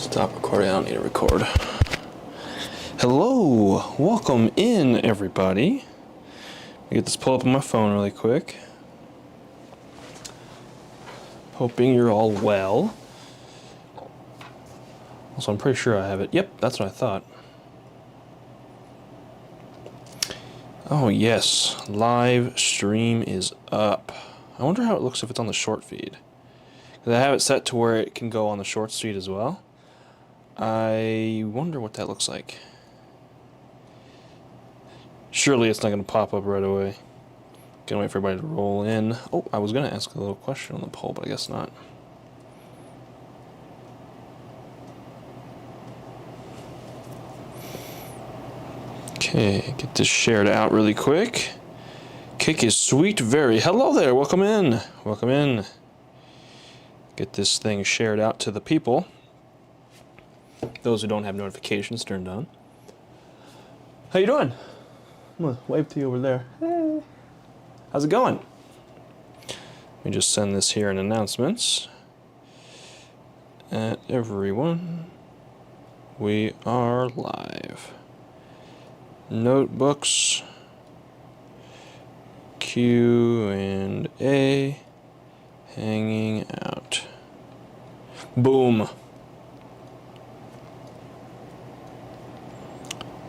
Stop recording, I don't need to record. Hello, welcome in everybody. Let me get this pulled up on my phone really quick. Hoping you're all well. Also, I'm pretty sure I have it. Yep, that's what I thought. Oh yes, live stream is up. I wonder how it looks if it's on the short feed. Because I have it set to where it can go on the short feed as well. I wonder what that looks like. Surely it's not going to pop up right away. Gonna wait for everybody to roll in. Oh, I was going to ask a little question on the poll, but I guess not. Okay, get this shared out really quick. Cake is sweet very. Hello there, welcome in. Welcome in. Get this thing shared out to the people. Those who don't have notifications turned on. How you doing? I'm gonna wave to you over there. Hey. How's it going? Let me just send this here in announcements. At everyone, we are live. Notebooks, Q&A, hanging out. Boom.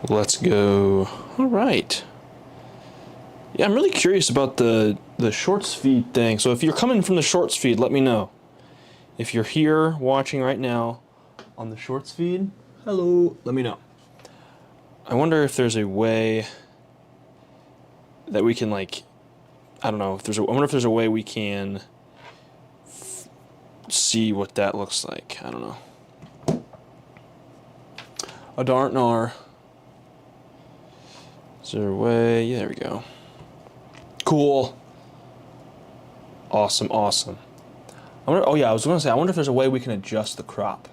Let's go. All right. Yeah, I'm really curious about the shorts feed thing. So if you're coming from the shorts feed, let me know. If you're here watching right now on the shorts feed, hello, let me know. I wonder if there's a way that we can, like, I don't know. I wonder if there's a way we can see what that looks like. I don't know. A darn nar. Is there a way? Yeah, there we go. Cool. Awesome, awesome. Oh yeah, I was going to say, I wonder if there's a way we can adjust the crop.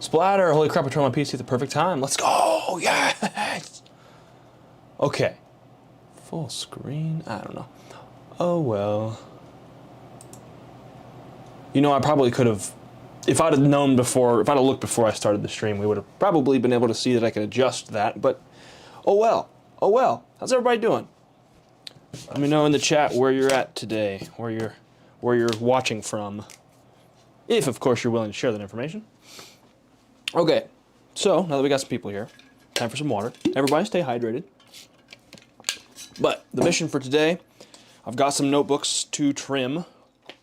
Splatter, holy crap, I turned my PC at the perfect time. Let's go, yes! Okay. Full screen? I don't know. Oh well. You know, I probably could have, if I'd have known before, if I'd have looked before I started the stream, we would have probably been able to see that I could adjust that, but oh well. Oh well. How's everybody doing? Let me know in the chat where you're at today, where you're watching from. If, of course, you're willing to share that information. Okay, so now that we got some people here, time for some water. Everybody stay hydrated. But the mission for today, I've got some notebooks to trim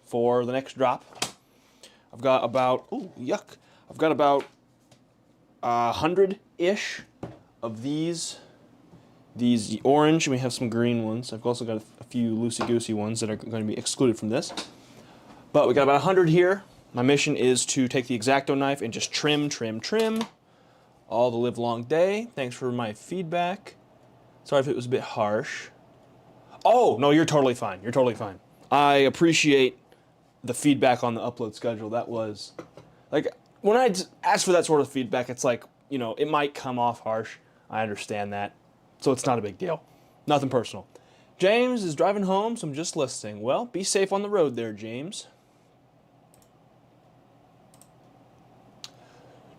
for the next drop. I've got about, ooh, yuck. I've got about 100-ish of these orange, and we have some green ones. I've also got a few loosey-goosey ones that are going to be excluded from this. But we got about 100 here. My mission is to take the X-Acto knife and just trim all the live long day. Thanks for my feedback. Sorry if it was a bit harsh. Oh, no, you're totally fine. You're totally fine. I appreciate the feedback on the upload schedule. That was, like, when I ask for that sort of feedback, it's like, you know, it might come off harsh. I understand that. So it's not a big deal. Nothing personal. James is driving home, so I'm just listening. Well, be safe on the road there, James.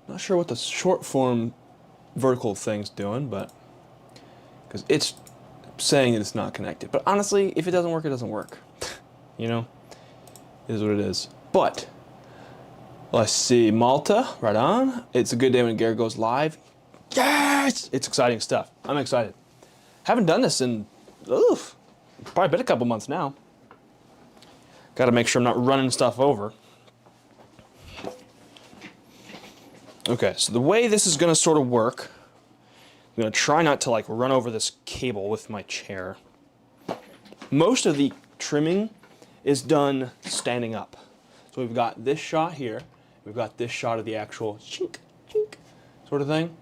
Not sure what the short form vertical thing's doing, but because it's saying that it's not connected. But honestly, if it doesn't work, it doesn't work. You know? It is what it is. But let's see. Malta, right on. It's a good day when Gare goes live. Yes! It's exciting stuff. I'm excited. Haven't done this in, probably been a couple months now. Got to make sure I'm not running stuff over. Okay, so the way this is going to sort of work, I'm going to try not to, like, run over this cable with my chair. Most of the trimming is done standing up. So we've got this shot here. We've got this shot of the actual chink, chink sort of thing.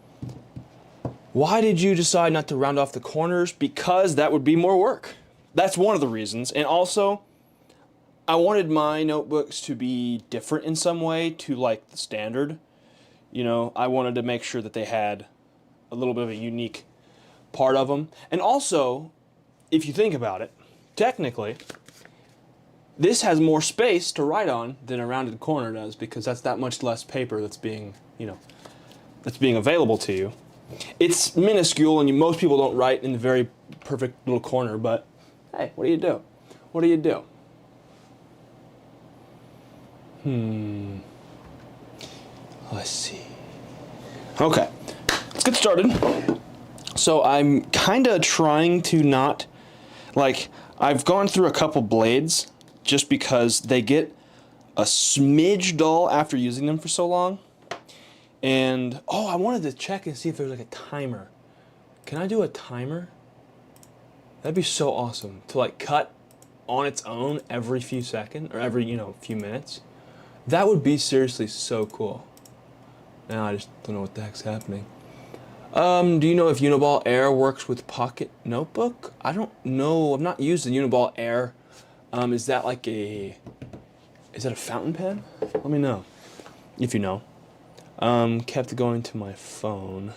Why did you decide not to round off the corners? Because that would be more work. That's one of the reasons. And also, I wanted my notebooks to be different in some way to, like, the standard. You know, I wanted to make sure that they had a little bit of a unique part of them. And also, if you think about it, technically, This has more space to write on than a rounded corner does, because that's that much less paper that's being, that's being available to you. It's minuscule, and most people don't write in the very perfect little corner, but hey, what do you do? What do you do? Let's see. Okay, let's get started. So I'm kind of trying to not, like, I've gone through a couple blades just because they get a smidge dull after using them for so long. And, oh, I wanted to check and see if there's like a timer. Can I do a timer? That'd be so awesome to like cut on its own every few seconds or every, few minutes. That would be seriously so cool. Now I just don't know what the heck's happening. Do you know if Uniball Air works with Pocket Notebook? I don't know. I've not used the Uniball Air. Is that like is that a fountain pen? Let me know if you know. Kept going to my phone.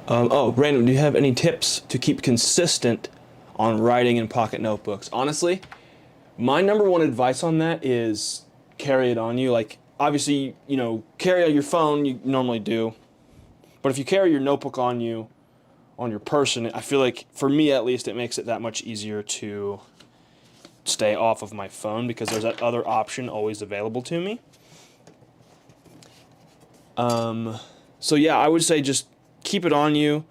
Oh, Brandon, do you have any tips to keep consistent on writing in Pocket Notebooks? Honestly, my number one advice on that is carry it on you. Like, obviously, carry out your phone, you normally do. But if you carry your notebook on you, on your person, I feel like, for me at least, it makes it that much easier to stay off of my phone because there's that other option always available to me. So yeah, I would say just keep it on you,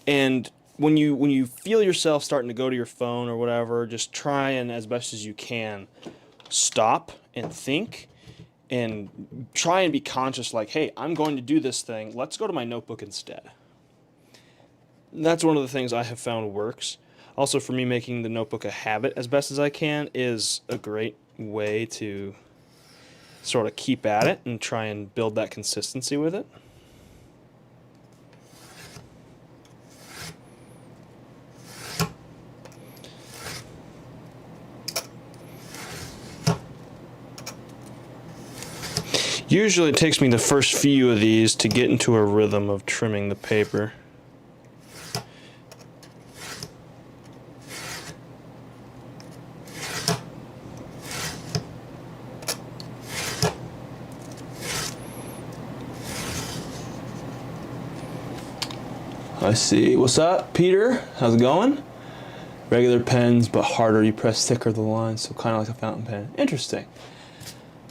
and when you feel yourself starting to go to your phone or whatever, just try and, as best as you can, stop and think and try and be conscious, like, hey, I'm going to do this thing. Let's go to my notebook instead. That's one of the things I have found works. Also, for me, making the notebook a habit as best as I can is a great way to sort of keep at it and try and build that consistency with it. Usually it takes me the first few of these to get into a rhythm of trimming the paper. I see. What's up, Peter? How's it going? Regular pens, but harder. You press thicker the lines, so kind of like a fountain pen. Interesting.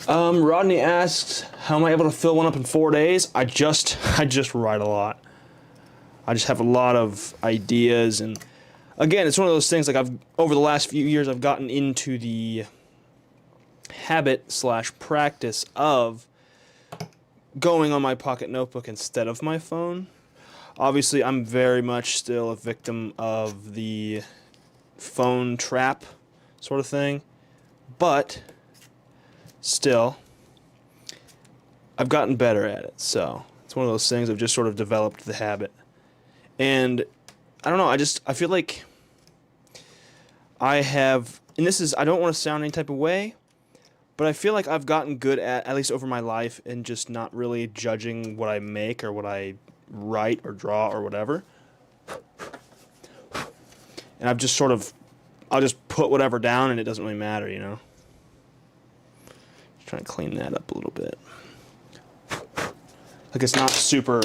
Rodney asks, how am I able to fill one up in 4 days? I just write a lot. I just have a lot of ideas, and again, it's one of those things, like, over the last few years, I've gotten into the habit/practice of going on my pocket notebook instead of my phone. Obviously, I'm very much still a victim of the phone trap sort of thing, but still, I've gotten better at it, so it's one of those things. I've just sort of developed the habit. And I don't know, I feel like I have, and this is, I don't want to sound any type of way, but I feel like I've gotten good at least over my life, in just not really judging what I make or what I write or draw or whatever. And I've just sort of, I'll just put whatever down and it doesn't really matter, Try and clean that up a little bit. Like, it's not super,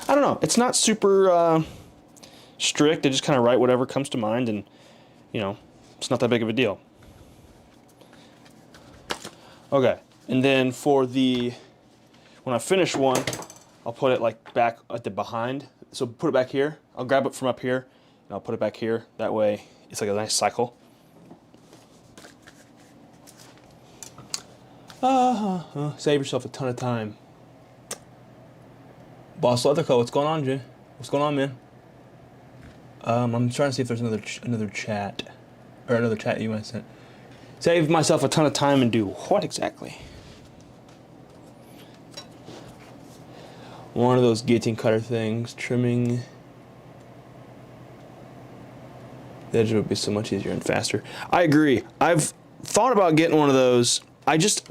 I don't know, it's not super strict. I just kind of write whatever comes to mind, and it's not that big of a deal. Okay, and then for when I finish one, I'll put it like back at the behind. So put it back here. I'll grab it from up here and I'll put it back here. That way it's like a nice cycle. Save yourself a ton of time. Boss Leatherco, what's going on, Jay? What's going on, man? I'm trying to see if there's another chat, or another chat you want to send. Save myself a ton of time and do what exactly? One of those guillotine cutter things, trimming. The edge would be so much easier and faster. I agree. I've thought about getting one of those.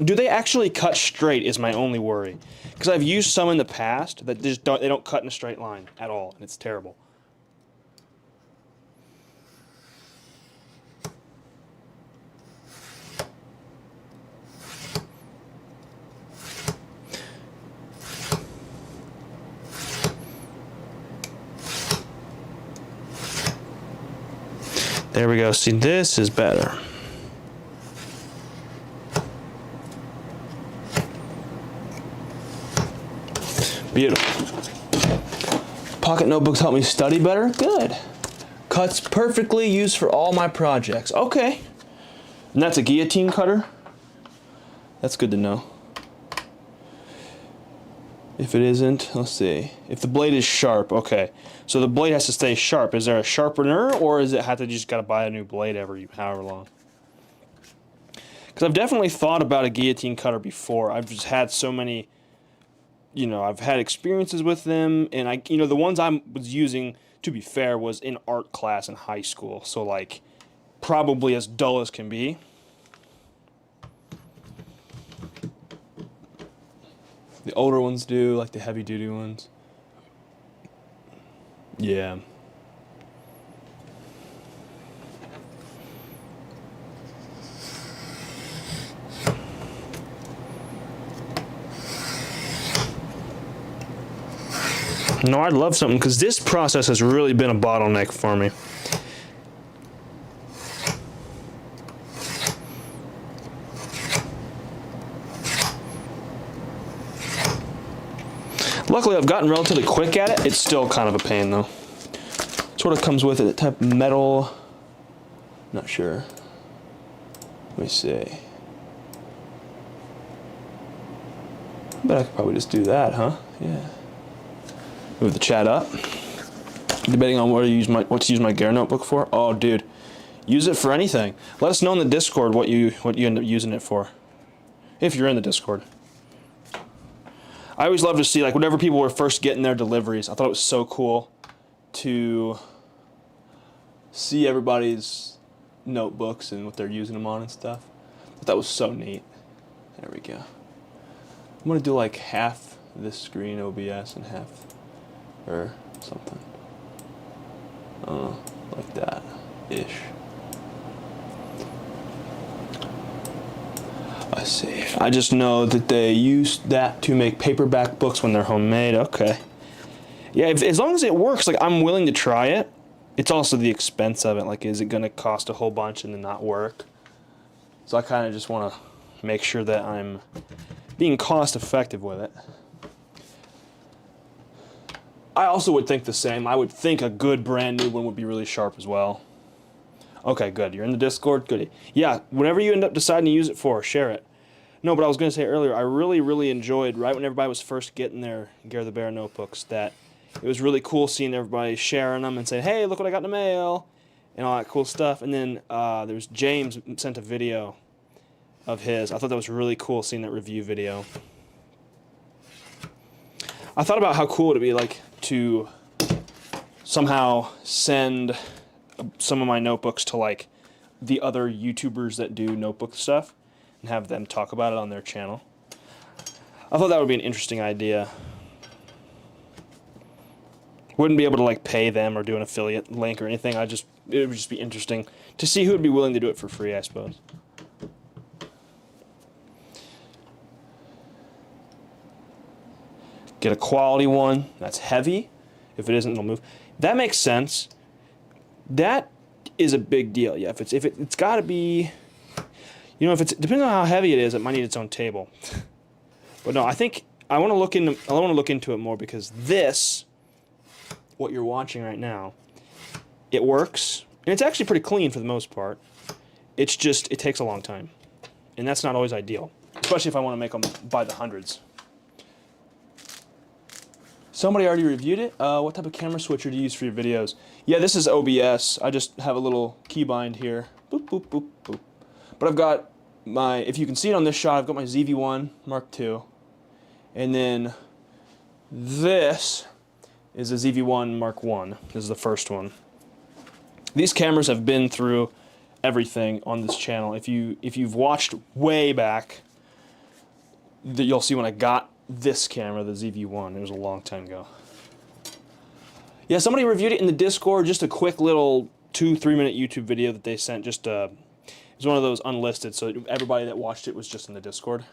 Do they actually cut straight is my only worry. Because I've used some in the past that they don't cut in a straight line at all, and it's terrible. There we go. See, this is better. Beautiful. Pocket notebooks help me study better? Good. Cuts perfectly, used for all my projects. Okay. And that's a guillotine cutter? That's good to know. If it isn't, let's see. If the blade is sharp, okay. So the blade has to stay sharp. Is there a sharpener, or is it have to just gotta buy a new blade every however long? Because I've definitely thought about a guillotine cutter before. I've just had so many, you know, I've had experiences with them, and the ones I was using, to be fair, was in art class in high school. So like, probably as dull as can be. The older ones do, like the heavy-duty ones. Yeah. No, I'd love something, because this process has really been a bottleneck for me. Luckily, I've gotten relatively quick at it. It's still kind of a pain, though. Sort of comes with it, type of metal. Not sure. Let me see. But I could probably just do that, huh? Yeah. Move the chat up. Debating on what to use my Gare notebook for. Oh, dude, use it for anything. Let us know in the Discord what you end up using it for, if you're in the Discord. I always love to see, like, whenever people were first getting their deliveries, I thought it was so cool to see everybody's notebooks and what they're using them on and stuff. I thought that was so neat. There we go. I'm gonna do like half this screen OBS and half, or something. Like that-ish. Let's see. I just know that they use that to make paperback books when they're homemade. Okay. Yeah, as long as it works, like, I'm willing to try it. It's also the expense of it. Like, is it going to cost a whole bunch and then not work? So I kind of just want to make sure that I'm being cost effective with it. I also would think the same. I would think a good brand new one would be really sharp as well. Okay, good. You're in the Discord? Good. Yeah, whatever you end up deciding to use it for, share it. No, but I was going to say earlier, I really, really enjoyed, right when everybody was first getting their GareTheBear notebooks, that it was really cool seeing everybody sharing them and saying, hey, look what I got in the mail, and all that cool stuff. And then there was James sent a video of his. I thought that was really cool seeing that review video. I thought about how cool it would be, like, to somehow send some of my notebooks to, like, the other YouTubers that do notebook stuff and have them talk about it on their channel. I thought that would be an interesting idea. Wouldn't be able to, like, pay them or do an affiliate link or anything. It would just be interesting to see who would be willing to do it for free, I suppose. Get a quality one that's heavy. If it isn't, it'll move. That makes sense. That is a big deal. Yeah, if it's got to be, you know, if it's, depending on how heavy it is, it might need its own table. But no, I think I want to look into it more, because this, what you're watching right now, it works, and it's actually pretty clean for the most part. It's just, it takes a long time, and that's not always ideal, especially if I want to make them by the hundreds. Somebody already reviewed it. What type of camera switcher do you use for your videos? Yeah, this is OBS. I just have a little keybind here. Boop, boop, boop, boop. But I've got my, if you can see it on this shot, I've got my ZV-1 Mark II. And then this is a ZV-1 Mark I. This is the first one. These cameras have been through everything on this channel. If you've watched way back, you'll see when I got this camera, the ZV-1. It was a long time ago. Yeah, somebody reviewed it in the Discord. Just a quick little 2-3 minute YouTube video that they sent. Just it was one of those unlisted, so everybody that watched it was just in the Discord.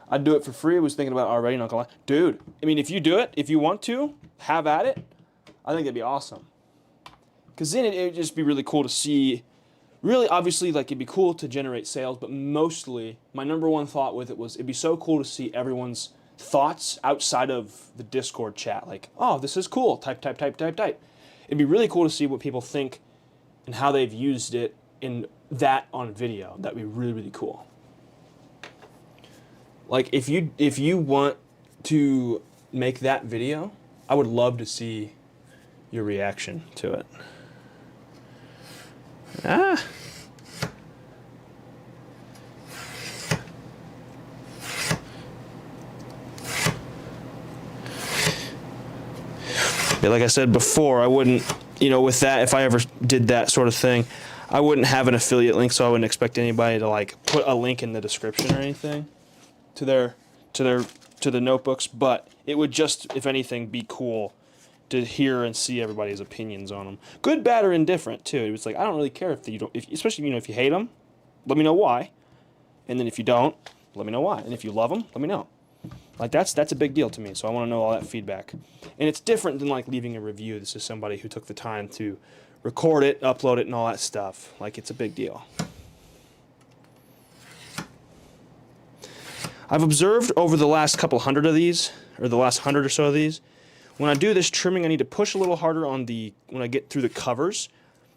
I'd do it for free. I was thinking about it already, not gonna lie. Dude, I mean, if you do it, if you want to, have at it. I think it'd be awesome. Because then it would just be really cool to see. Really, obviously, like, it'd be cool to generate sales, but mostly, my number one thought with it was it'd be so cool to see everyone's thoughts outside of the Discord chat. Like, oh, this is cool. Type, type, type, type, type. It'd be really cool to see what people think and how they've used it in that on video. That'd be really, really cool. Like, if you want to make that video, I would love to see your reaction to it. Ah. Yeah, like I said before, I wouldn't, with that, if I ever did that sort of thing, I wouldn't have an affiliate link, so I wouldn't expect anybody to like put a link in the description or anything to the notebooks, but it would just, if anything, be cool to hear and see everybody's opinions on them, good, bad, or indifferent too. It's like, I don't really care especially if you hate them, let me know why, and then if you don't, let me know why, and if you love them, let me know. Like, that's a big deal to me, so I want to know all that feedback. And it's different than like leaving a review. This is somebody who took the time to record it, upload it, and all that stuff. Like, it's a big deal. I've observed over the last couple hundred of these, or the last 100 or so of these, when I do this trimming, I need to push a little harder when I get through the covers.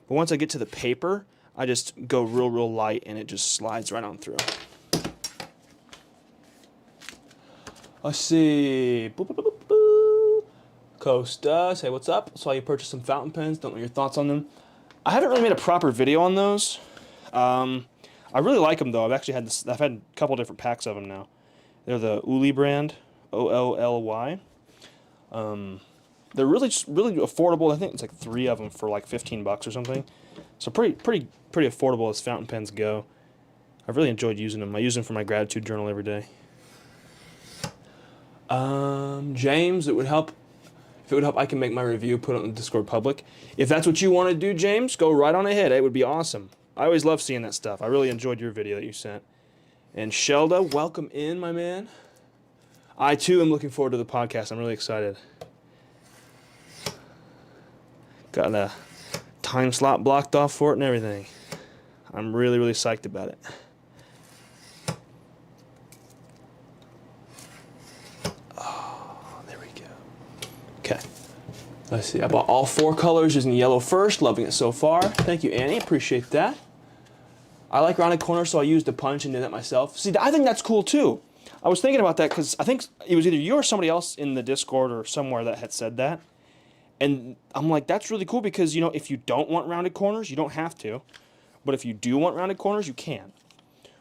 But once I get to the paper, I just go real, real light, and it just slides right on through. Let's see. Boop, boop, boop, boop. Costa, say what's up. Saw you purchase some fountain pens. Don't know your thoughts on them. I haven't really made a proper video on those. I really like them though. I've had a couple different packs of them now. They're the Oly brand, O-L-L-Y. They're really affordable. I think it's like 3 of them for like $15 or something. So pretty affordable as fountain pens go. I've really enjoyed using them. I use them for my gratitude journal every day. James, if it would help, I can make my review, put it on the Discord public. If that's what you want to do, James, go right on ahead. It would be awesome. I always love seeing that stuff. I really enjoyed your video that you sent. And Shelda, welcome in, my man. I, too, am looking forward to the podcast. I'm really excited. Got a time slot blocked off for it and everything. I'm really, really psyched about it. Okay, let's see. I bought all 4 colors using yellow first. Loving it so far. Thank you, Annie. Appreciate that. I like rounded corners, so I used a punch and did that myself. See, I think that's cool too. I was thinking about that because I think it was either you or somebody else in the Discord or somewhere that had said that. And I'm like, that's really cool because, if you don't want rounded corners, you don't have to. But if you do want rounded corners, you can.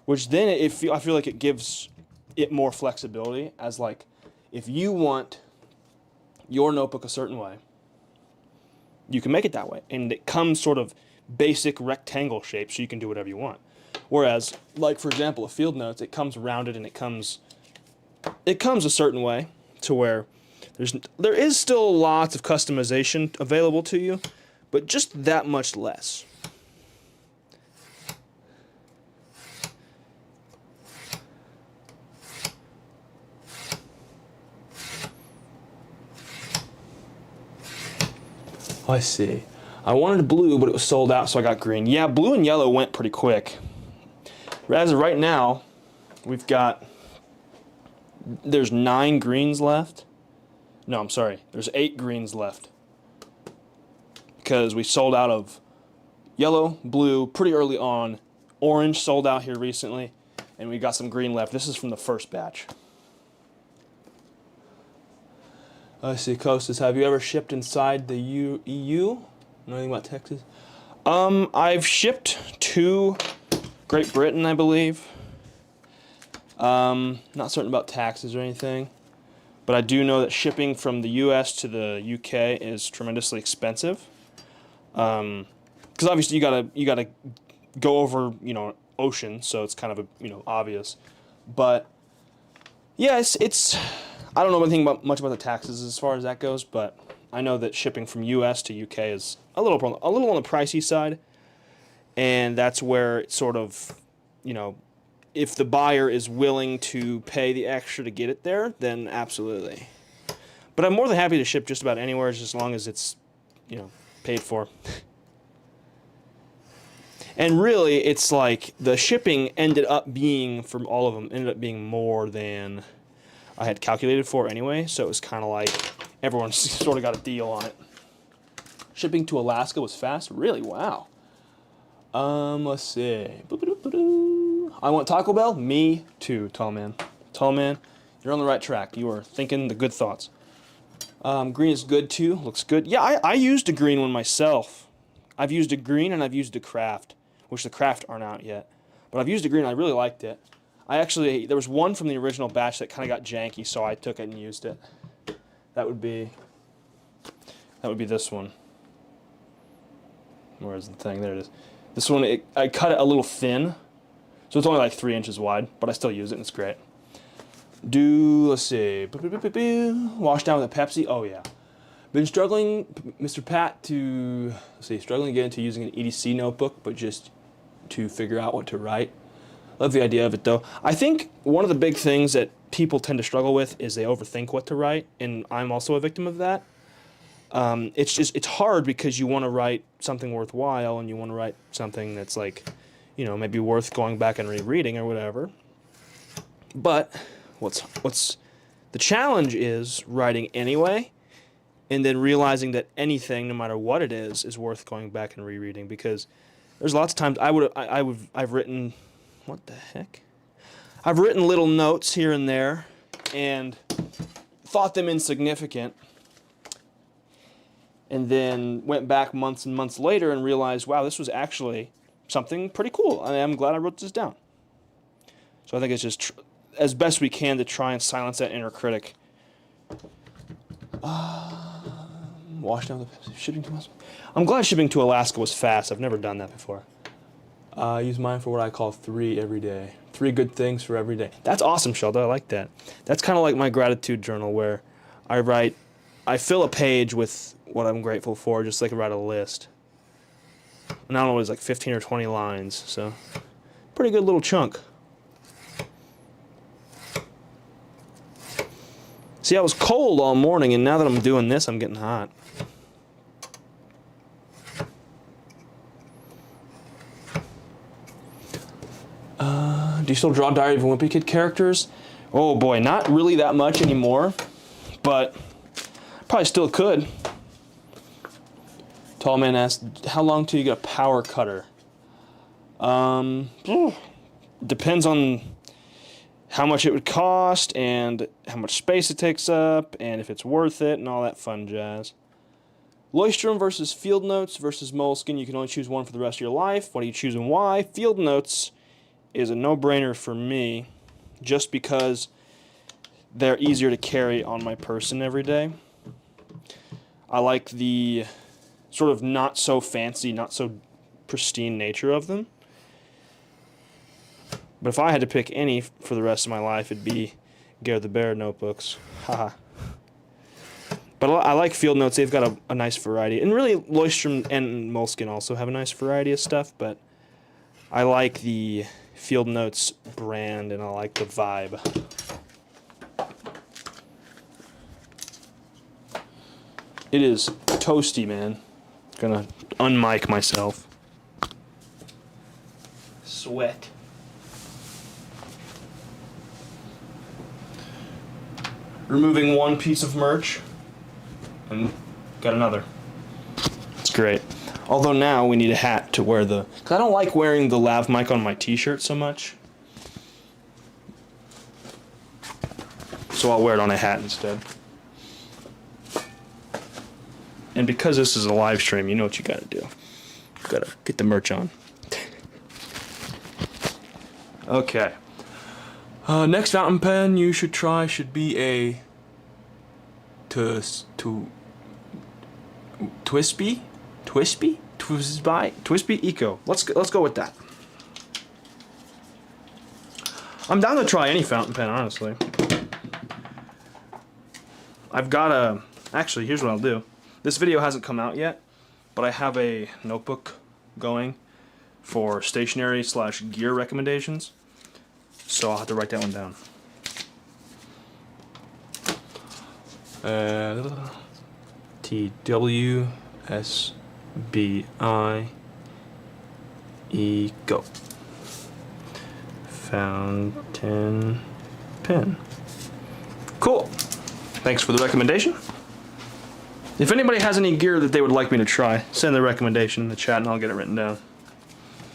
Which then I feel like it gives it more flexibility as like, if you want your notebook a certain way, you can make it that way, and it comes sort of basic rectangle shape, so you can do whatever you want. Whereas, like for example, a field notes, it comes rounded and it comes a certain way to where there is still lots of customization available to you, but just that much less. I see. I wanted blue, but it was sold out, so I got green. Yeah, blue and yellow went pretty quick. As of right now, there's 9 greens left. No, I'm sorry. There's 8 greens left. Because we sold out of yellow, blue pretty early on. Orange sold out here recently, and we got some green left. This is from the first batch. Let's see, Costas, have you ever shipped inside the EU? Know anything about Texas? I've shipped to Great Britain, I believe. Not certain about taxes or anything, but I do know that shipping from the U.S. to the U.K. is tremendously expensive. Because obviously you gotta go over ocean, so it's kind of obvious. But yeah, it's I don't know anything much about the taxes as far as that goes, but I know that shipping from U.S. to U.K. is a little on the pricey side, and that's where it's sort of, if the buyer is willing to pay the extra to get it there, then absolutely. But I'm more than happy to ship just about anywhere, just as long as it's, paid for. And really, it's like the shipping ended up being, from all of them, ended up being more than I had calculated for anyway. So it was kind of like everyone sort of got a deal on it. Shipping to Alaska was fast. Really? Wow. Let's see. I want Taco Bell? Me too, tall man. Tall man, you're on the right track. You are thinking the good thoughts. Green is good too. Looks good. Yeah, I used a green one myself. I've used a green and I've used a craft, which the craft aren't out yet. But I've used a green. I really liked it. There was one from the original batch that kind of got janky, so I took it and used it. That would be this one. Where's the thing? There it is. This one, I cut it a little thin, so it's only like 3 inches wide, but I still use it and it's great. Let's see. Wash down with a Pepsi. Oh yeah. Been struggling, Mr. Pat, struggling to get into using an EDC notebook, but just to figure out what to write. Love the idea of it though. I think one of the big things that people tend to struggle with is they overthink what to write, and I'm also a victim of that. It's hard because you want to write something worthwhile and you want to write something that's like, maybe worth going back and rereading or whatever. But what's the challenge is writing anyway, and then realizing that anything, no matter what it is worth going back and rereading, because there's lots of times I've written, what the heck? I've written little notes here and there and thought them insignificant, and then went back months and months later and realized, wow, this was actually something pretty cool, and I'm glad I wrote this down. So I think it's just as best we can to try and silence that inner critic. Wash down the shipping to Alaska. I'm glad shipping to Alaska was fast. I've never done that before. Use mine for what I call 3 every day. 3 good things for every day. That's awesome, Sheldon. I like that. That's kind of like my gratitude journal, where I fill a page with what I'm grateful for, just like I write a list. Not always like 15 or 20 lines, so pretty good little chunk. See, I was cold all morning, and now that I'm doing this, I'm getting hot. Do you still draw Diary of a Wimpy Kid characters? Oh boy, not really that much anymore, but probably still could. Tall man asked, how long till you get a power cutter? Depends on how much it would cost and how much space it takes up and if it's worth it and all that fun jazz. Livestream versus Field Notes versus Moleskin. You can only choose one for the rest of your life. What do you choose and why? Field Notes is a no-brainer for me, just because they're easier to carry on my person every day. I like the sort of not so fancy, not so pristine nature of them. But if I had to pick any for the rest of my life, it'd be GareTheBear notebooks. Haha. But I like Field Notes. They've got a nice variety. And really, Livestream and Moleskin also have a nice variety of stuff, but I like the Field Notes brand, and I like the vibe. It is toasty, man. Gonna unmic myself. Sweat. Removing one piece of merch and got another. It's great. Although now we need a hat to wear because I don't like wearing the lav mic on my t-shirt so much. So I'll wear it on a hat instead. And because this is a live stream, you know what you gotta do. You gotta get the merch on. Okay. Next fountain pen you should try should be a Twispy Eco. Let's go with that. I'm down to try any fountain pen, honestly. Actually, here's what I'll do. This video hasn't come out yet, but I have a notebook going for stationery / gear recommendations. So I'll have to write that one down. TWSBI E, go. Fountain pen. Cool. Thanks for the recommendation. If anybody has any gear that they would like me to try, send the recommendation in the chat and I'll get it written down.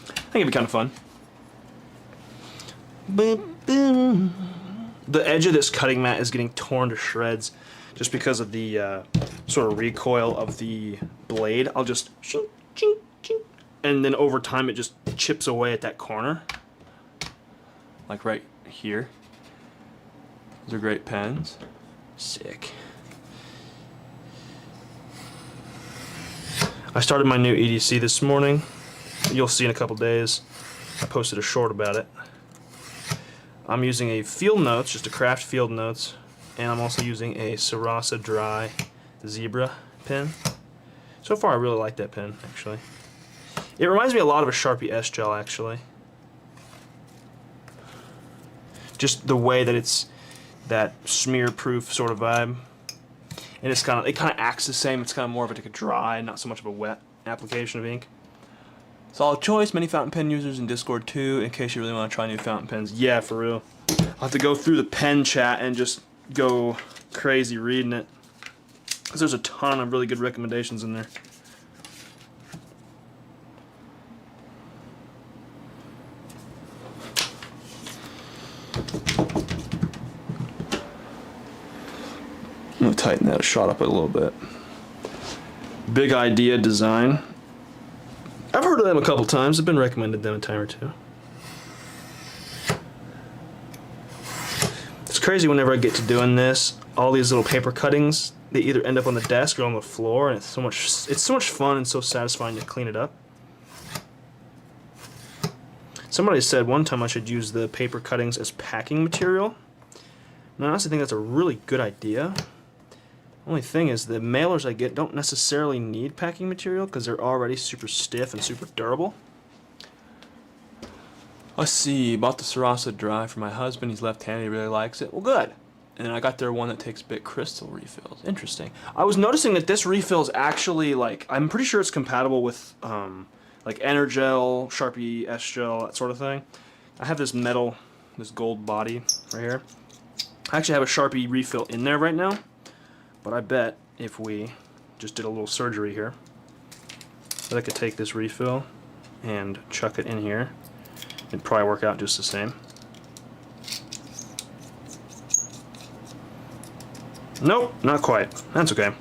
I think it'd be kind of fun. The edge of this cutting mat is getting torn to shreds just because of the sort of recoil of the blade. I'll just ching, ching, ching, and then over time it just chips away at that corner. Like right here. Those are great pens. Sick. I started my new EDC this morning. You'll see in a couple days. I posted a short about it. I'm using a Field Notes, just a craft Field Notes, and I'm also using a Sarasa Dry Zebra pen. So far I really like that pen, actually. It reminds me a lot of a Sharpie S-Gel, actually. Just the way that it's that smear-proof sort of vibe. And it kind of acts the same. It's kind of more of like a dry, not so much of a wet application of ink. Solid choice. Many fountain pen users in Discord too, in case you really want to try new fountain pens. Yeah, for real. I'll have to go through the pen chat and just go crazy reading it, because there's a ton of really good recommendations in there. I'm going to tighten that shot up a little bit. Big Idea Design. I've heard of them a couple times. I've been recommended them a time or two. It's crazy whenever I get to doing this. All these little paper cuttings, they either end up on the desk or on the floor, and it's so much fun and so satisfying to clean it up. Somebody said one time I should use the paper cuttings as packing material. And I honestly think that's a really good idea. Only thing is, the mailers I get don't necessarily need packing material because they're already super stiff and super durable. Let's see, bought the Sarasa Dry for my husband. He's left-handed, he really likes it. Well, good. And I got their one that takes Bic crystal refills. Interesting. I was noticing that this refill is actually, like, I'm pretty sure it's compatible with like Energel, Sharpie S-Gel, that sort of thing. I have this metal, this gold body right here. I actually have a Sharpie refill in there right now. But I bet if we just did a little surgery here, that I could take this refill and chuck it in here. It'd probably work out just the same. Nope, not quite. That's okay.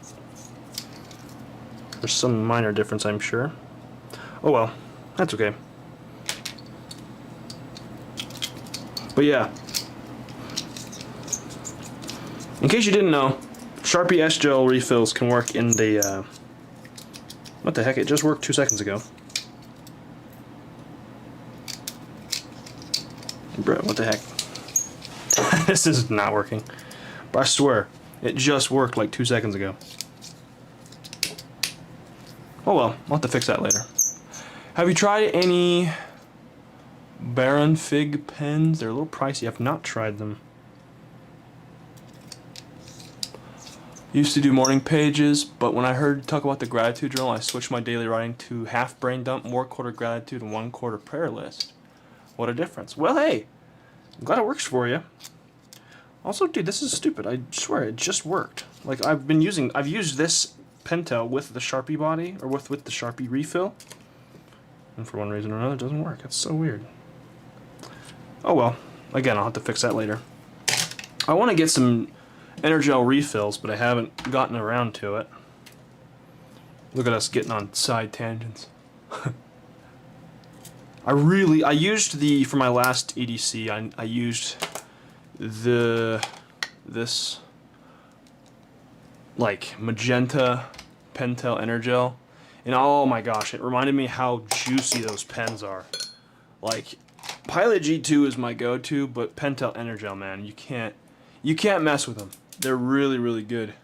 There's some minor difference, I'm sure. Oh well, that's okay. But yeah, in case you didn't know, Sharpie S-Gel refills can work in the, what the heck, it just worked 2 seconds ago. Bro, what the heck? This is not working. But I swear, it just worked like 2 seconds ago. Oh well, I'll have to fix that later. Have you tried any Baron Fig pens? They're a little pricey. I've not tried them. Used to do morning pages, but when I heard you talk about the gratitude journal, I switched my daily writing to half brain dump, more quarter gratitude, and 1/4 prayer list. What a difference. Well, hey, I'm glad it works for you. Also, dude, this is stupid. I swear, it just worked. Like, I've used this Pentel with the Sharpie body, or with the Sharpie refill, and for one reason or another, it doesn't work. That's so weird. Oh well. Again, I'll have to fix that later. I want to get some Energel refills, but I haven't gotten around to it. Look at us getting on side tangents. I used for my last EDC, I used this like magenta Pentel Energel, and oh my gosh, it reminded me how juicy those pens are. Like, Pilot G2 is my go-to, but Pentel Energel, man, you can't mess with them. They're really, really good.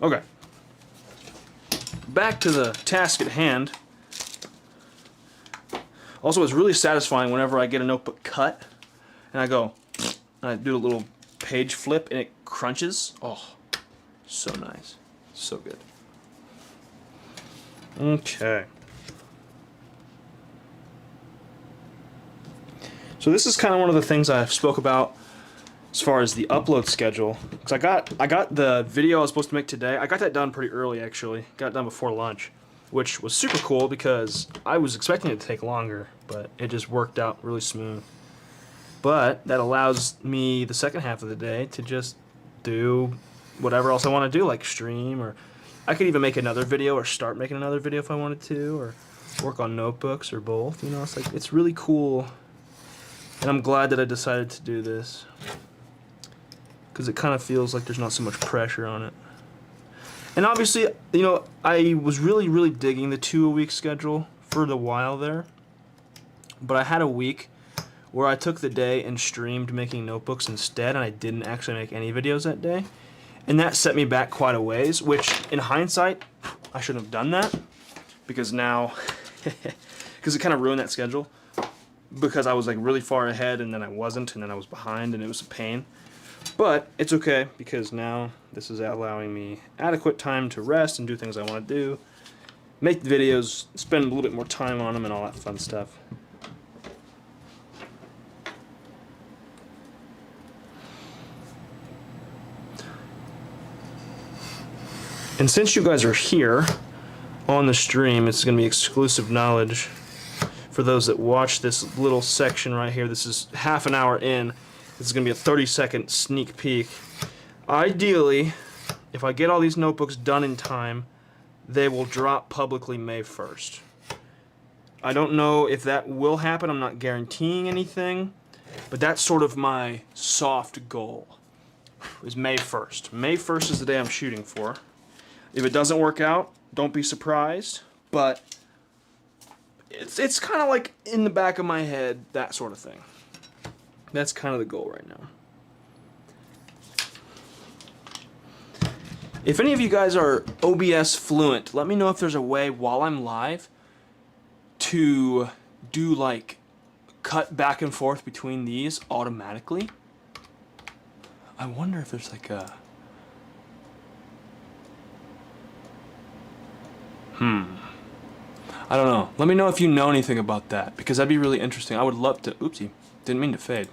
Okay. Back to the task at hand. Also, it's really satisfying whenever I get a notebook cut, and I go, and I do a little page flip, and it crunches. Oh, so nice. So good. Okay. So this is kind of one of the things I spoke about as far as the upload schedule. Because I got the video I was supposed to make today. I got that done pretty early, actually. Got it done before lunch, which was super cool because I was expecting it to take longer, but it just worked out really smooth. But that allows me the second half of the day to just do whatever else I want to do, like stream, or I could even make another video or start making another video if I wanted to, or work on notebooks, or both. You know, it's like, it's really cool, and I'm glad that I decided to do this because it kind of feels like there's not so much pressure on it. And obviously, you know, I was really digging the 2-a-week schedule for the while there, but I had a week where I took the day and streamed making notebooks instead, and I didn't actually make any videos that day. And that set me back quite a ways, which in hindsight, I shouldn't have done that, because now, because it kind of ruined that schedule, because I was like really far ahead and then I wasn't, and then I was behind, and it was a pain. But it's okay, because now this is allowing me adequate time to rest and do things I want to do, make the videos, spend a little bit more time on them, and all that fun stuff. And since you guys are here on the stream, it's going to be exclusive knowledge for those that watch this little section right here. This is half an hour in. This is going to be a 30-second sneak peek. Ideally, if I get all these notebooks done in time, they will drop publicly May 1st. I don't know if that will happen. I'm not guaranteeing anything, but that's sort of my soft goal, is May 1st. May 1st is the day I'm shooting for. If it doesn't work out, don't be surprised, but it's kind of like in the back of my head, that sort of thing. That's kind of the goal right now. If any of you guys are OBS fluent, let me know if there's a way while I'm live to do like cut back and forth between these automatically. I wonder if there's like a... I don't know. Let me know if you know anything about that, because that'd be really interesting. I would love to... Oopsie. Didn't mean to fade.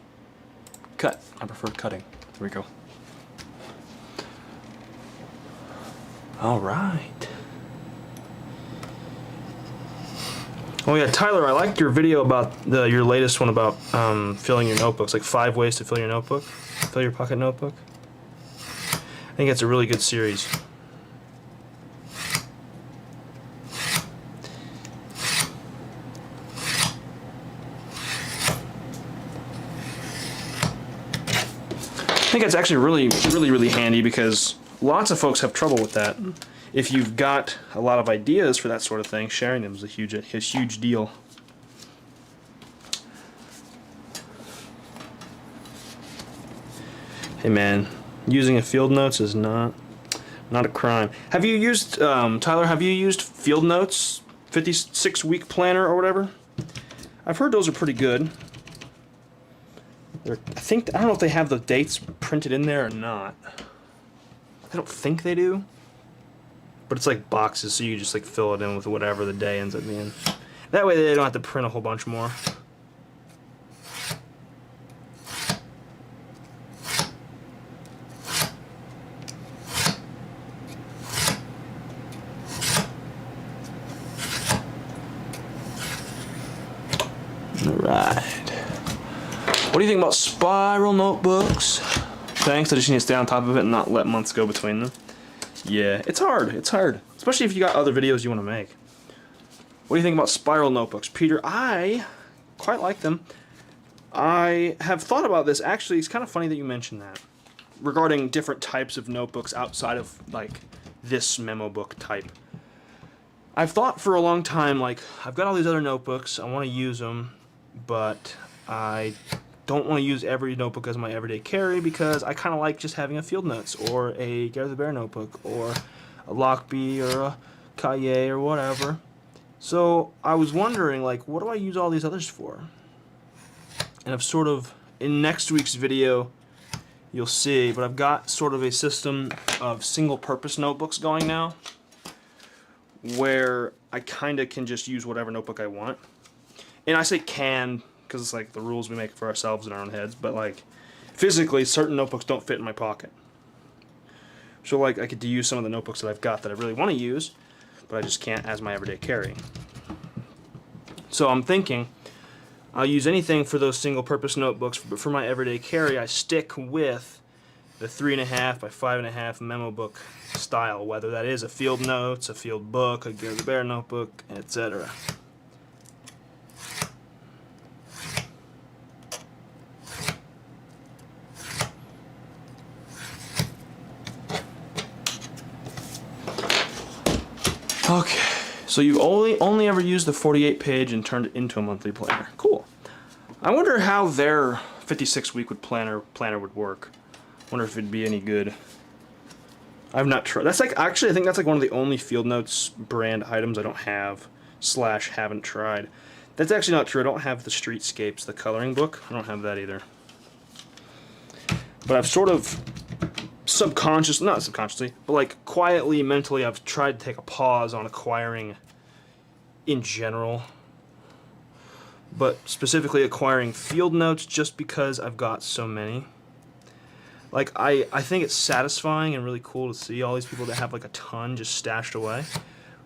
Cut. I prefer cutting. There we go. Alright. Oh yeah, Tyler, I liked your video about your latest one about filling your notebooks, like 5 ways to fill your notebook. Fill your pocket notebook. I think that's a really good series. I think it's actually really handy, because lots of folks have trouble with that. If you've got a lot of ideas for that sort of thing, sharing them is a huge deal. Hey man, using a field notes is not a crime. Have you used Tyler? Have you used Field Notes 56-week planner or whatever? I've heard those are pretty good. I don't know if they have the dates printed in there or not. I don't think they do. But it's like boxes, so you just like fill it in with whatever the day ends up being. That way they don't have to print a whole bunch more. Alright. What do you think about spiral notebooks? Thanks, I just need to stay on top of it and not let months go between them. Yeah, it's hard. It's hard. Especially if you got other videos you want to make. What do you think about spiral notebooks? Peter, I quite like them. I have thought about this. Actually, it's kind of funny that you mentioned that. Regarding different types of notebooks outside of, like, this memo book type. I've thought for a long time, like, I've got all these other notebooks. I want to use them, but I don't want to use every notebook as my everyday carry, because I kind of like just having a Field Notes or a GareTheBear notebook or a Lockbee or a Cahiers or whatever. So I was wondering, like, what do I use all these others for? And I've sort of, in next week's video, you'll see, but I've got sort of a system of single-purpose notebooks going now, where I kind of can just use whatever notebook I want. And I say can, because it's like the rules we make for ourselves in our own heads, but like physically certain notebooks don't fit in my pocket. So like I could use some of the notebooks that I've got that I really want to use, but I just can't as my everyday carry. So I'm thinking I'll use anything for those single purpose notebooks, but for my everyday carry I stick with the 3.5 by 5.5 memo book style, whether that is a field notes, a field book, a GareTheBear notebook, etc. Okay, so you've only ever used the 48 page and turned it into a monthly planner. Cool. I wonder how their 56-week planner would work. Wonder if it'd be any good. I've not tried. That's like, actually I think that's like one of the only Field Notes brand items I don't have / haven't tried. That's actually not true. I don't have the Streetscapes, the coloring book. I don't have that either. But I've sort of not subconsciously, but like quietly, mentally, I've tried to take a pause on acquiring in general, but specifically acquiring Field Notes just because I've got so many. Like, I think it's satisfying and really cool to see all these people that have like a ton just stashed away,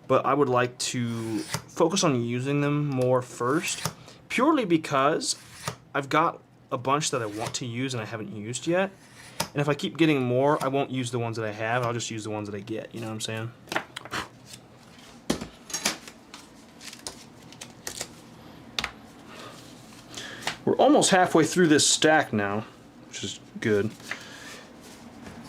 but I would like to focus on using them more first, purely because I've got a bunch that I want to use and I haven't used yet. And if I keep getting more, I won't use the ones that I have, I'll just use the ones that I get, you know what I'm saying? We're almost halfway through this stack now, which is good.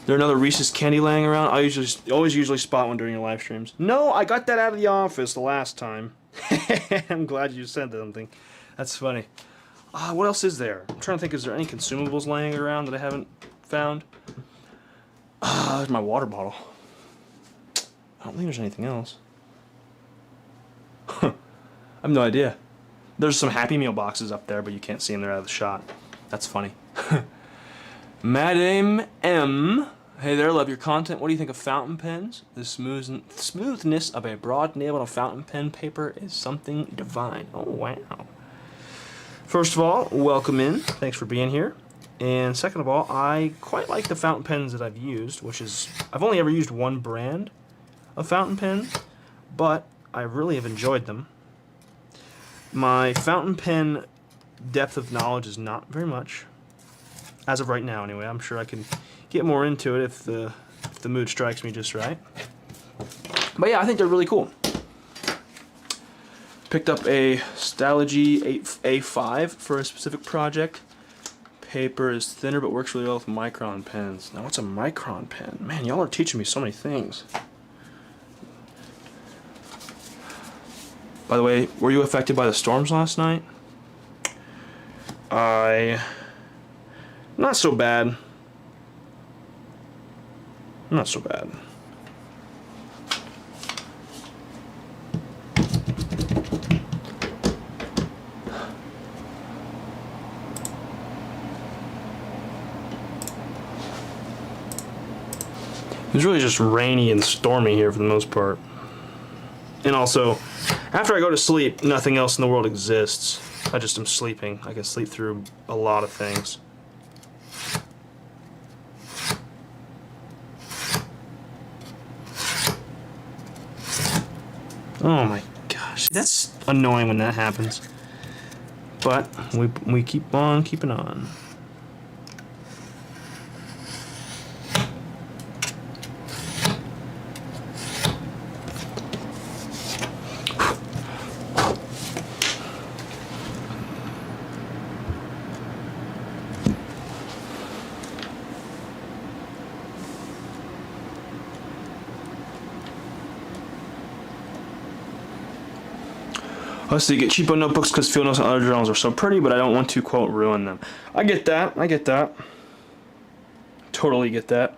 There another Reese's candy laying around? I always usually spot one during your live streams. No, I got that out of the office the last time. I'm glad you said something. That's funny. What else is there? I'm trying to think, is there any consumables laying around that I haven't found? There's my water bottle. I don't think there's anything else. I have no idea. There's some Happy Meal boxes up there, but you can't see them. They're out of the shot. That's funny. Madame M. Hey there, love your content. What do you think of fountain pens? The smoothness of a broad nail on a fountain pen paper is something divine. Oh, wow. First of all, welcome in. Thanks for being here. And second of all, I quite like the fountain pens that I've used, which is, I've only ever used one brand of fountain pen, but I really have enjoyed them. My fountain pen depth of knowledge is not very much, as of right now anyway. I'm sure I can get more into it if the mood strikes me just right. But yeah, I think they're really cool. Picked up a Stylogy A5 for a specific project. Paper is thinner but works really well with micron pens. Now what's a micron pen? Man, y'all are teaching me so many things. By the way, were you affected by the storms last night? Not so bad. Not so bad. It's really just rainy and stormy here for the most part. And also, after I go to sleep, nothing else in the world exists. I just am sleeping. I can sleep through a lot of things. Oh my gosh, that's annoying when that happens. But we keep on keeping on. Let's see, get cheapo notebooks because Field Notes and other journals are so pretty, but I don't want to, quote, ruin them. I get that. I get that. Totally get that.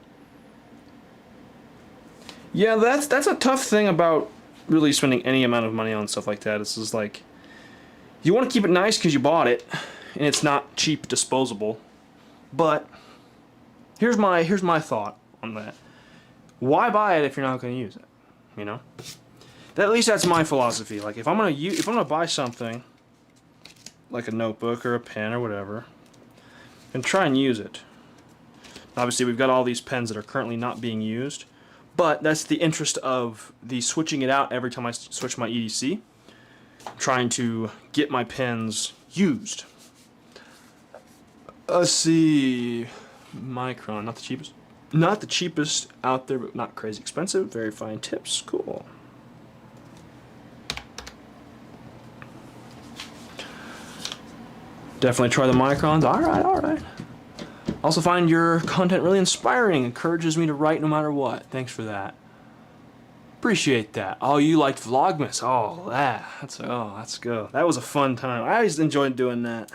Yeah, that's a tough thing about really spending any amount of money on stuff like that. It's just like, you want to keep it nice because you bought it, and it's not cheap disposable. But here's my thought on that. Why buy it if you're not going to use it? You know? At least that's my philosophy. Like, if I'm gonna buy something, like a notebook or a pen or whatever, and try and use it. Obviously, we've got all these pens that are currently not being used, but that's the interest of the switching it out every time I switch my EDC, trying to get my pens used. Let's see, Micron, not the cheapest. Not the cheapest out there, but not crazy expensive. Very fine tips, cool. Definitely try the Microns. Alright, alright. Also find your content really inspiring. Encourages me to write no matter what. Thanks for that. Appreciate that. Oh, you liked Vlogmas. Oh, let's go. That was a fun time. I always enjoyed doing that.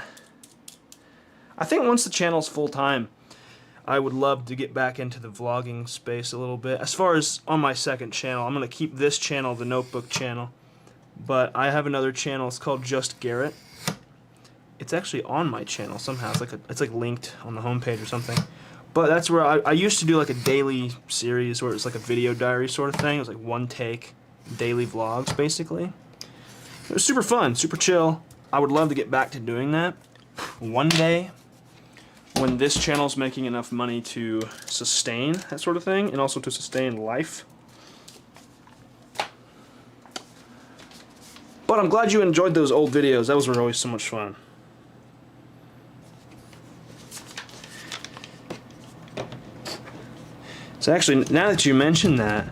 I think once the channel's full time, I would love to get back into the vlogging space a little bit. As far as on my second channel, I'm going to keep this channel, the notebook channel. But I have another channel. It's called Just Garrett. It's actually on my channel somehow. It's like linked on the homepage or something. But that's where I used to do like a daily series where it was like a video diary sort of thing. It was like one take daily vlogs basically. It was super fun, super chill. I would love to get back to doing that one day when this channel's making enough money to sustain that sort of thing and also to sustain life. But I'm glad you enjoyed those old videos. Those were always so much fun. So actually, now that you mention that,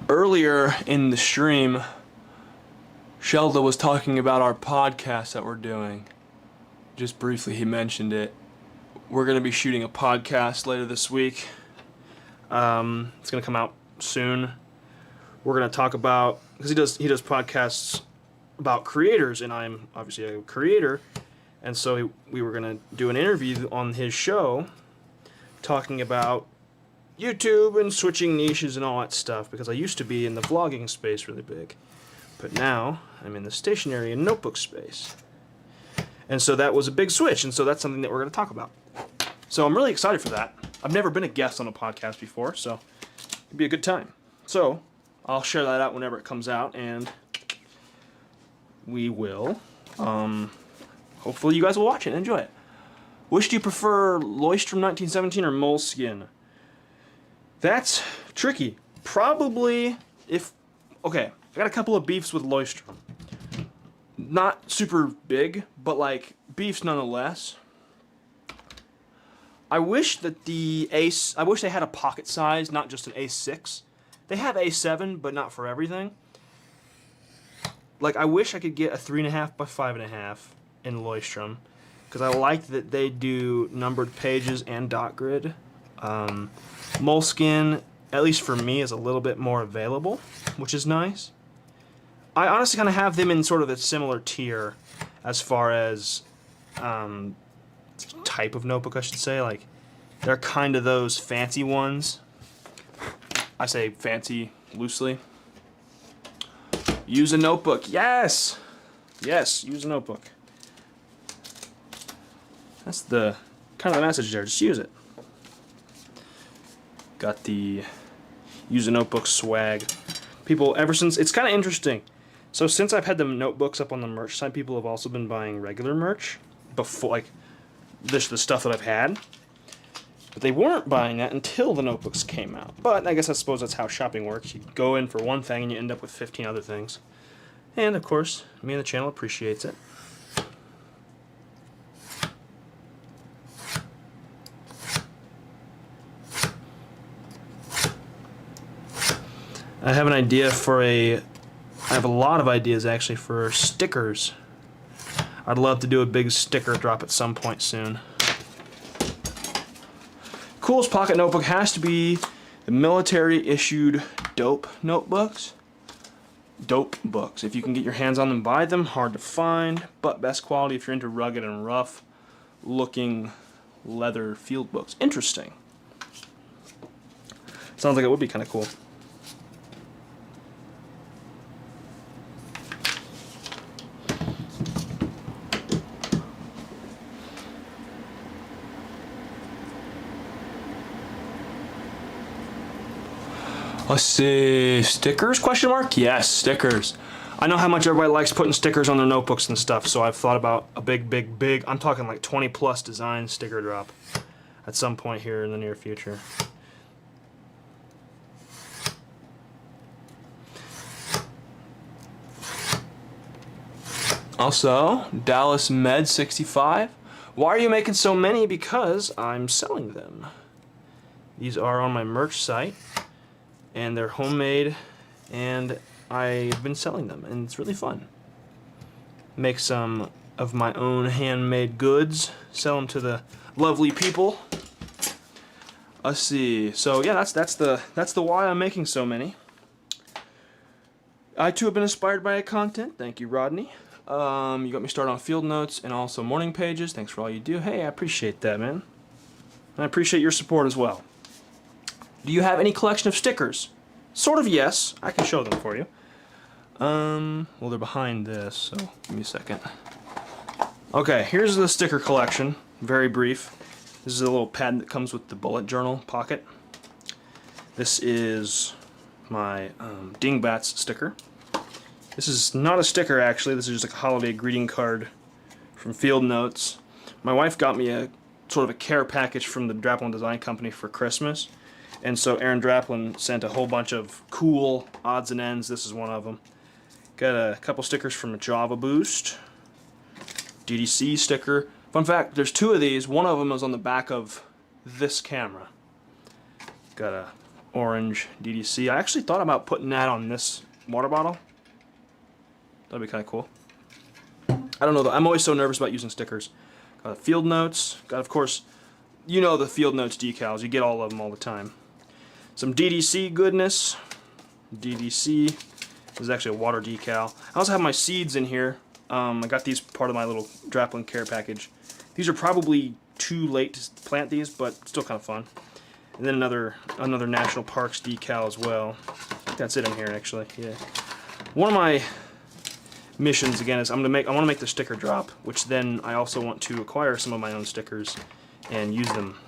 earlier in the stream, Shelda was talking about our podcast that we're doing. Just briefly, he mentioned it. We're going to be shooting a podcast later this week. It's going to come out soon. We're going to talk about, because he does podcasts about creators, and I'm obviously a creator, and so we were going to do an interview on his show talking about YouTube and switching niches and all that stuff, because I used to be in the vlogging space really big, but now I'm in the stationery and notebook space, and so that was a big switch, and so that's something that we're going to talk about. So I'm really excited for that. I've never been a guest on a podcast before, so it'd be a good time. So I'll share that out whenever it comes out, and we will hopefully you guys will watch it and enjoy it. Which do you prefer, Livestream 1917 or Moleskin? That's tricky. Probably okay, I got a couple of beefs with Livestream. Not super big, but like beefs nonetheless. I wish that I wish they had a pocket size, not just an A6. They have A7, but not for everything. Like, I wish I could get a 3.5 by 5.5 in Livestream, because I like that they do numbered pages and dot grid. Moleskin, at least for me, is a little bit more available, which is nice. I honestly kind of have them in sort of a similar tier as far as type of notebook, I should say. Like, they're kind of those fancy ones. I say fancy loosely. Use a notebook. Yes! Yes, use a notebook. That's the kind of the message there. Just use it. Got the use a notebook swag. People, ever since, it's kind of interesting. So since I've had the notebooks up on the merch side, people have also been buying regular merch before, like the stuff that I've had. But they weren't buying that until the notebooks came out. But I suppose that's how shopping works. You go in for one thing and you end up with 15 other things. And of course, me and the channel appreciates it. I have an idea for I have a lot of ideas actually for stickers. I'd love to do a big sticker drop at some point soon. Coolest pocket notebook has to be the military issued dope notebooks. Dope books. If you can get your hands on them, buy them. Hard to find, but best quality if you're into rugged and rough looking leather field books. Interesting. Sounds like it would be kind of cool. Let's see, stickers, question mark? Yes, stickers. I know how much everybody likes putting stickers on their notebooks and stuff, so I've thought about a big, I'm talking like 20 plus design sticker drop at some point here in the near future. Also, Dallas Med 65. Why are you making so many? Because I'm selling them. These are on my merch site, and they're homemade, and I've been selling them, and it's really fun. Make some of my own handmade goods, sell them to the lovely people. Let's see. So yeah, that's the why I'm making so many. I too have been inspired by your content. Thank you, Rodney. You got me started on field notes and also morning pages. Thanks for all you do. Hey, I appreciate that, man. And I appreciate your support as well. Do you have any collection of stickers? Sort of, yes. I can show them for you. Well, they're behind this, so give me a second. Okay, here's the sticker collection. Very brief. This is a little pad that comes with the bullet journal pocket. This is my Dingbats sticker. This is not a sticker, actually. This is just like a holiday greeting card from Field Notes. My wife got me a sort of a care package from the Draplin Design Company for Christmas. And so Aaron Draplin sent a whole bunch of cool odds and ends. This is one of them. Got a couple stickers from Java Boost. DDC sticker. Fun fact, there's two of these. One of them is on the back of this camera. Got a orange DDC. I actually thought about putting that on this water bottle. That'd be kind of cool. I don't know though. I'm always so nervous about using stickers. Got Field Notes. Got, of course, you know the Field Notes decals. You get all of them all the time. Some DDC goodness. DDC. This is actually a water decal. I also have my seeds in here. I got these part of my little Draplin care package. These are probably too late to plant these, but still kind of fun. And then another National Parks decal as well. I think that's it in here actually. Yeah. One of my missions again is I want to make the sticker drop, which then I also want to acquire some of my own stickers and use them.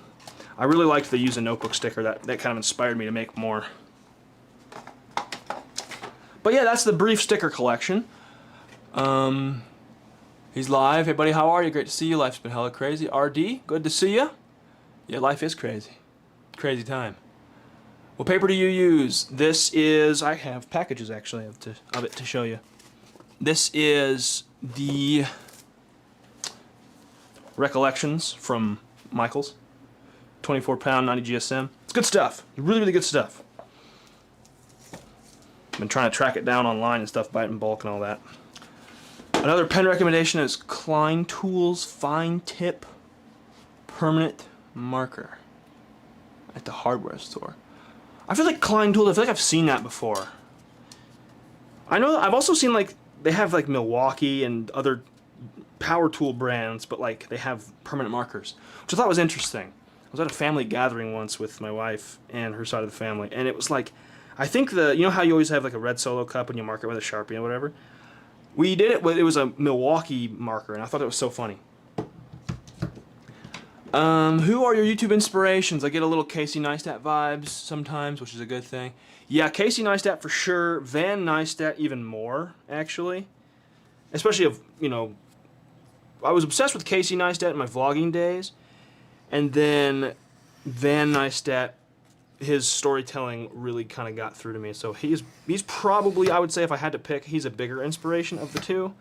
I really liked the use a notebook sticker. That kind of inspired me to make more. But yeah, that's the brief sticker collection. He's live. Hey buddy, how are you? Great to see you. Life's been hella crazy. RD, good to see you. Yeah, life is crazy. Crazy time. What paper do you use? This is, I have packages actually of it to show you. This is the Recollections from Michaels. 24 pound, 90 GSM. It's good stuff. Really, really good stuff. I've been trying to track it down online and stuff, buy it in bulk and all that. Another pen recommendation is Klein Tools Fine Tip Permanent Marker at the hardware store. I feel like Klein Tools, I feel like I've seen that before. I know I've also seen like they have like Milwaukee and other power tool brands, but like they have permanent markers, which I thought was interesting. I was at a family gathering once with my wife and her side of the family, and it was like, I think you know how you always have like a red Solo cup and you mark it with a Sharpie or whatever? We did it with, it was a Milwaukee marker, and I thought it was so funny. Who are your YouTube inspirations? I get a little Casey Neistat vibes sometimes, which is a good thing. Yeah, Casey Neistat for sure. Van Neistat even more, actually. Especially of, you know, I was obsessed with Casey Neistat in my vlogging days, and then Van Neistat, his storytelling really kind of got through to me. So he's probably, I would say if I had to pick, he's a bigger inspiration of the two.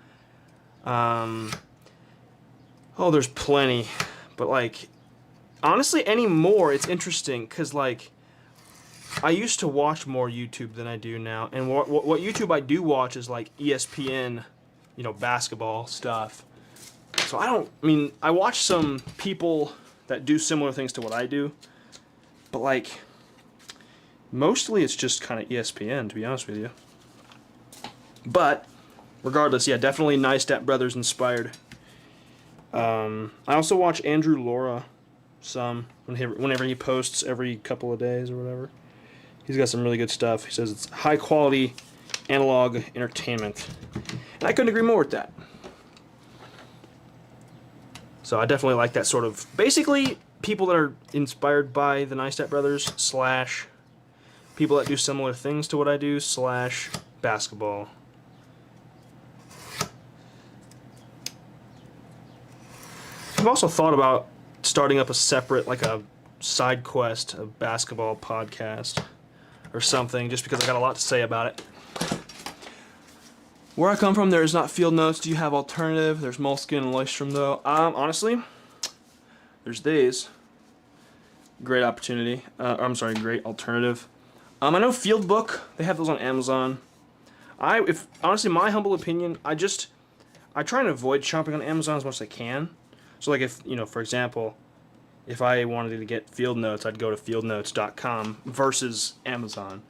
Oh, there's plenty. But like, honestly, anymore, it's interesting because like, I used to watch more YouTube than I do now. And what YouTube I do watch is like ESPN, you know, basketball stuff. So I mean, I watch some people that do similar things to what I do. But like, mostly it's just kind of ESPN, to be honest with you. But regardless, yeah, definitely Neistat Brothers inspired. I also watch Andrew Laura some whenever he posts every couple of days or whatever. He's got some really good stuff. He says it's high quality analog entertainment. And I couldn't agree more with that. So I definitely like that sort of, basically people that are inspired by the Neistat Brothers / people that do similar things to what I do / basketball. I've also thought about starting up a separate, like a side quest, a basketball podcast or something, just because I got a lot to say about it. Where I come from, there is not field notes. Do you have alternative? There's Moleskin and Livestream, though. Honestly, there's these. Great opportunity. I'm sorry, great alternative. I know Field Book. They have those on Amazon. Honestly, my humble opinion, I try and avoid shopping on Amazon as much as I can. So, like, if, you know, for example, if I wanted to get field notes, I'd go to fieldnotes.com versus Amazon.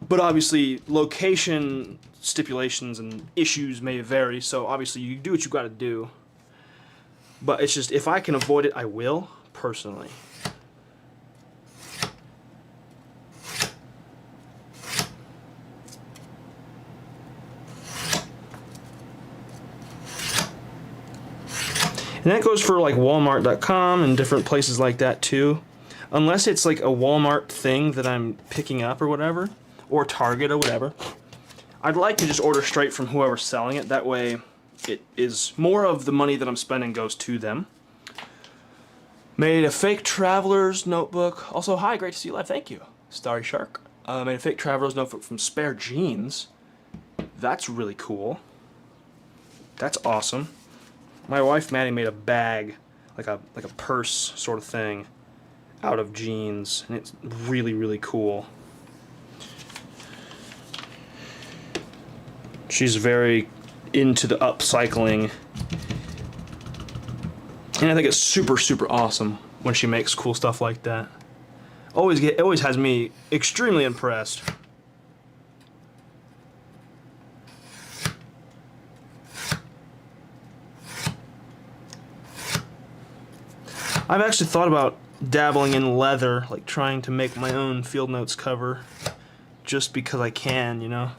But obviously, location stipulations and issues may vary, so obviously you do what you gotta do. But it's just, if I can avoid it, I will, personally. And that goes for like Walmart.com and different places like that too. Unless it's like a Walmart thing that I'm picking up or whatever, or Target or whatever. I'd like to just order straight from whoever's selling it. That way it is more of the money that I'm spending goes to them. Made a fake traveler's notebook. Also, hi, great to see you live. Thank you, Starry Shark. Made a fake traveler's notebook from Spare Jeans. That's really cool. That's awesome. My wife Maddie made a bag, like a purse sort of thing, out of jeans, and it's really, really cool. She's very into the upcycling, and I think it's super, super awesome when she makes cool stuff like that. It always has me extremely impressed. I've actually thought about dabbling in leather, like trying to make my own field notes cover, just because I can, you know.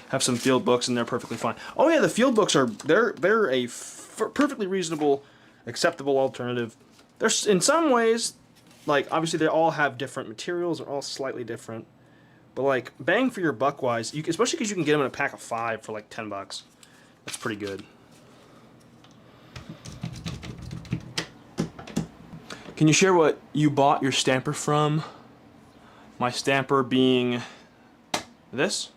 Have some field books and they're perfectly fine. Oh yeah, the field books are they're a perfectly reasonable, acceptable alternative. There's in some ways, like obviously they all have different materials, they're all slightly different, but like bang for your buck wise, especially because you can get them in a pack of 5 for like $10. That's pretty good. Can you share what you bought your stamper from? My stamper being this.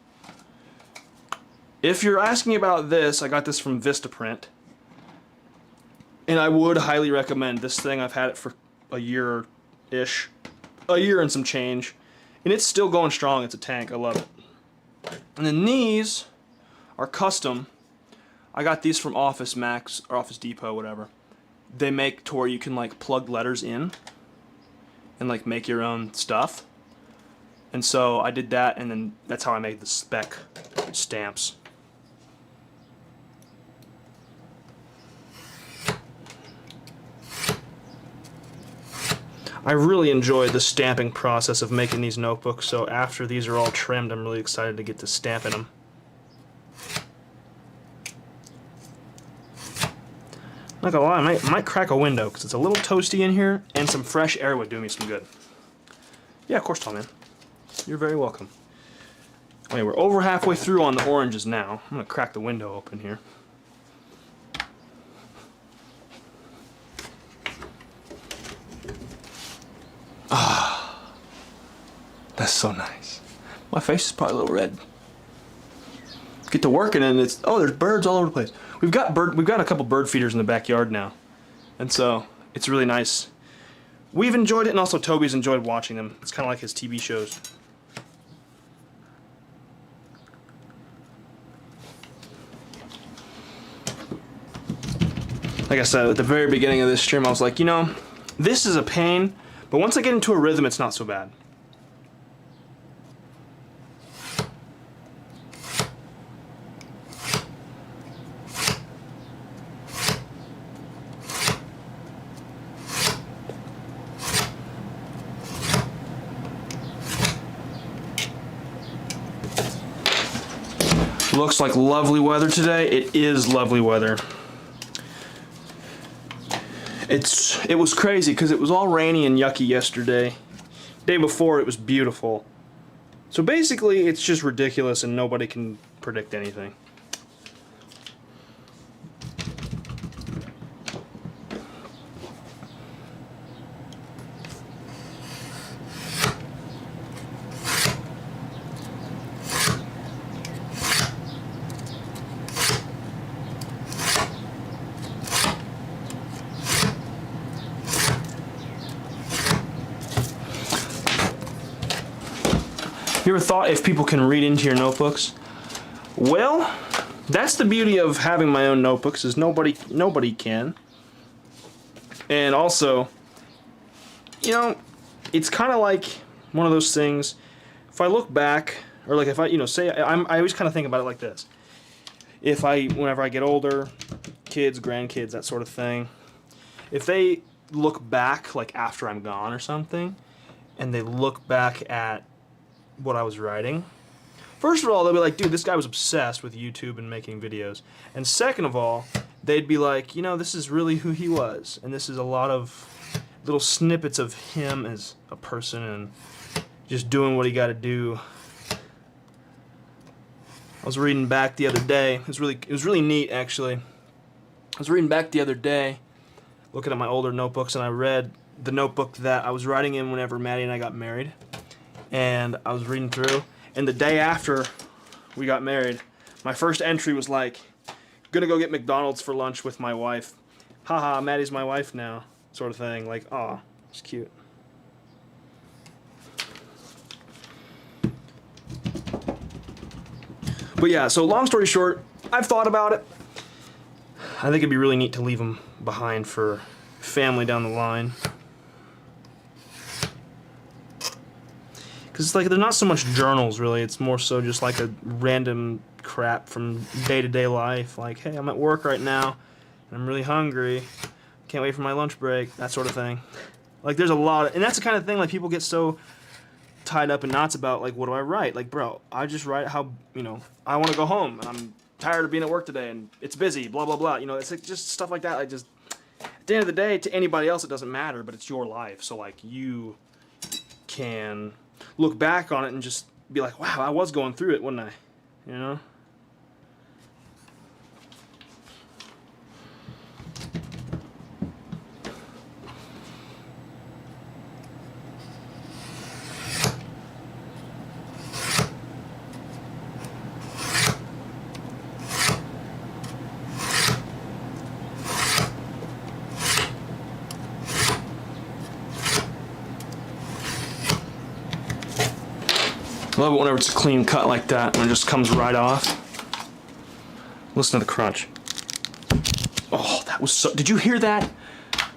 If you're asking about this, I got this from Vistaprint. And I would highly recommend this thing. I've had it for a year-ish. A year and some change. And it's still going strong. It's a tank. I love it. And then these are custom. I got these from Office Max or Office Depot, whatever. They make to where you can like plug letters in and like make your own stuff. And so I did that, and then that's how I made the spec stamps. I really enjoy the stamping process of making these notebooks, so after these are all trimmed, I'm really excited to get to stamping them. Not gonna lie, I might crack a window because it's a little toasty in here, and some fresh air would do me some good. Yeah, of course, Tom, man. You're very welcome. Okay, we're over halfway through on the oranges now. I'm gonna crack the window open here. Ah, that's so nice. My face is probably a little red. Get to working and it's there's birds all over the place. We've got a couple bird feeders in the backyard now, and so it's really nice. We've enjoyed it, and also Toby's enjoyed watching them. It's kind of like his TV shows. Like I said at the very beginning of this stream, I was like, you know, this is a pain, but once I get into a rhythm, it's not so bad. Looks like lovely weather today. It is lovely weather. It was crazy because it was all rainy and yucky yesterday. Day before it was beautiful. So basically it's just ridiculous and nobody can predict anything. You ever thought if people can read into your notebooks? Well, that's the beauty of having my own notebooks, is nobody can. And also, you know, it's kind of like one of those things. If I look back, or like if I, say I always kind of think about it like this. Whenever I get older, kids, grandkids, that sort of thing, if they look back, like after I'm gone or something, and they look back at what I was writing, first of all, they'll be like, dude, this guy was obsessed with YouTube and making videos. And second of all, they'd be like, this is really who he was. And this is a lot of little snippets of him as a person and just doing what he got to do. I was reading back the other day. It was really neat, actually. I was reading back the other day, looking at my older notebooks, and I read the notebook that I was writing in whenever Maddie and I got married. And I was reading through, and the day after we got married, my first entry was like, gonna go get McDonald's for lunch with my wife. Haha, Maddie's my wife now, sort of thing. Like, aw, it's cute. But yeah, so long story short, I've thought about it. I think it'd be really neat to leave them behind for family down the line. Because it's like, they're not so much journals, really. It's more so just like a random crap from day-to-day life. Like, hey, I'm at work right now, and I'm really hungry. Can't wait for my lunch break. That sort of thing. Like, there's a lot of, and that's the kind of thing, like, people get so tied up in knots about, like, what do I write? Like, bro, I just write how, I want to go home, and I'm tired of being at work today, and it's busy, blah, blah, blah. It's like just stuff like that. Like, just, at the end of the day, to anybody else, it doesn't matter, but it's your life. So, like, you can look back on it and just be like, wow, I was going through it, wasn't I? I love it whenever it's a clean cut like that, when it just comes right off. Listen to the crunch. Oh, that was so... Did you hear that?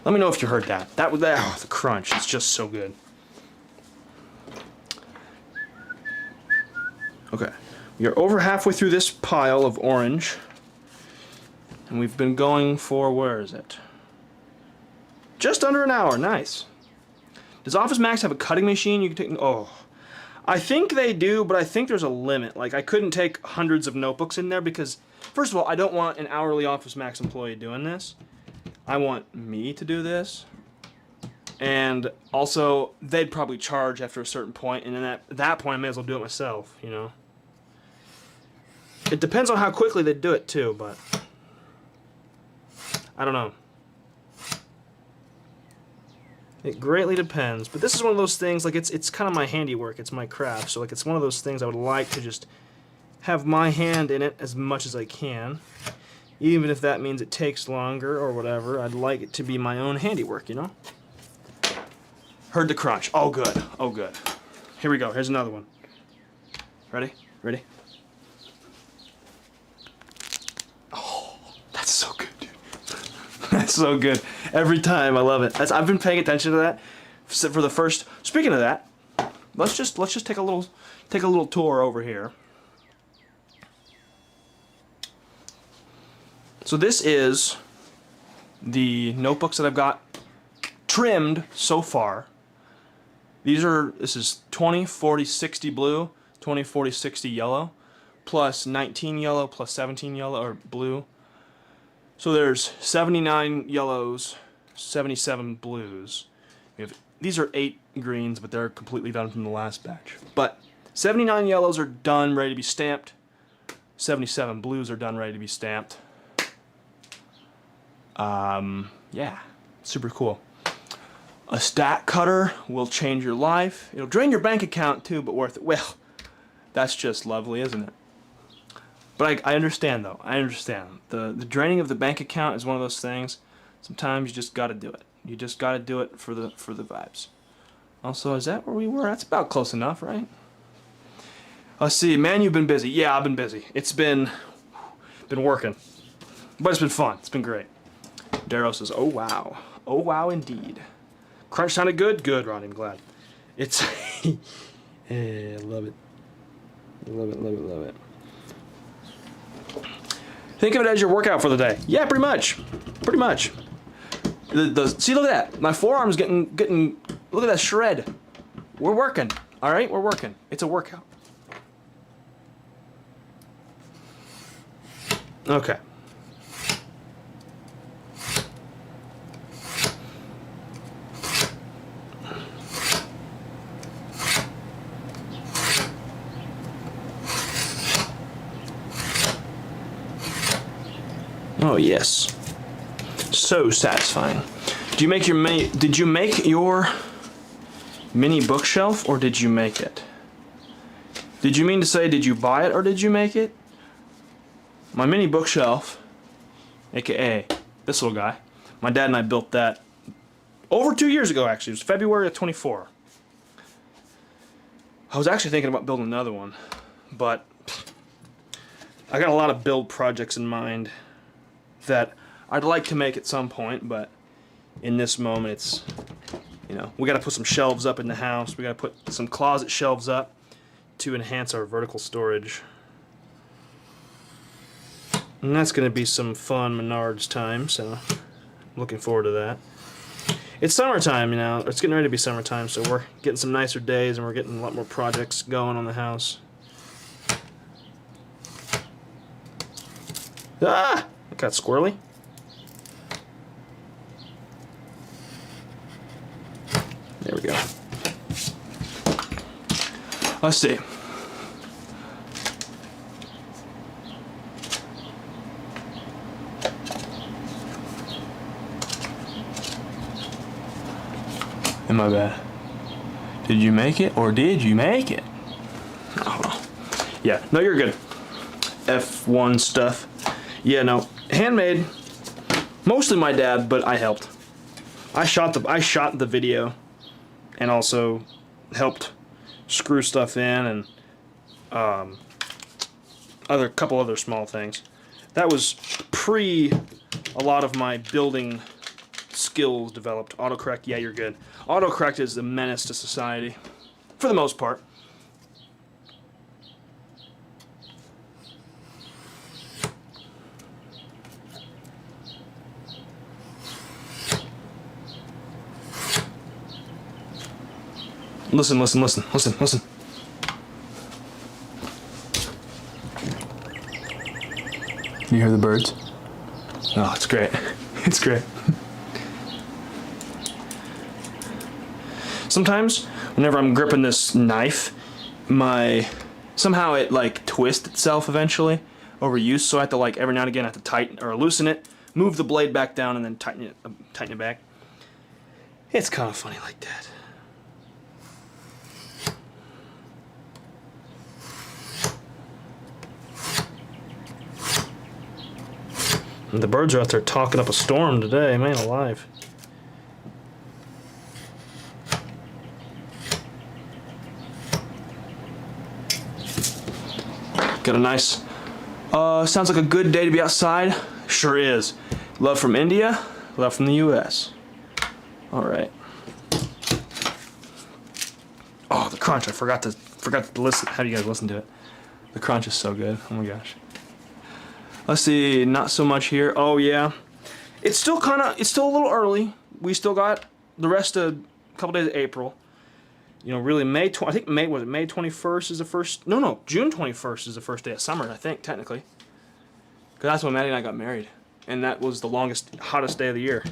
Let me know if you heard that. That was... Oh, the crunch. It's just so good. Okay. We are over halfway through this pile of orange. And we've been going for... Where is it? Just under an hour. Nice. Does Office Max have a cutting machine you can take... Oh... I think they do, but I think there's a limit. Like, I couldn't take hundreds of notebooks in there because, first of all, I don't want an hourly Office Max employee doing this. I want me to do this. And also, they'd probably charge after a certain point, and then at that point, I may as well do it myself, It depends on how quickly they do it, too, but I don't know. It greatly depends, but this is one of those things, like, it's kind of my handiwork, it's my craft, so, like, it's one of those things I would like to just have my hand in it as much as I can, even if that means it takes longer or whatever. I'd like it to be my own handiwork, Heard the crunch. Oh, good. Oh, good. Here we go. Here's another one. Ready? Ready? Oh, that's so good, dude. That's so good. Every time, I love it. I've been paying attention to that for the first. Speaking of that, let's just take a little tour over here. So this is the notebooks that I've got trimmed so far. This is 20, 40, 60 blue, 20, 40, 60 yellow, plus 19 yellow, plus 17 yellow or blue. So there's 79 yellows, 77 blues. These are 8 greens, but they're completely done from the last batch. But 79 yellows are done, ready to be stamped. 77 blues are done, ready to be stamped. Yeah, super cool. A stack cutter will change your life. It'll drain your bank account too, but worth it. Well, that's just lovely, isn't it? But I understand, though. I understand. The draining of the bank account is one of those things. Sometimes you just got to do it. You just got to do it for the vibes. Also, is that where we were? That's about close enough, right? Let's see, man, you've been busy. Yeah, I've been busy. It's been working, but it's been fun. It's been great. Darrow says, "Oh wow, oh wow, indeed." Crunch sounded good. Good, Ronnie. I'm glad. It's, yeah, love it, love it, love it, love it. Think of it as your workout for the day. Yeah, pretty much, pretty much. See, look at that. My forearm's getting. Look at that shred. We're working. All right, we're working. It's a workout. Okay. Oh yes. So satisfying. Did you make your mini bookshelf, or did you make it? Did you mean to say, did you buy it or did you make it? My mini bookshelf, aka this little guy, my dad and I built that over 2 years ago, actually. It was February of 24. I was actually thinking about building another one, but I got a lot of build projects in mind that I'd like to make at some point, but in this moment it's, you know, we got to put some shelves up in the house. We got to put some closet shelves up to enhance our vertical storage. And that's going to be some fun Menards time, so I'm looking forward to that. It's summertime, you know. It's getting ready to be summertime, so we're getting some nicer days and we're getting a lot more projects going on the house. Ah! It got squirrely. There we go. Let's see. My bad. Did you make it or did you make it? Oh, well. Yeah, no, you're good. F1 stuff. Yeah, no, handmade. Mostly my dad, but I helped. I shot the video, and also helped screw stuff in and couple other small things. That was pre a lot of my building skills developed. Autocorrect, yeah, you're good. Autocorrect is the menace to society, for the most part. Listen, listen, listen, listen, listen. You hear the birds? Oh, it's great. It's great. Sometimes, whenever I'm gripping this knife, somehow it like twists itself eventually over use, so I have to like every now and again I have to tighten or loosen it, move the blade back down, and then tighten it back. It's kind of funny like that. And the birds are out there talking up a storm today, man alive. Got a nice, sounds like a good day to be outside. Sure is. Love from India, love from the US. All right. Oh, the crunch, I forgot to listen. How do you guys listen to it? The crunch is so good, oh my gosh. Let's see, not so much here. Oh yeah. It's still a little early. We still got the rest of a couple days of April. You know, really May 21st is the first, no, June 21st is the first day of summer, I think, technically. Because that's when Maddie and I got married. And that was the longest, hottest day of the year.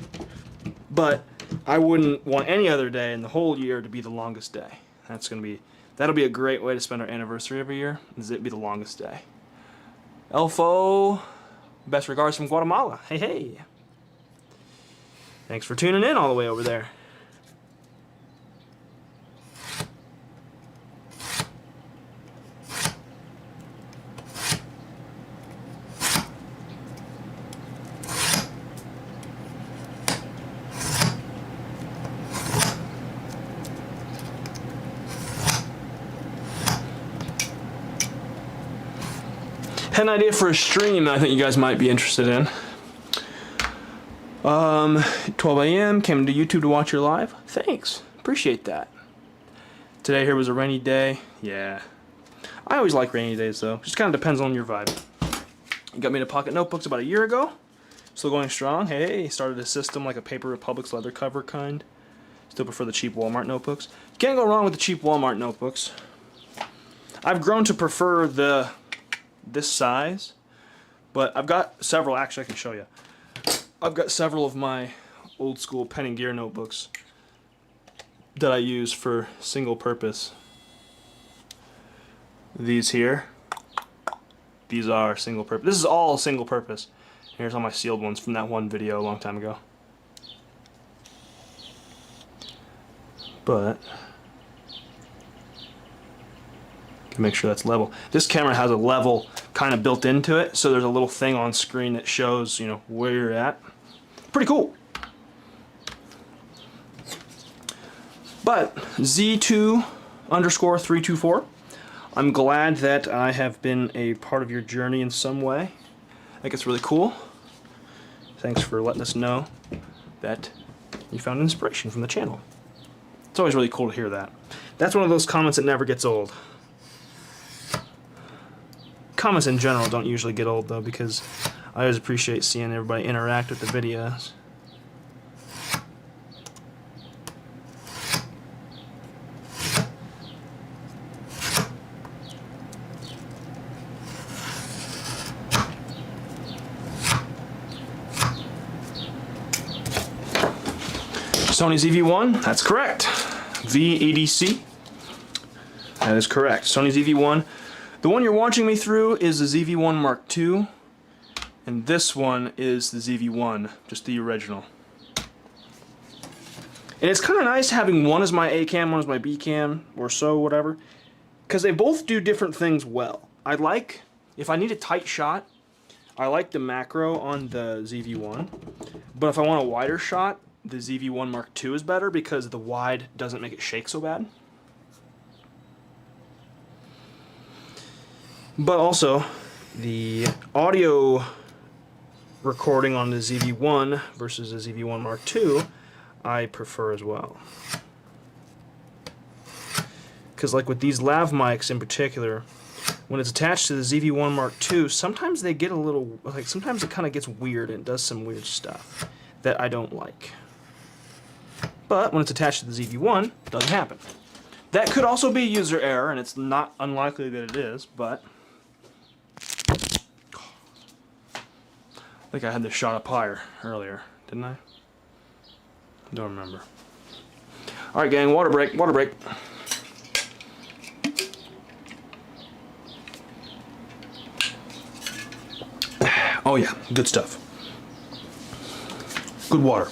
But I wouldn't want any other day in the whole year to be the longest day. That'll be a great way to spend our anniversary every year, is it be the longest day. Elfo, best regards from Guatemala. Hey, hey. Thanks for tuning in all the way over there. Had an idea for a stream that I think you guys might be interested in. 12 a.m. came to YouTube to watch your live. Thanks. Appreciate that. Today here was a rainy day. Yeah. I always like rainy days though. Just kind of depends on your vibe. You got me into pocket notebooks about a year ago. Still going strong. Hey, started a system like a Paper Republic's leather cover kind. Still prefer the cheap Walmart notebooks. Can't go wrong with the cheap Walmart notebooks. I've grown to prefer this size, but I've got several. Actually, I can show you. I've got several of my old school pen and gear notebooks that I use for single purpose. These here, these are single purpose. This is all single purpose. Here's all my sealed ones from that one video a long time ago. But make sure that's level. This camera has a level kind of built into it, so there's a little thing on screen that shows, you know, where you're at. Pretty cool. But Z2_324, I'm glad that I have been a part of your journey in some way. I think it's really cool. Thanks for letting us know that you found inspiration from the channel. It's always really cool to hear that. That's one of those comments that never gets old. Comments in general don't usually get old though, because I always appreciate seeing everybody interact with the videos. Sony ZV-1, that's correct. VEDC, that is correct. Sony ZV-1. The one you're watching me through is the ZV-1 Mark II, and this one is the ZV-1, just the original. And it's kind of nice having one as my A cam, one as my B cam, or so, whatever, because they both do different things well. I like, if I need a tight shot, I like the macro on the ZV-1, but if I want a wider shot, the ZV-1 Mark II is better because the wide doesn't make it shake so bad. But also, the audio recording on the ZV-1 versus the ZV-1 Mark II, I prefer as well. Because like with these lav mics in particular, when it's attached to the ZV-1 Mark II, sometimes they get a little, like sometimes it kind of gets weird and does some weird stuff that I don't like. But when it's attached to the ZV-1, it doesn't happen. That could also be user error, and it's not unlikely that it is, but I think I had this shot up higher earlier, didn't I? Don't remember. Alright gang, water break, water break. Oh yeah, good stuff. Good water.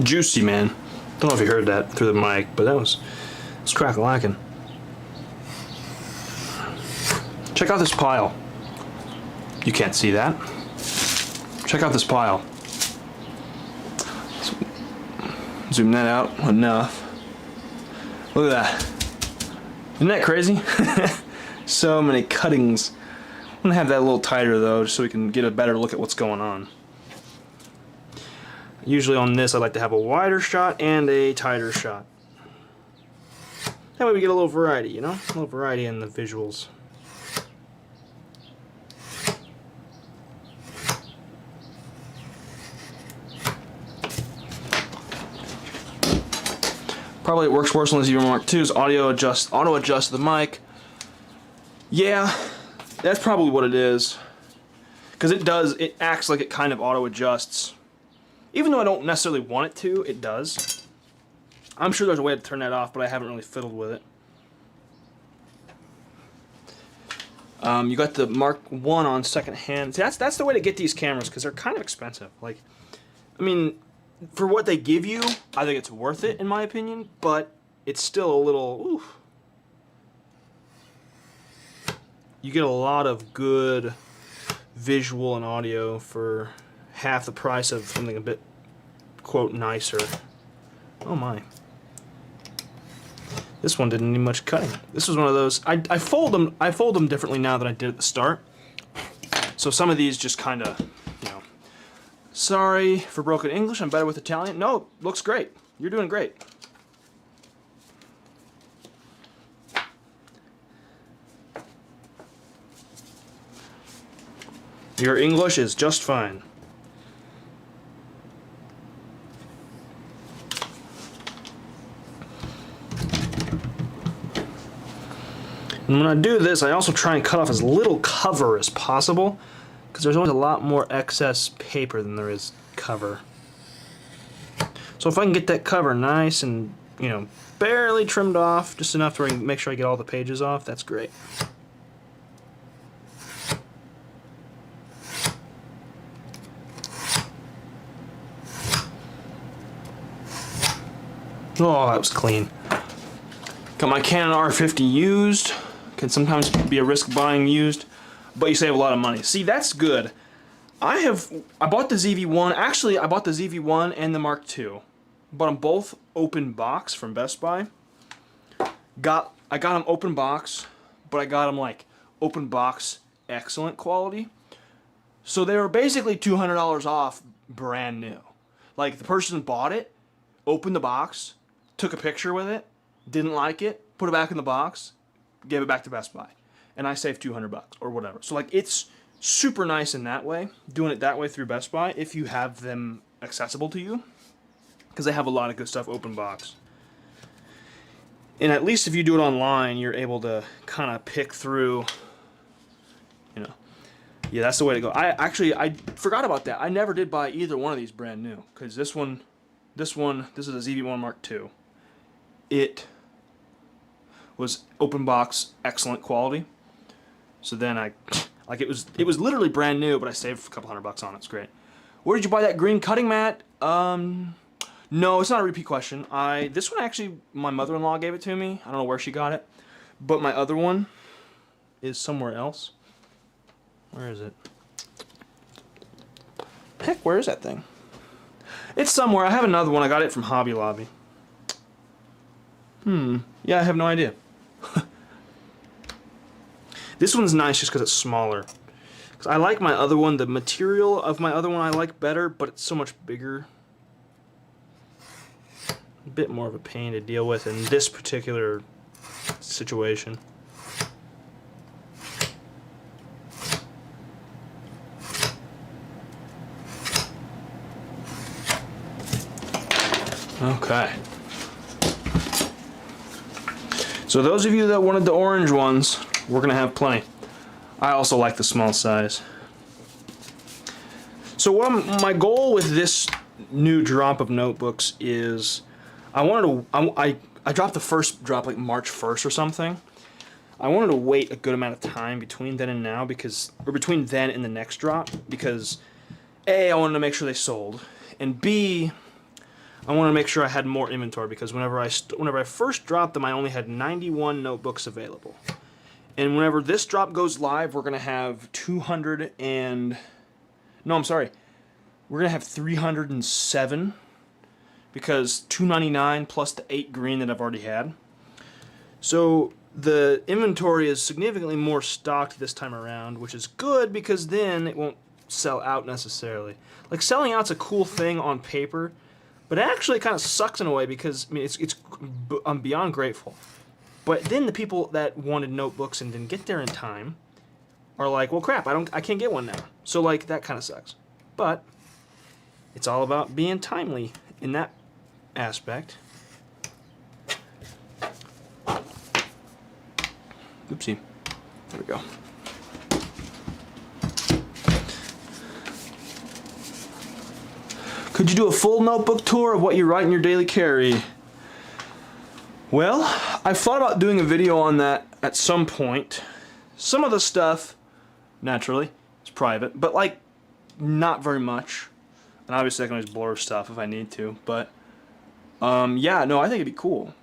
Juicy, man. Don't know if you heard that through the mic, but that was crack-a-lackin'. Check out this pile. You can't see that. Check out this pile. Zoom that out enough. Look at that. Isn't that crazy? So many cuttings. I'm gonna have that a little tighter though, just so we can get a better look at what's going on. Usually on this I like to have a wider shot and a tighter shot. That way we get a little variety, you know? A little variety in the visuals. Probably it works worse on the ZV-1 Mark II's auto adjust the mic. Yeah, that's probably what it is. Because it acts like it kind of auto adjusts. Even though I don't necessarily want it to, it does. I'm sure there's a way to turn that off, but I haven't really fiddled with it. You got the Mark I on second hand. See, that's the way to get these cameras, because they're kind of expensive. Like, I mean, for what they give you, I think it's worth it in my opinion, but it's still a little, oof. you get a lot of good visual and audio for half the price of something a bit, quote, nicer. Oh my. This one didn't need much cutting. This was one of those, I fold them differently now than I did at the start. So some of these just kind of, you know, sorry for broken English, I'm better with Italian. No, looks great. You're doing great. Your English is just fine. And when I do this, I also try and cut off as little cover as possible, because there's always a lot more excess paper than there is cover. So if I can get that cover nice and, you know, barely trimmed off, just enough to make sure I get all the pages off, that's great. Oh, that was clean. Got my Canon R50 used. Can sometimes be a risk buying used, but you save a lot of money. See, that's good. I bought the ZV-1. Actually, I bought the ZV-1 and the Mark II. Bought them both open box from Best Buy. I got them open box, but I got them like open box excellent quality. So they were basically $200 off brand new. Like the person bought it, opened the box, took a picture with it, didn't like it, put it back in the box, gave it back to Best Buy, and I saved $200 or whatever. So like it's super nice in that way, doing it that way through Best Buy if you have them accessible to you, because they have a lot of good stuff open box. And at least if you do it online, you're able to kind of pick through, you know. Yeah, that's the way to go. I forgot about that. I never did buy either one of these brand new, because this is a ZV-1 Mark II. It was open box, excellent quality. So then it was literally brand new, but I saved a couple $100 on it. It's great. Where did you buy that green cutting mat? No, it's not a repeat question. This one actually, my mother-in-law gave it to me. I don't know where she got it, but my other one is somewhere else. Where is it? Heck, where is that thing? It's somewhere. I have another one. I got it from Hobby Lobby. Yeah, I have no idea. This one's nice just because it's smaller. 'Cause I like my other one. The material of my other one I like better, but it's so much bigger. A bit more of a pain to deal with in this particular situation. Okay. So those of you that wanted the orange ones, we're gonna have plenty. I also like the small size. So my goal with this new drop of notebooks is, I dropped the first drop like March 1st or something. I wanted to wait a good amount of time between then and now, or between then and the next drop, because A, I wanted to make sure they sold, and B, I want to make sure I had more inventory, because whenever I first dropped them, I only had 91 notebooks available. And whenever this drop goes live, we're going to have 307, because 299 plus the 8 green that I've already had. So the inventory is significantly more stocked this time around, which is good, because then it won't sell out necessarily. Like, selling out's a cool thing on paper, but it actually kind of sucks in a way, because I mean, I'm beyond grateful. But then the people that wanted notebooks and didn't get there in time are like, well, crap, I can't get one now. So like, that kind of sucks. But it's all about being timely in that aspect. Oopsie. There we go. Could you do a full notebook tour of what you write in your daily carry? Well, I've thought about doing a video on that at some point. Some of the stuff, naturally, is private, but like, not very much. And obviously I can always blur stuff if I need to, but yeah, no, I think it'd be cool.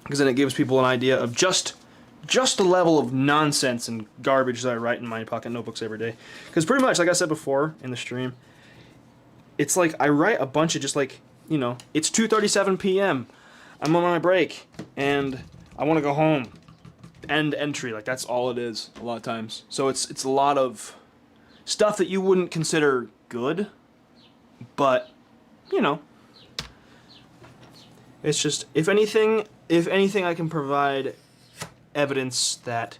because then it gives people an idea of just the level of nonsense and garbage that I write in my pocket notebooks every day. Because pretty much, like I said before in the stream, it's like I write a bunch of just like, you know, it's 2:37 p.m. I'm on my break, and I want to go home. End entry, like that's all it is a lot of times. So it's a lot of stuff that you wouldn't consider good, but you know, it's just if anything I can provide evidence that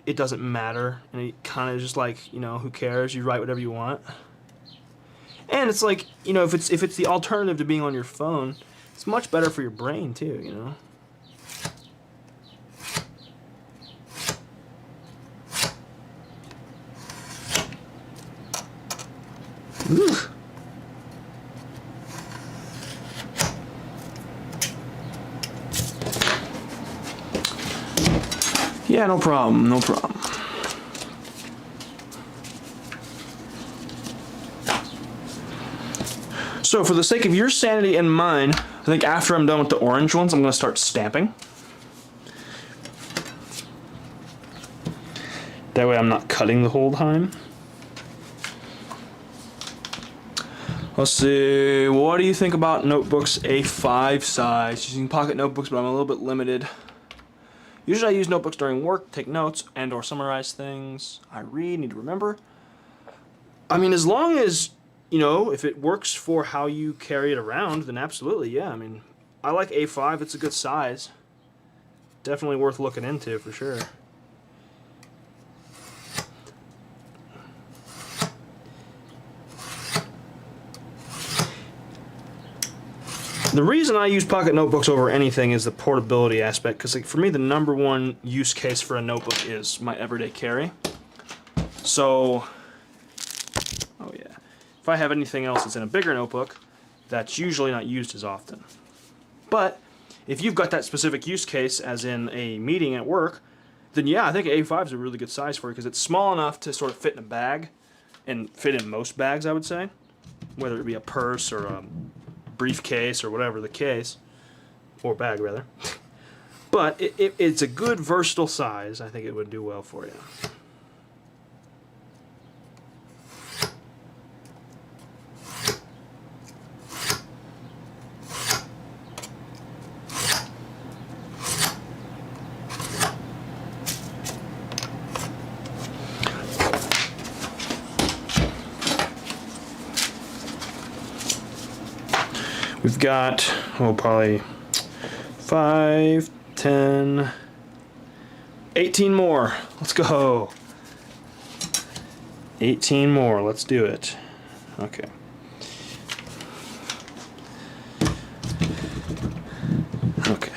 it doesn't matter, and it kind of just like, you know, who cares, you write whatever you want. And it's like, you know, if it's the alternative to being on your phone, it's much better for your brain too, you know. Ooh. Yeah, no problem, no problem. So for the sake of your sanity and mine, I think after I'm done with the orange ones, I'm going to start stamping. That way I'm not cutting the whole time. Let's see, what do you think about notebooks A5 size? Using pocket notebooks, but I'm a little bit limited. Usually I use notebooks during work, take notes, and or summarize things I read, need to remember. I mean, as long as, you know, if it works for how you carry it around, then absolutely, yeah. I mean, I like A5, it's a good size. Definitely worth looking into, for sure. The reason I use pocket notebooks over anything is the portability aspect, because like, for me the number one use case for a notebook is my everyday carry. So, oh yeah, if I have anything else that's in a bigger notebook, that's usually not used as often. But if you've got that specific use case, as in a meeting at work, then yeah, I think A5 is a really good size for it, because it's small enough to sort of fit in a bag, and fit in most bags, I would say, whether it be a purse or a briefcase or whatever the case, or bag rather. But it's a good versatile size. I think it would do well for you. We've got, well, probably 5, 10, 18 more. Let's go. 18 more. Let's do it. Okay. Okay.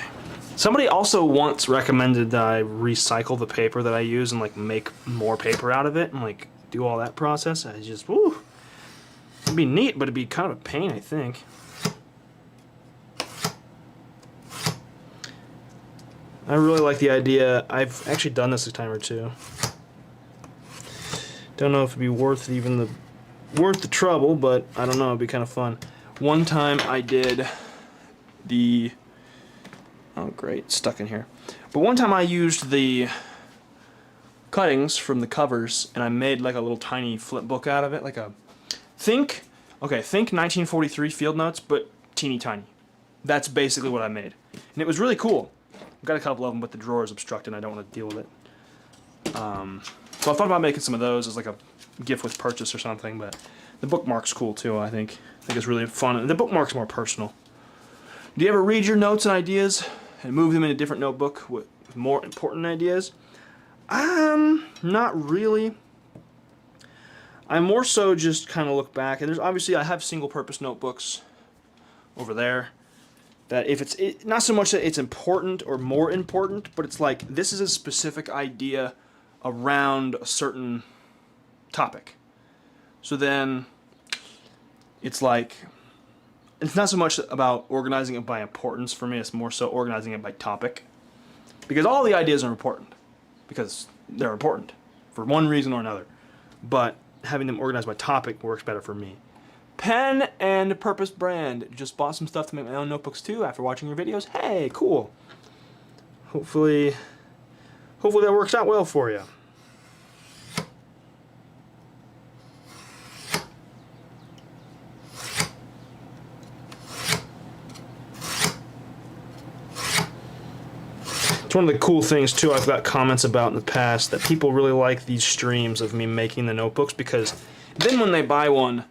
Somebody also once recommended that I recycle the paper that I use and like make more paper out of it and like do all that process. I just, woo. It'd be neat, but it'd be kind of a pain, I think. I really like the idea. I've actually done this a time or two. Don't know if it'd be worth the trouble, but I don't know, it'd be kind of fun. One time I did the, oh great, stuck in here. But one time I used the cuttings from the covers and I made like a little tiny flip book out of it, like a, think 1943 field notes, but teeny tiny. That's basically what I made. And it was really cool. I've got a couple of them, but the drawer is obstructed and I don't want to deal with it. So I thought about making some of those as like a gift with purchase or something, but the bookmark's cool too, I think. I think it's really fun. And the bookmark's more personal. Do you ever read your notes and ideas and move them in a different notebook with more important ideas? Not really. I more so just kind of look back, and there's obviously, I have single purpose notebooks over there. That if it's not so much that it's important or more important, but it's like this is a specific idea around a certain topic. So then it's like, it's not so much about organizing it by importance for me, it's more so organizing it by topic. Because all the ideas are important, because they're important for one reason or another. But having them organized by topic works better for me. Pen and Purpose brand. Just bought some stuff to make my own notebooks too after watching your videos. Hey, cool. hopefully that works out well for you. It's one of the cool things too I've got comments about in the past, that people really like these streams of me making the notebooks, because then when they buy one,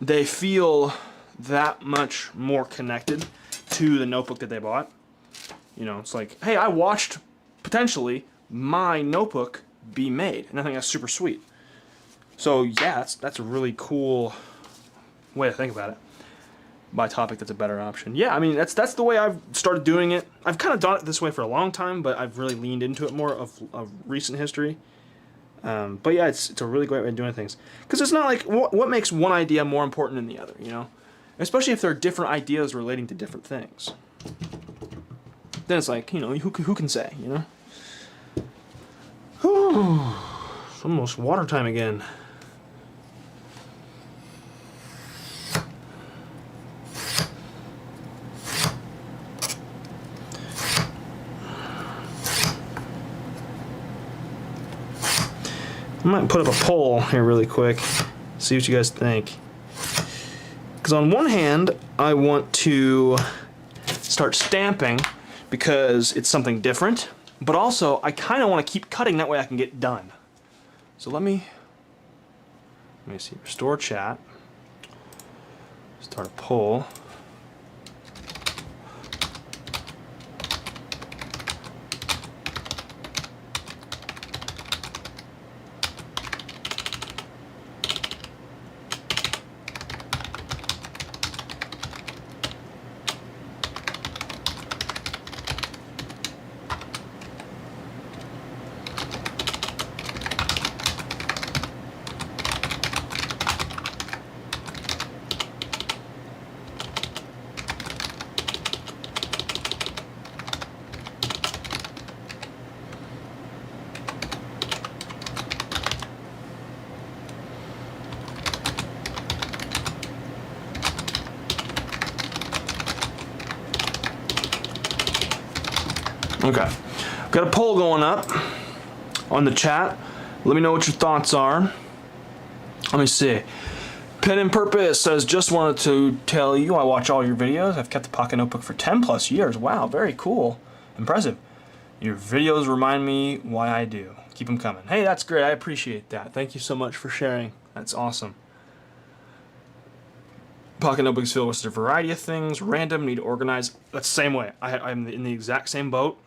they feel that much more connected to the notebook that they bought. You know, it's like, hey, I watched potentially my notebook be made, and I think that's super sweet. So yeah, that's a really cool way to think about it. By topic, that's a better option. Yeah, I mean, that's the way I've started doing it. I've kind of done it this way for a long time, but I've really leaned into it more of recent history. But yeah, it's a really great way of doing things, because it's not like what makes one idea more important than the other, you know, especially if there are different ideas relating to different things. Then it's like, you know, who can say, you know? Whew, it's almost water time again. I might put up a poll here really quick, see what you guys think. Because on one hand, I want to start stamping because it's something different, but also I kind of want to keep cutting, that way I can get done. So let me see, restore chat, start a poll. Okay, got a poll going up on the chat. Let me know what your thoughts are. Let me see. Pen and Purpose says, just wanted to tell you I watch all your videos. I've kept the Pocket Notebook for 10 plus years. Wow, very cool. Impressive. Your videos remind me why I do. Keep them coming. Hey, that's great. I appreciate that. Thank you so much for sharing. That's awesome. Pocket Notebooks filled with a variety of things. Random, need to organize. That's the same way. I'm in the exact same boat.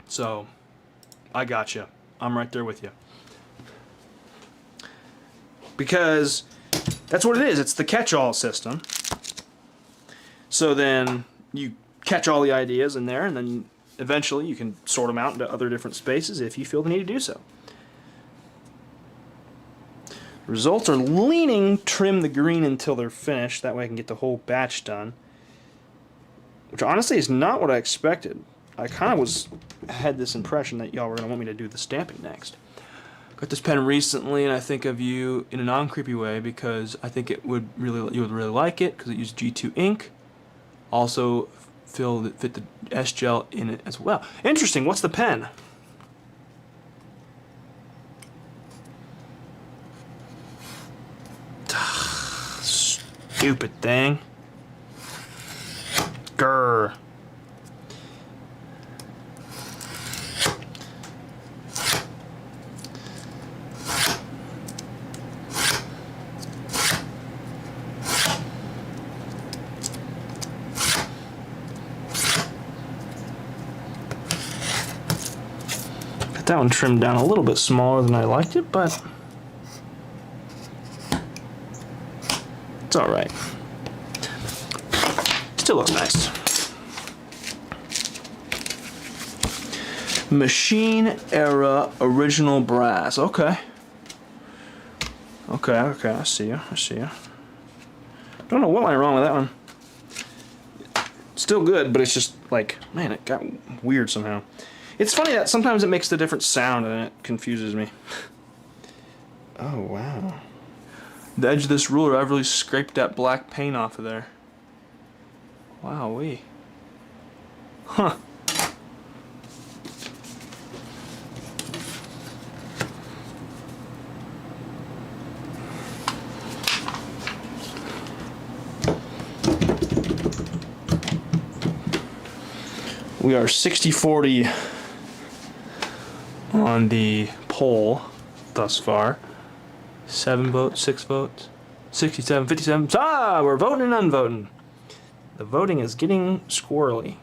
So, I gotcha. I'm right there with you. Because that's what it is. It's the catch-all system. So then you catch all the ideas in there, and then eventually you can sort them out into other different spaces if you feel the need to do so. Results are leaning trim the green until they're finished. That way I can get the whole batch done. Which honestly is not what I expected. I kind of had this impression that y'all were going to want me to do the stamping next. Got this pen recently, and I think of you in a non-creepy way because I think you would really like it because it used G2 ink. Also, fit the S-gel in it as well. Interesting. What's the pen? Stupid thing. Grr. Got that one trimmed down a little bit smaller than I liked it, but it's all right. Still looks nice. Machine era original brass. Okay. Okay, I see you. Don't know what went wrong with that one. Still good, but it's just like, man, it got weird somehow. It's funny that sometimes it makes a different sound and it confuses me. Oh, wow. The edge of this ruler, I've really scraped that black paint off of there. Wowee. Huh. We are 60-40 on the poll thus far. 7 votes, 6 votes, 67, 57. We're voting and unvoting. The voting is getting squirrely.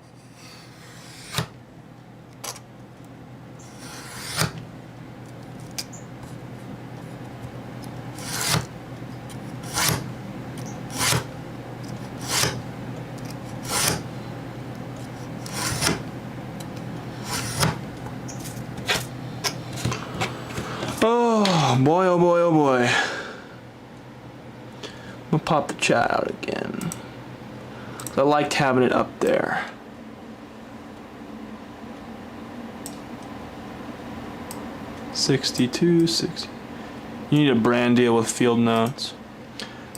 Oh boy, oh boy, oh boy. I'm gonna pop the chat out again. I liked having it up there. $62, $60. You need a brand deal with Field Notes.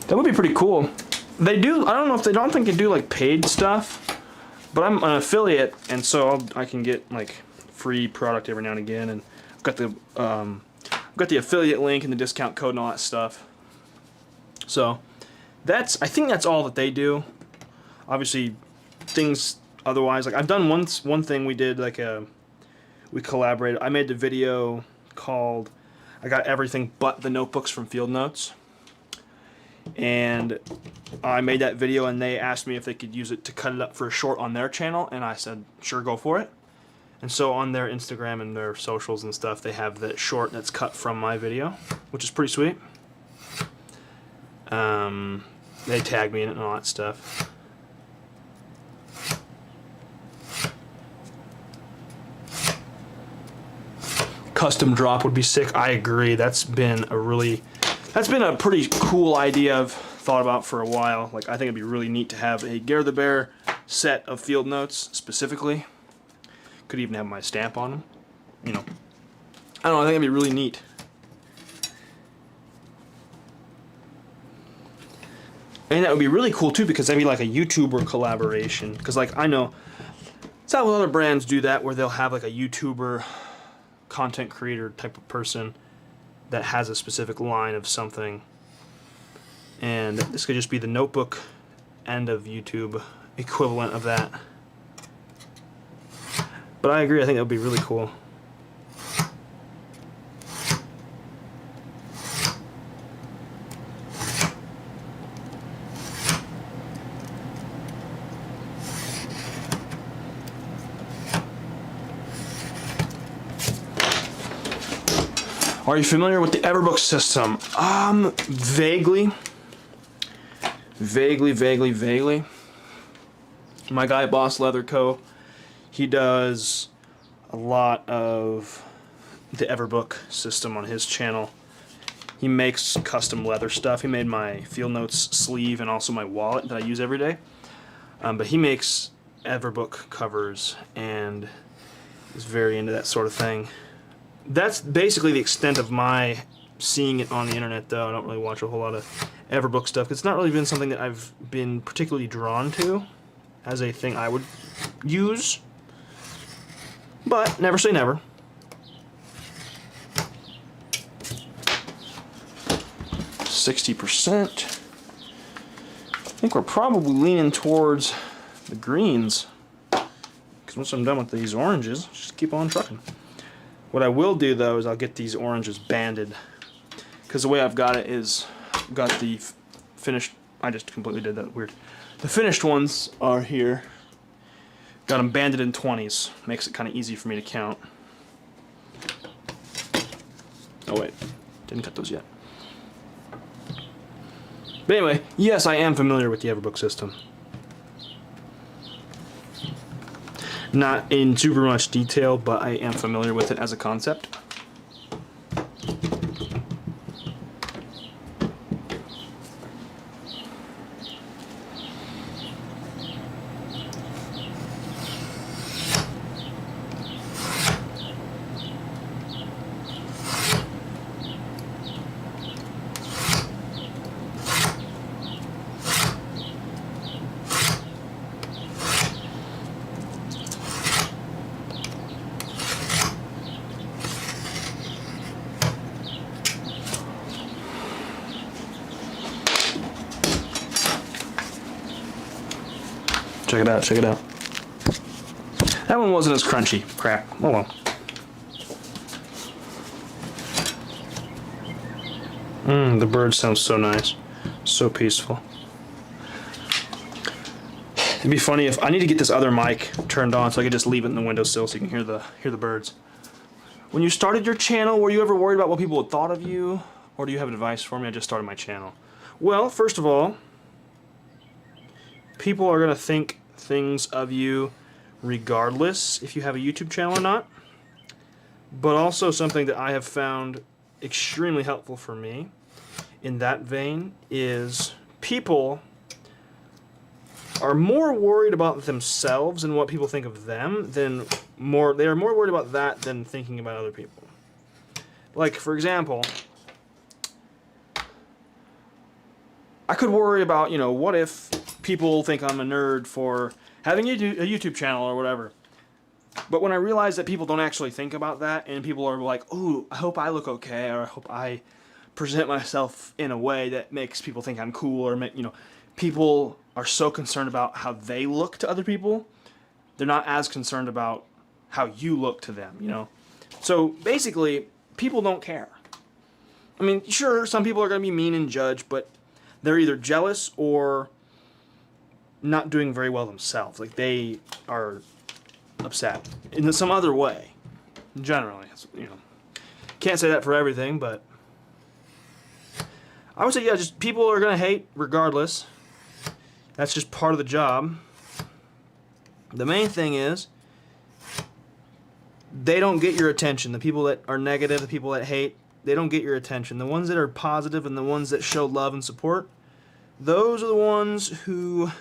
That would be pretty cool. They do, I don't know if they don't think they do like paid stuff, but I'm an affiliate, and so I can get like free product every now and again, and I've got the affiliate link and the discount code and all that stuff. So I think that's all that they do. Obviously, things otherwise, like I've done one thing we did, like we collaborated. I made the video called I Got Everything But the Notebooks from Field Notes, and I made that video, and they asked me if they could use it to cut it up for a short on their channel, and I said sure, go for it. And so on their Instagram and their socials and stuff, they have that short that's cut from my video, which is pretty sweet. They tagged me in it and all that stuff. Custom drop would be sick. I agree. That's been a pretty cool idea I've thought about for a while. Like, I think it'd be really neat to have a GareTheBear set of Field Notes specifically. Could even have my stamp on them. You know, I don't know. I think it'd be really neat. And that would be really cool too, because that'd be like a YouTuber collaboration. Because like I know, it's how other brands do that, where they'll have like a YouTuber, content creator type of person that has a specific line of something, and this could just be the notebook end of YouTube equivalent of that. But I agree, I think that would be really cool. Are you familiar with the Everbook system? Vaguely. My guy, Boss Leather Co., he does a lot of the Everbook system on his channel. He makes custom leather stuff. He made my Field Notes sleeve and also my wallet that I use every day. But he makes Everbook covers and is very into that sort of thing. That's basically the extent of my seeing it on the internet, though. I don't really watch a whole lot of Everbook stuff. It's not really been something that I've been particularly drawn to as a thing I would use. But never say never. %. I think we're probably leaning towards the greens. Because once I'm done with these oranges, just keep on trucking. What I will do, though, is I'll get these oranges banded. Because the way I've got it is, I've got the finished, I just completely did that, weird. The finished ones are here. Got them banded in 20s. Makes it kind of easy for me to count. Oh wait, didn't cut those yet. But anyway, yes, I am familiar with the Everbook system. Not in super much detail, but I am familiar with it as a concept. Check it out, check it out. That one wasn't as crunchy. Crap. Oh well. The bird sounds so nice. So peaceful. It'd be funny if I need to get this other mic turned on so I could just leave it in the windowsill so you can hear the birds. When you started your channel, were you ever worried about what people had thought of you? Or do you have advice for me? I just started my channel. Well, first of all, people are going to think things of you regardless if you have a YouTube channel or not. But also something that I have found extremely helpful for me in that vein is people are more worried about themselves and what people think of them they are more worried about that than thinking about other people. Like, for example, I could worry about, what if people think I'm a nerd for having a YouTube channel or whatever. But when I realize that people don't actually think about that, and people are like, "Oh, I hope I look okay," or "I hope I present myself in a way that makes people think I'm cool," or people are so concerned about how they look to other people, they're not as concerned about how you look to them, So basically, people don't care. I mean, sure, some people are going to be mean and judge, but they're either jealous or not doing very well themselves. Like, they are upset in some other way. Generally, can't say that for everything, but I would say, yeah, just people are going to hate regardless. That's just part of the job. The main thing is they don't get your attention. The people that are negative, the people that hate, they don't get your attention. The ones that are positive and the ones that show love and support, those are the ones who,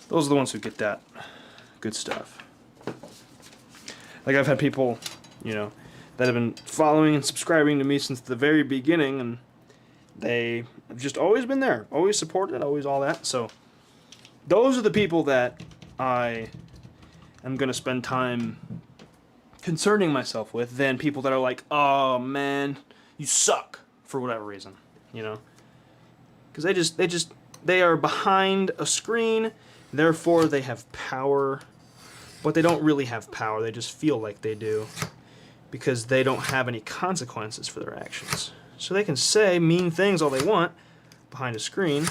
those are the ones who get that good stuff. Like, I've had people, that have been following and subscribing to me since the very beginning, and they have just always been there, always supported, always all that. So those are the people that I am going to spend time concerning myself with than people that are like, "Oh man, you suck," for whatever reason, because they are behind a screen, therefore they have power, but they don't really have power. They just feel like they do because they don't have any consequences for their actions. So they can say mean things all they want behind a screen,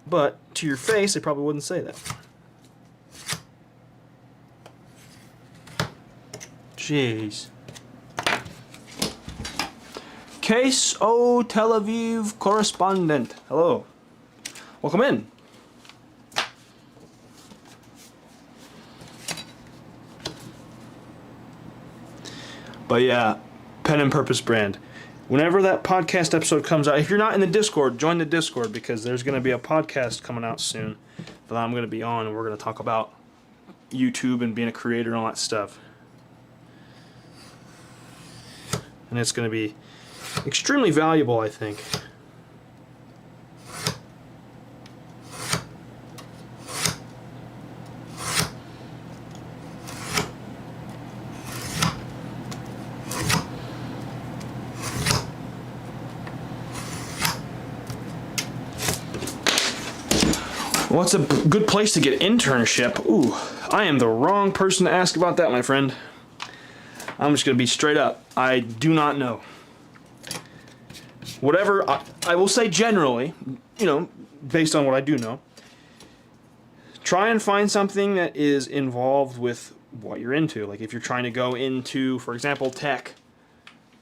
but to your face, they probably wouldn't say that. Jeez. Case O Tel Aviv correspondent. Hello. Welcome in. But yeah, Pen and Purpose brand. Whenever that podcast episode comes out, if you're not in the Discord, join the Discord, because there's going to be a podcast coming out soon that I'm going to be on, and we're going to talk about YouTube and being a creator and all that stuff. And it's going to be extremely valuable, I think. What's a good place to get internship? Ooh, I am the wrong person to ask about that, my friend. I'm just going to be straight up. I do not know. Whatever, I will say generally, based on what I do know, try and find something that is involved with what you're into. Like, if you're trying to go into, for example, tech,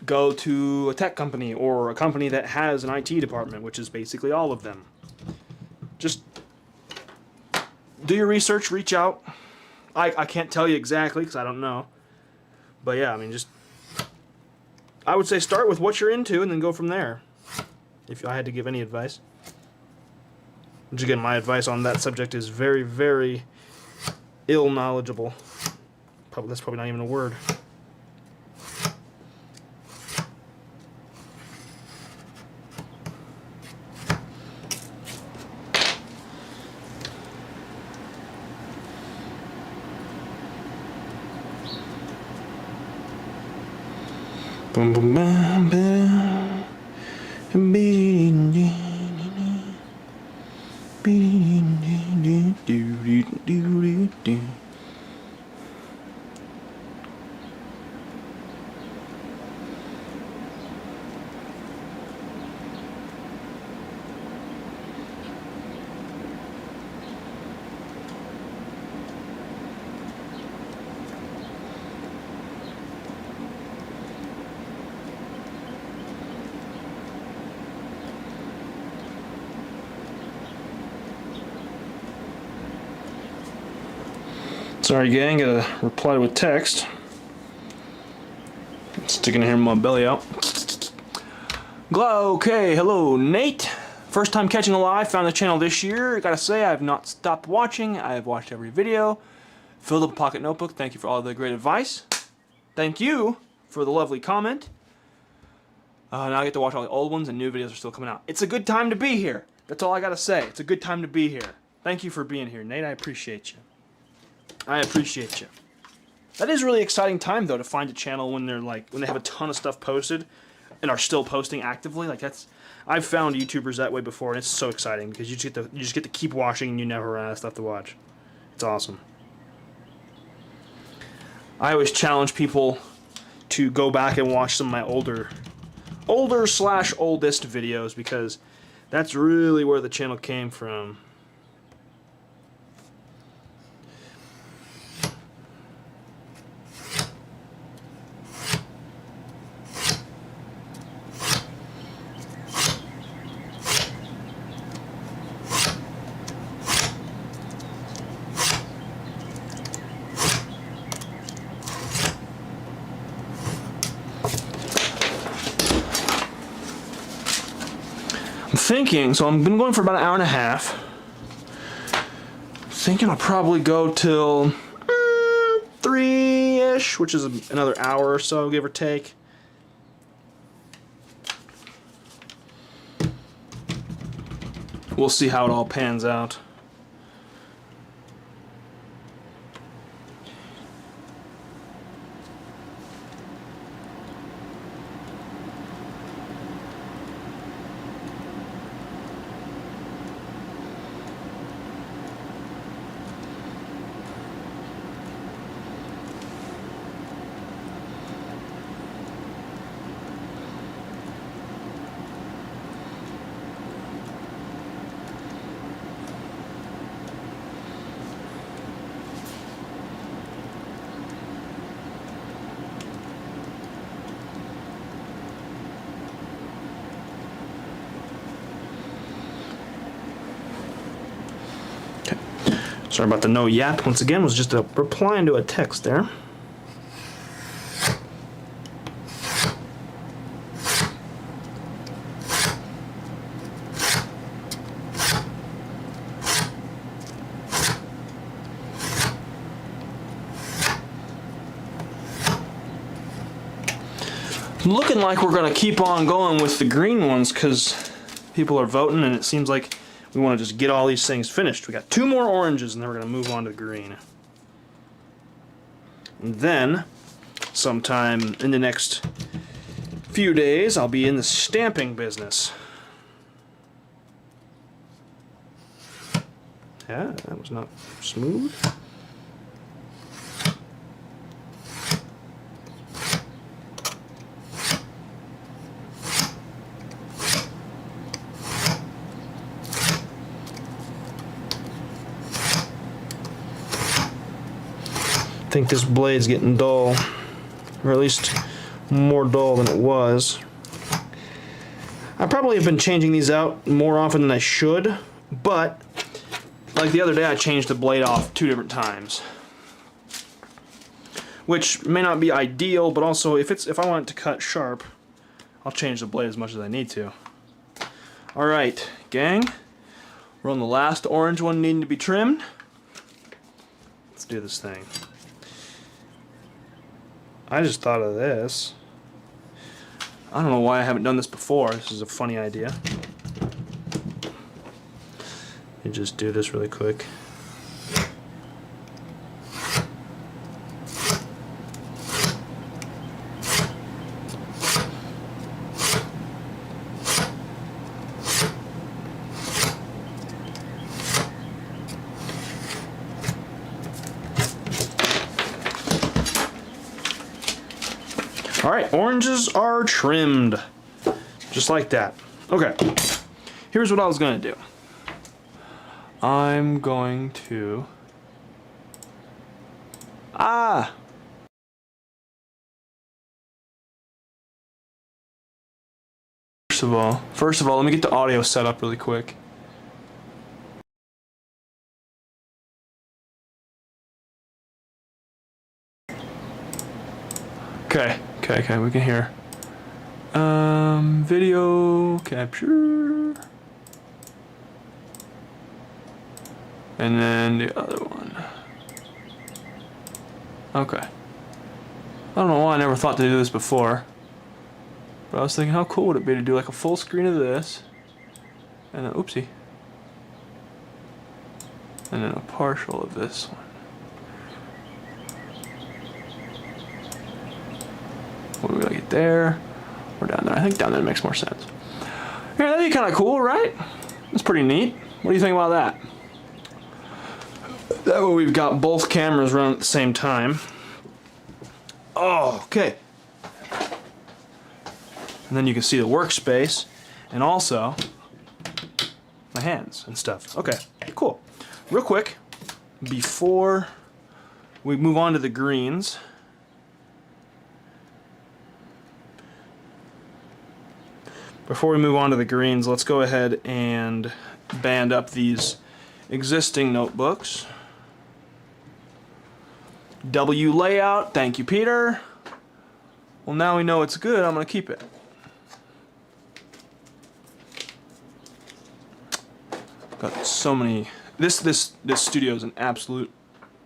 go to a tech company or a company that has an IT department, which is basically all of them. Just do your research, reach out. I can't tell you exactly because I don't know. But yeah, I mean, I would say start with what you're into and then go from there. If I had to give any advice. Which again, my advice on that subject is very, very ill knowledgeable. That's probably not even a word. Boom, boom, bam, bam. Do. Sorry gang, gotta reply to a text. Sticking here my belly out. Okay, hello Nate. First time catching a live, found the channel this year. Gotta say, I have not stopped watching. I have watched every video. Filled up a pocket notebook. Thank you for all the great advice. Thank you for the lovely comment. Now I get to watch all the old ones and new videos are still coming out. It's a good time to be here. That's all I gotta say. It's a good time to be here. Thank you for being here, Nate. I appreciate you. I appreciate you. That is a really exciting time though to find a channel when they're like when they have a ton of stuff posted and are still posting actively. Like that's I've found YouTubers that way before and it's so exciting because you just get to keep watching and you never run out of stuff to watch. It's awesome. I always challenge people to go back and watch some of my older / oldest videos because that's really where the channel came from. Thinking, so I've been going for about an hour and a half. Thinking I'll probably go till 3-ish, which is another hour or so, give or take. We'll see how it all pans out. Sorry about the no yap. Once again, was just a replying to a text there. Looking like we're gonna keep on going with the green ones because people are voting and it seems like we want to just get all these things finished. We got 2 more oranges and then we're going to move on to the green. And then, sometime in the next few days, I'll be in the stamping business. Yeah, that was not smooth. I think this blade's getting dull, or at least more dull than it was. I probably have been changing these out more often than I should, but like the other day I changed the blade off 2 different times. Which may not be ideal, but also if I want it to cut sharp, I'll change the blade as much as I need to. Alright, gang. We're on the last orange one needing to be trimmed. Let's do this thing. I just thought of this. I don't know why I haven't done this before. This is a funny idea. You just do this really quick. Alright, oranges are trimmed. Just like that. Okay, here's what I was going to do. I'm going to... First of all, let me get the audio set up really quick. Okay, we can hear. Video capture. And then the other one. Okay. I don't know why I never thought to do this before. But I was thinking, how cool would it be to do like a full screen of this? And then, oopsie. And then a partial of this one. What do we gotta get there? Or down there? I think down there makes more sense. Yeah, that'd be kind of cool, right? That's pretty neat. What do you think about that? That way we've got both cameras running at the same time. Oh, okay. And then you can see the workspace and also my hands and stuff. Okay, cool. Real quick, before we move on to the greens, let's go ahead and band up these existing notebooks. W layout, thank you, Peter. Well, now we know it's good, I'm gonna keep it. Got so many. This studio is an absolute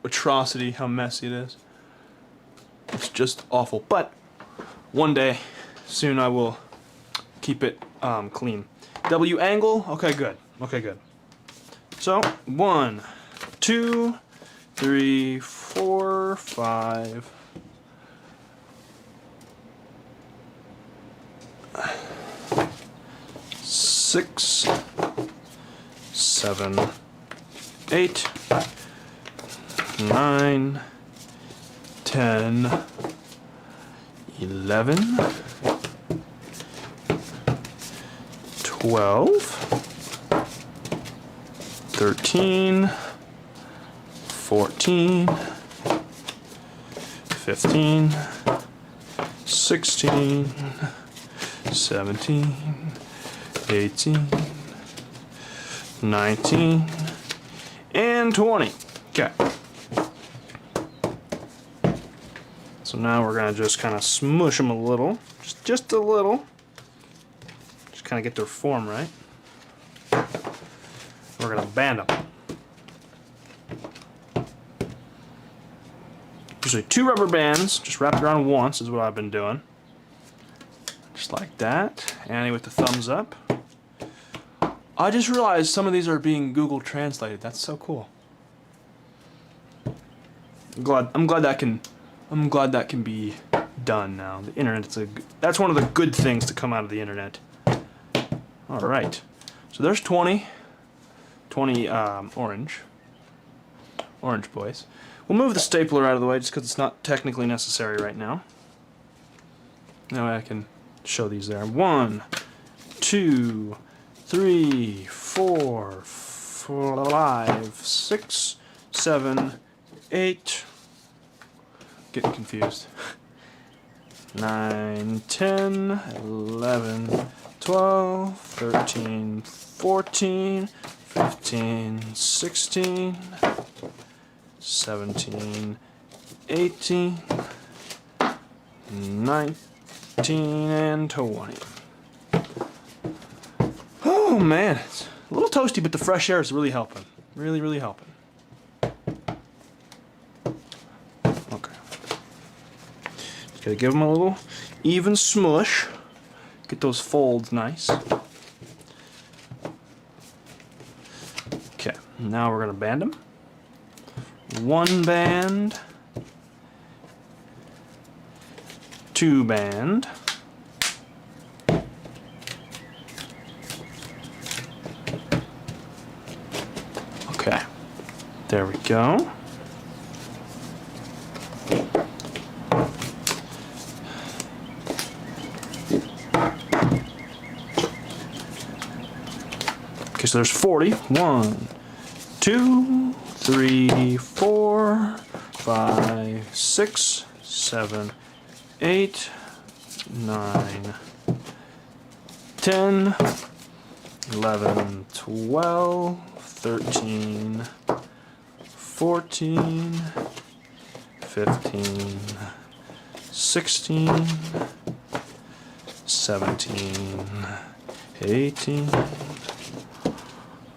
atrocity how messy it is. It's just awful. But one day, soon I will keep it clean. W angle, okay, good. Okay, good. So 1, 2, 3, 4, 5. 6, 7, 8, 9, 10, 11, 12, 13, 14, 15, 16, 17, 18, 19, and 20. Okay. So now we're gonna just kind of smush them a little, just a little. Just kind of get their form right. We're gonna band them. Usually 2 rubber bands, just wrapped around once is what I've been doing. Just like that. Annie with the thumbs up. I just realized some of these are being Google translated. That's so cool. I'm glad that can be done now. The internet, that's one of the good things to come out of the internet. All right. So there's 20 orange boys. We'll move the stapler out of the way just because it's not technically necessary right now. That way I can show these there. 1, 2, 3, 4, 5, 6, 7, 8. Getting confused. 9, 10, 11, 12, 13, 14, 15, 16, 17, 18, 19, and 20. Oh man, it's a little toasty, but the fresh air is really helping. Really, really helping. Okay. Just gotta give them a little even smush. Get those folds nice. Okay, now we're gonna band them. 1 band, 2 band, okay, there we go. Okay, so there's 40. 1, 2, 3, 4, 5, 6, 7, 8, 9, 10, 11, 12, 13, 14, 15, 16, 17, 18,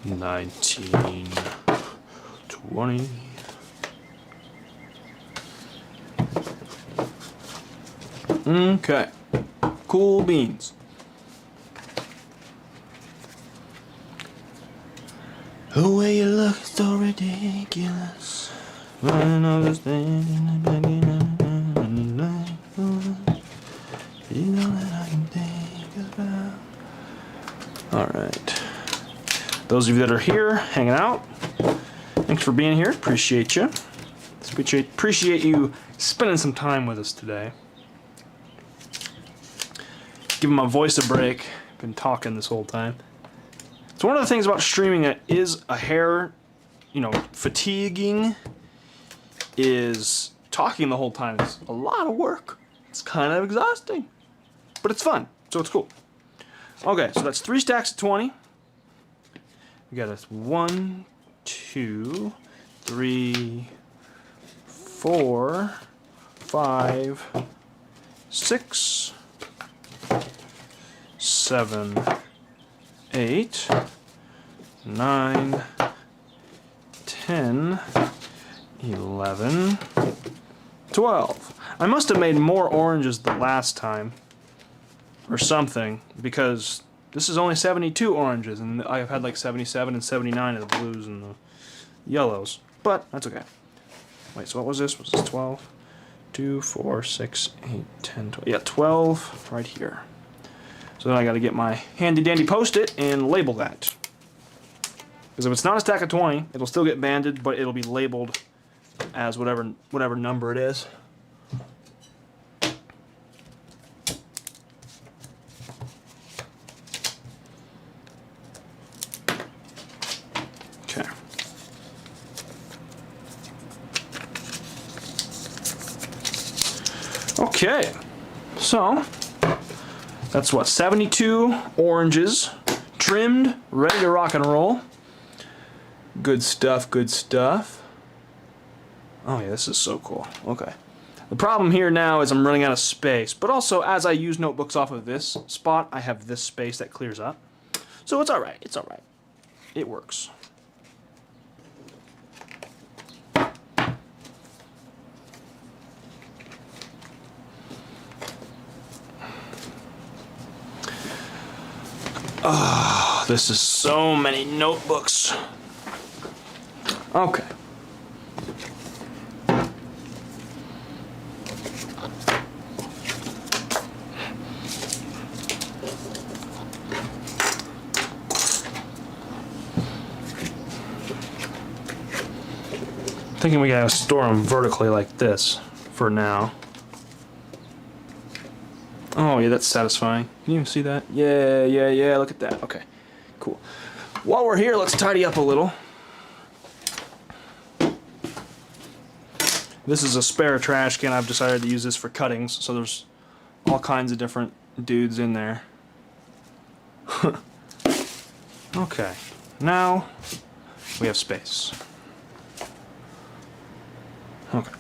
19, 20. Okay. Cool beans. The way you look is so ridiculous. I understand. You know that I can think about. Alright. Those of you that are here, hanging out, thanks for being here. Appreciate you. Appreciate you spending some time with us today. Giving my voice a break. Been talking this whole time. So one of the things about streaming that is a hair, fatiguing, is talking the whole time. It's a lot of work. It's kind of exhausting, but it's fun, so it's cool. Okay, so that's 3 stacks of 20. We got us 1, 2, 3, 4, 5, 6, 7, 8, 9, 10, 11, 12. I must have made more oranges the last time, or something, because this is only 72 oranges, and I've had like 77 and 79 of the blues and the yellows. But that's okay. Wait, so what was this? Was this 12? 2, 4, 6, 8, 10, 12. Yeah, 12 right here. So then I got to get my handy dandy post-it and label that. Because if it's not a stack of 20, it'll still get banded, but it'll be labeled as whatever number it is. Okay. Okay. So that's what, 72 oranges, trimmed, ready to rock and roll. Good stuff, good stuff. Oh yeah, this is so cool. Okay. The problem here now is I'm running out of space, but also as I use notebooks off of this spot, I have this space that clears up. So it's alright, it's alright. It works. Oh, this is so many notebooks. Okay. Thinking we gotta store them vertically like this for now. Oh yeah, that's satisfying. Can you even see that? Yeah, look at that. Okay, cool. While we're here, let's tidy up a little. This is a spare trash can. I've decided to use this for cuttings, so there's all kinds of different dudes in there. Okay, now we have space. Okay.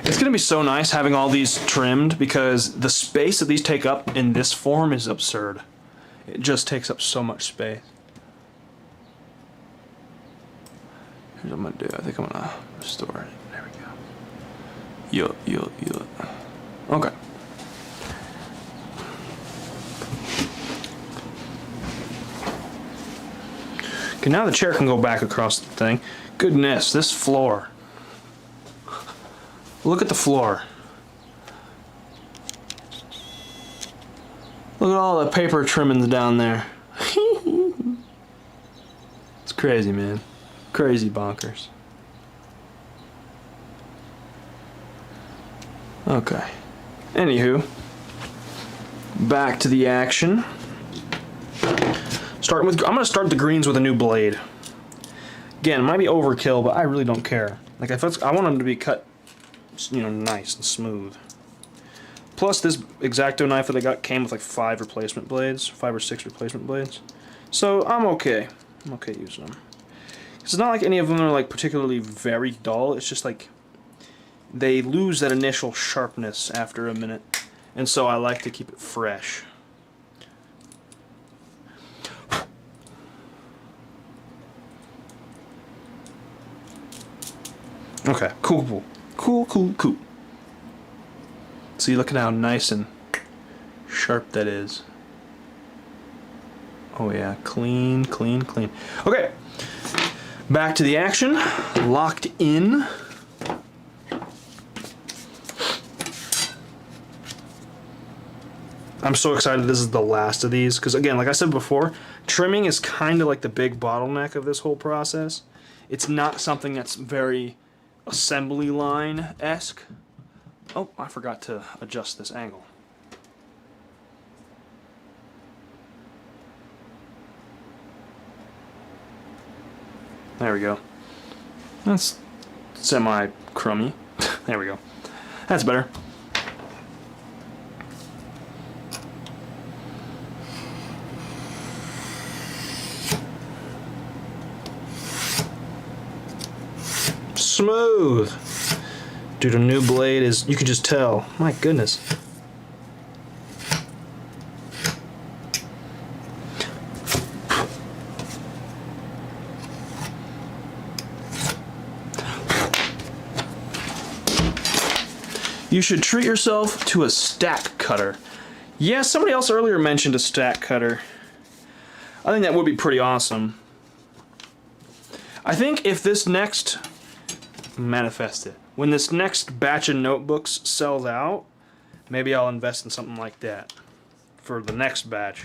It's going to be so nice having all these trimmed because the space that these take up in this form is absurd. It just takes up so much space. Here's what I'm going to do. I think I'm going to restore it. There we go. Yo. Okay. Okay, now the chair can go back across the thing. Goodness, this floor. Look at the floor. Look at all the paper trimmings down there. It's crazy, man. Crazy bonkers. Okay. Anywho, back to the action. I'm going to start the greens with a new blade. Again, it might be overkill, but I really don't care. Like I want them to be cut, nice and smooth. Plus, this X-Acto knife that I got came with like 5 or 6 replacement blades. So I'm okay. I'm okay using them. It's not like any of them are like particularly very dull. It's just like they lose that initial sharpness after a minute. And so I like to keep it fresh. Okay, cool. See, look at how nice and sharp that is. Oh yeah, clean. Okay, back to the action. Locked in. I'm so excited this is the last of these, because again, like I said before, trimming is kind of like the big bottleneck of this whole process. It's not something that's very assembly line-esque. Oh, I forgot to adjust this angle. There we go. That's semi-crummy. There we go. That's better. Smooth. Dude, a new blade is, you can just tell. My goodness. You should treat yourself to a stack cutter. Yeah, somebody else earlier mentioned a stack cutter. I think that would be pretty awesome. I think if this next, manifest it, when this next batch of notebooks sells out, maybe I'll invest in something like that for the next batch.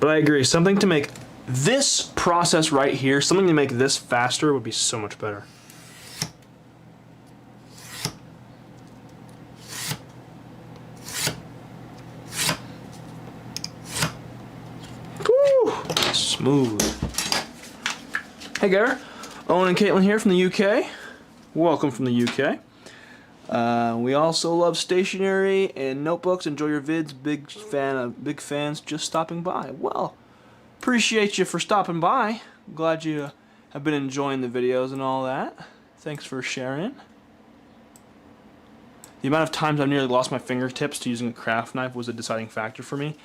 But I agree, something to make this process right here, something to make this faster would be so much better. Woo! Smooth. Hey Gare, Owen and Caitlin here from the UK. Welcome from the UK. We also love stationery and notebooks. Enjoy your vids. Big fans just stopping by. Well, appreciate you for stopping by. Glad you have been enjoying the videos and all that. Thanks for sharing. The amount of times I've nearly lost my fingertips to using a craft knife was a deciding factor for me.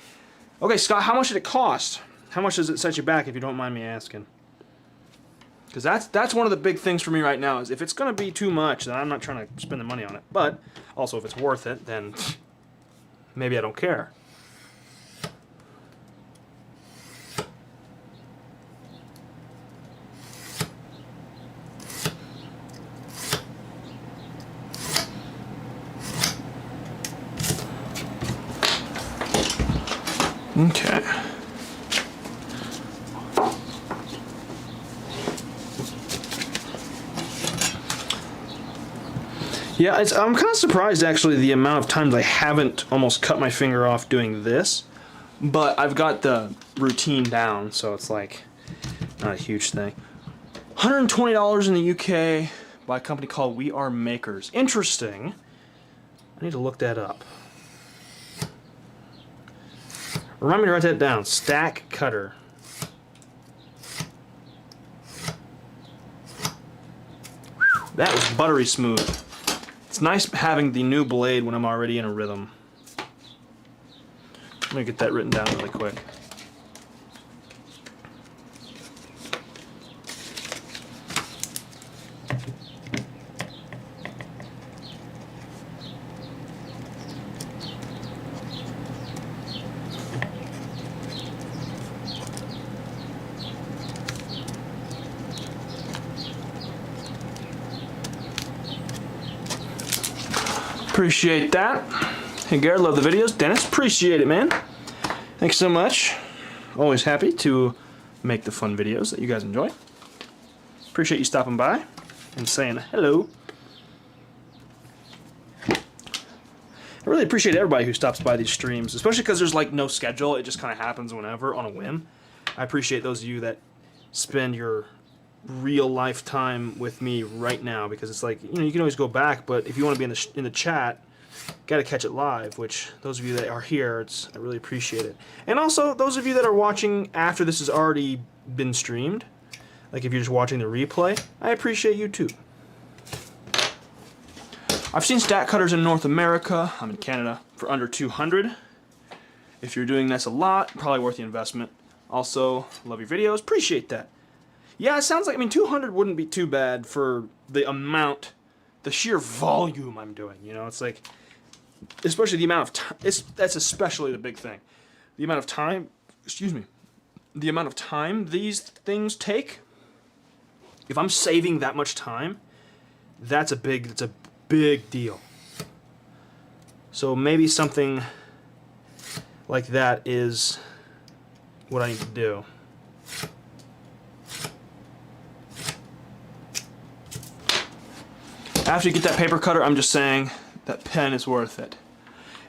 Okay, Scott, how much did it cost? How much does it set you back, if you don't mind me asking? Because that's one of the big things for me right now, is if it's going to be too much, then I'm not trying to spend the money on it. But also, if it's worth it, then maybe I don't care. Okay. Yeah, I'm kind of surprised actually the amount of times I haven't almost cut my finger off doing this, but I've got the routine down, so it's like not a huge thing. $120 in the UK by a company called We Are Makers. Interesting. I need to look that up. Remind me to write that down. Stack cutter. That was buttery smooth. It's nice having the new blade when I'm already in a rhythm. Let me get that written down really quick. Appreciate that. Hey Gare, love the videos. Dennis, appreciate it, man. Thanks so much. Always happy to make the fun videos that you guys enjoy. Appreciate you stopping by and saying hello. I really appreciate everybody who stops by these streams, especially because there's like no schedule. It just kind of happens whenever on a whim. I appreciate those of you that spend your real life time with me right now, because it's like, you know, you can always go back, but if you want to be in the chat, got to catch it live, which those of you that are here, I really appreciate it. And also, those of you that are watching after this has already been streamed, like if you're just watching the replay, I appreciate you too. I've seen stat cutters in North America, I'm in Canada, for under 200. If you're doing this a lot, probably worth the investment. Also, love your videos, appreciate that. Yeah, it sounds like, I mean, 200 wouldn't be too bad for the amount, the sheer volume I'm doing, you know? It's like, especially the amount of time, that's especially the big thing. The amount of time, the amount of time these things take, if I'm saving that much time, that's a big deal. So maybe something like that is what I need to do. After you get that paper cutter, I'm just saying that pen is worth it.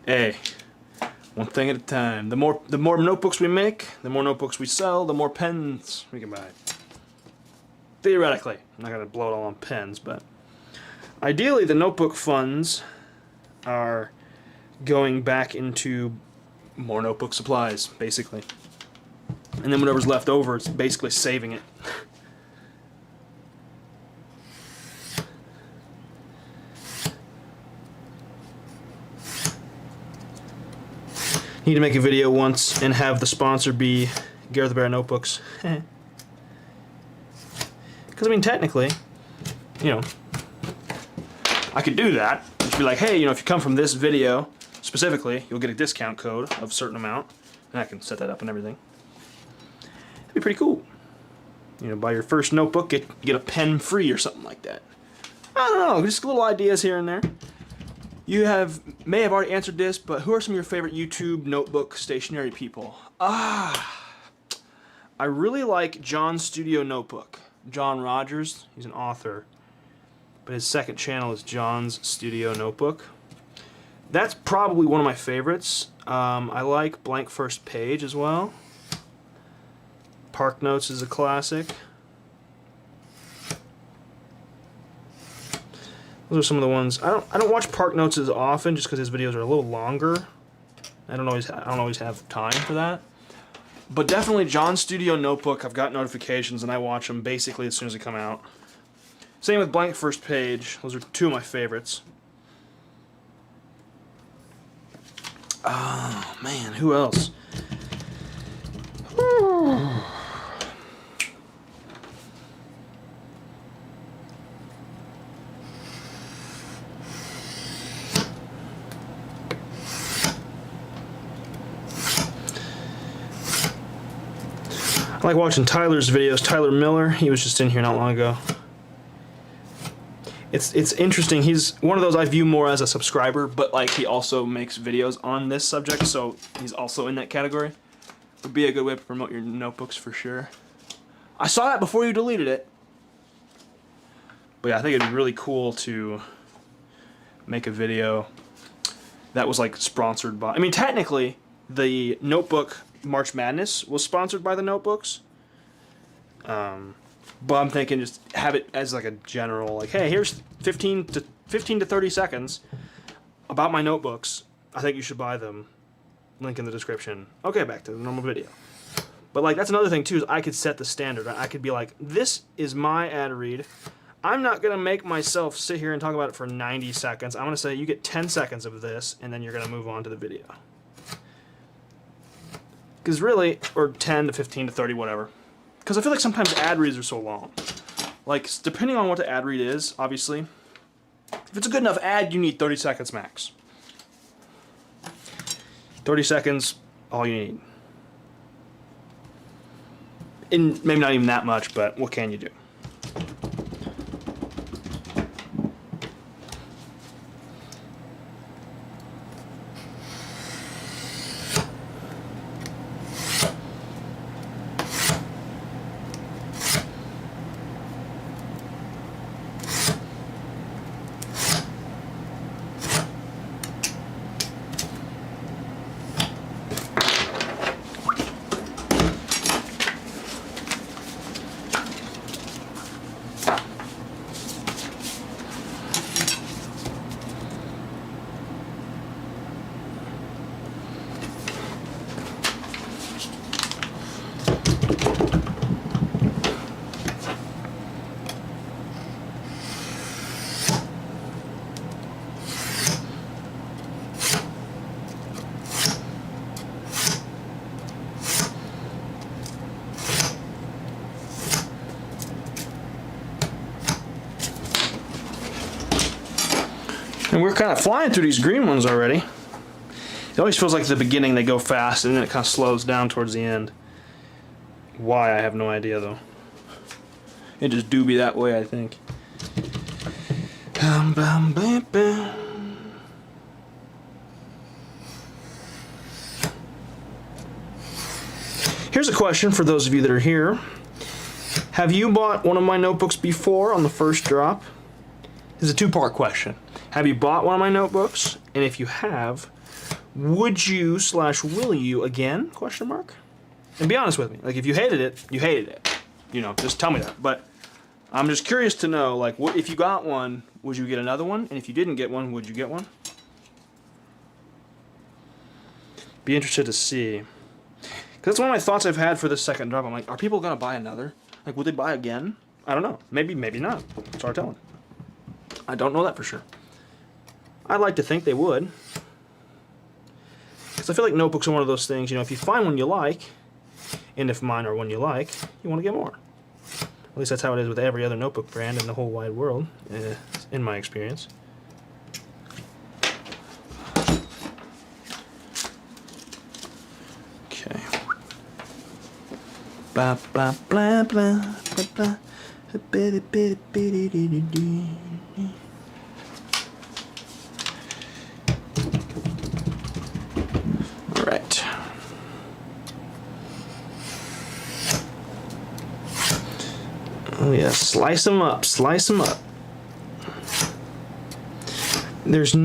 Hey, one thing at a time. The more notebooks we make, the more notebooks we sell, the more pens we can buy. Theoretically, I'm not gonna blow it all on pens, but ideally the notebook funds are going back into more notebook supplies, basically. And then whatever's left over, it's basically saving it. Need to make a video once and have the sponsor be GareTheBear notebooks. Because, I mean, technically, you know, I could do that. Just be like, hey, you know, if you come from this video, specifically, you'll get a discount code of a certain amount. And I can set that up and everything. That'd be pretty cool. You know, buy your first notebook, get a pen free or something like that. I don't know, just little ideas here and there. You may have already answered this, but who are some of your favorite YouTube notebook stationery people? I really like John's Studio Notebook. John Rogers, he's an author, but his second channel is John's Studio Notebook. That's probably one of my favorites. I like Blank First Page as well. Park Notes is a classic. Those are some of the ones. I don't watch Park Notes as often, just because his videos are a little longer. I don't always have time for that. But definitely John's Studio Notebook. I've got notifications and I watch them basically as soon as they come out. Same with Blank First Page. Those are two of my favorites. Oh man, who else? I like watching Tyler's videos. Tyler Miller, he was just in here not long ago. It's interesting. He's one of those I view more as a subscriber, but like he also makes videos on this subject, so he's also in that category. Would be a good way to promote your notebooks for sure. I saw that before you deleted it. But yeah, I think it'd be really cool to make a video that was like sponsored by, I mean, technically the notebook March Madness was sponsored by the notebooks. But I'm thinking just have it as like a general, like, hey, here's 15 to 30 seconds about my notebooks. I think you should buy them. Link in the description. Okay, back to the normal video. But like that's another thing too, is I could set the standard. I could be like, this is my ad read. I'm not gonna make myself sit here and talk about it for 90 seconds. I'm gonna say you get 10 seconds of this, and then you're gonna move on to the video. Because really, or 10 to 15 to 30, whatever. Because I feel like sometimes ad reads are so long. Like, depending on what the ad read is, obviously. If it's a good enough ad, you need 30 seconds max. 30 seconds, all you need. And maybe not even that much, but what can you do? And we're kind of flying through these green ones already. It always feels like at the beginning they go fast and then it kind of slows down towards the end. Why, I have no idea though. It just do be that way, I think. Here's a question for those of you that are here. Have you bought one of my notebooks before on the first drop? This is a two-part question. Have you bought one of my notebooks? And if you have, would you / will you again? Question mark. And be honest with me. Like, if you hated it, you hated it. You know, just tell me that. But I'm just curious to know, like, what if you got one, would you get another one? And if you didn't get one, would you get one? Be interested to see. Because that's one of my thoughts I've had for this second drop. I'm like, are people going to buy another? Like, would they buy again? I don't know. Maybe, maybe not. It's hard telling. I don't know that for sure. I'd like to think they would. Because I feel like notebooks are one of those things, you know, if you find one you like, and if mine are one you like, you want to get more. At least that's how it is with every other notebook brand in the whole wide world, in my experience. Okay. Blah blah blah blah blah blah. All right. Oh yeah, slice them up, slice them up. There's a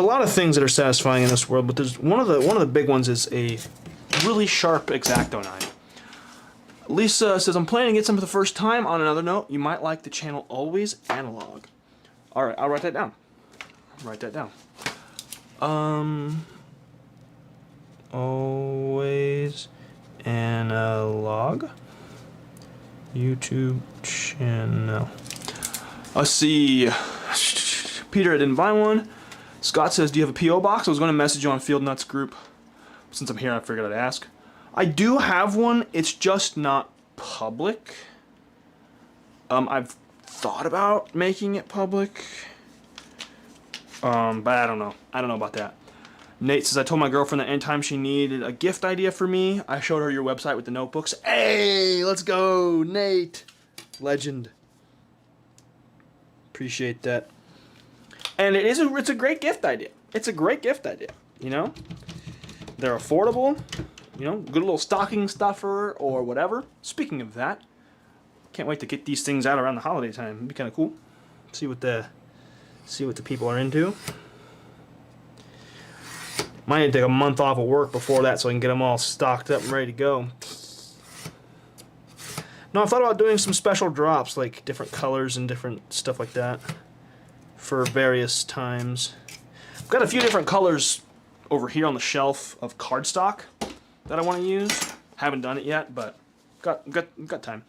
lot of things that are satisfying in this world, but there's one of the big ones is a really sharp X-Acto knife. Lisa says, I'm planning to get some for the first time. On another note, you might like the channel Always Analog. Alright, I'll write that down. Write that down. Always Analog YouTube channel. Let's see. Peter, I didn't buy one. Scott says, do you have a P.O. box? I was going to message you on Field Nuts group. Since I'm here, I figured I'd ask. I do have one. It's just not public. I've thought about making it public. But I don't know. I don't know about that. Nate says, I told my girlfriend that anytime she needed a gift idea for me, I showed her your website with the notebooks. Hey, let's go, Nate. Legend. Appreciate that. And it's a great gift idea. It's a great gift idea, you know? They're affordable, you know, good little stocking stuffer or whatever. Speaking of that, can't wait to get these things out around the holiday time. It'd be kind of cool. See what the people are into. Might need to take a month off of work before that so I can get them all stocked up and ready to go. No, I've thought about doing some special drops, like different colors and different stuff like that for various times. I've got a few different colors over here on the shelf of cardstock that I want to use. Haven't done it yet, but got time.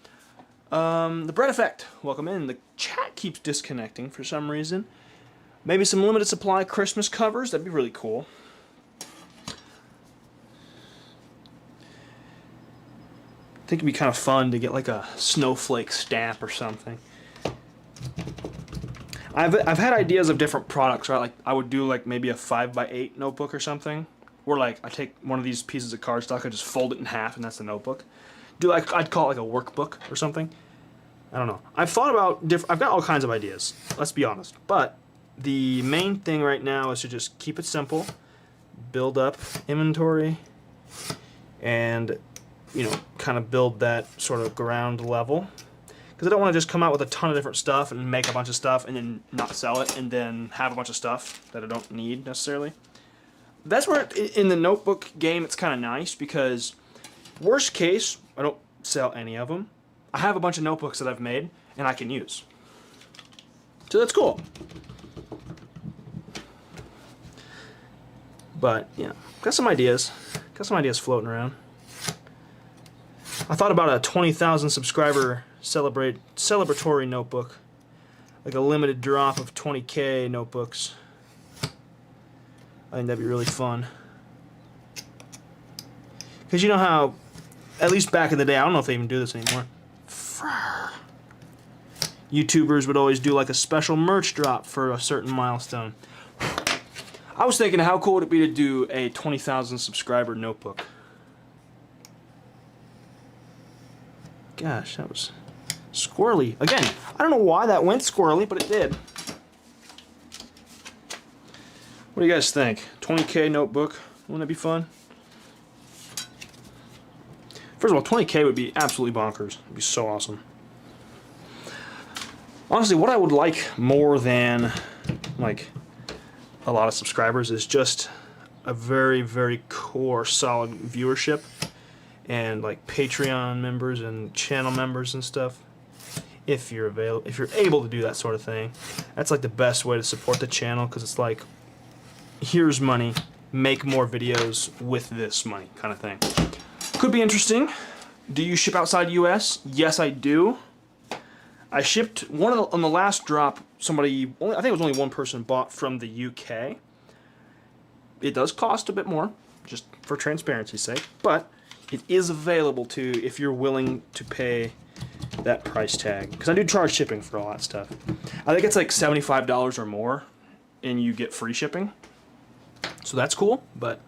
The Bread Effect, welcome in. The chat keeps disconnecting for some reason. Maybe some limited supply Christmas covers, that'd be really cool. I think it'd be kind of fun to get like a snowflake stamp or something. I've had ideas of different products, right? Like I would do like maybe a 5x8 notebook or something, where like I take one of these pieces of cardstock, I just fold it in half, and that's the notebook. Do like I'd call it like a workbook or something. I don't know. I've thought about I've got all kinds of ideas. Let's be honest, but the main thing right now is to just keep it simple, build up inventory, and you know, kind of build that sort of ground level. Because I don't want to just come out with a ton of different stuff and make a bunch of stuff and then not sell it and then have a bunch of stuff that I don't need necessarily. That's where, in the notebook game, it's kind of nice because worst case, I don't sell any of them. I have a bunch of notebooks that I've made and I can use. So that's cool. But, yeah, got some ideas. Got some ideas floating around. I thought about a 20,000 subscriber celebratory notebook, like a limited drop of 20K notebooks. I think that'd be really fun. Because you know how, at least back in the day, I don't know if they even do this anymore. YouTubers would always do like a special merch drop for a certain milestone. I was thinking, how cool would it be to do a 20,000 subscriber notebook? Gosh, that was squirrely. Again, I don't know why that went squirrely, but it did. What do you guys think? 20K notebook, wouldn't that be fun? First of all, 20K would be absolutely bonkers. It'd be so awesome. Honestly, what I would like more than like a lot of subscribers is just a very, very core, solid viewership, and like Patreon members and channel members and stuff. If you're able to do that sort of thing, that's like the best way to support the channel, because it's like, here's money, make more videos with this money, kind of thing. Could be interesting. Do you ship outside US? Yes, I do. I shipped on the last drop. I think it was only one person bought from the UK. It does cost a bit more, just for transparency's sake, but it is available too if you're willing to pay that price tag. Because I do charge shipping for all that stuff. I think it's like $75 or more, and you get free shipping. So that's cool, but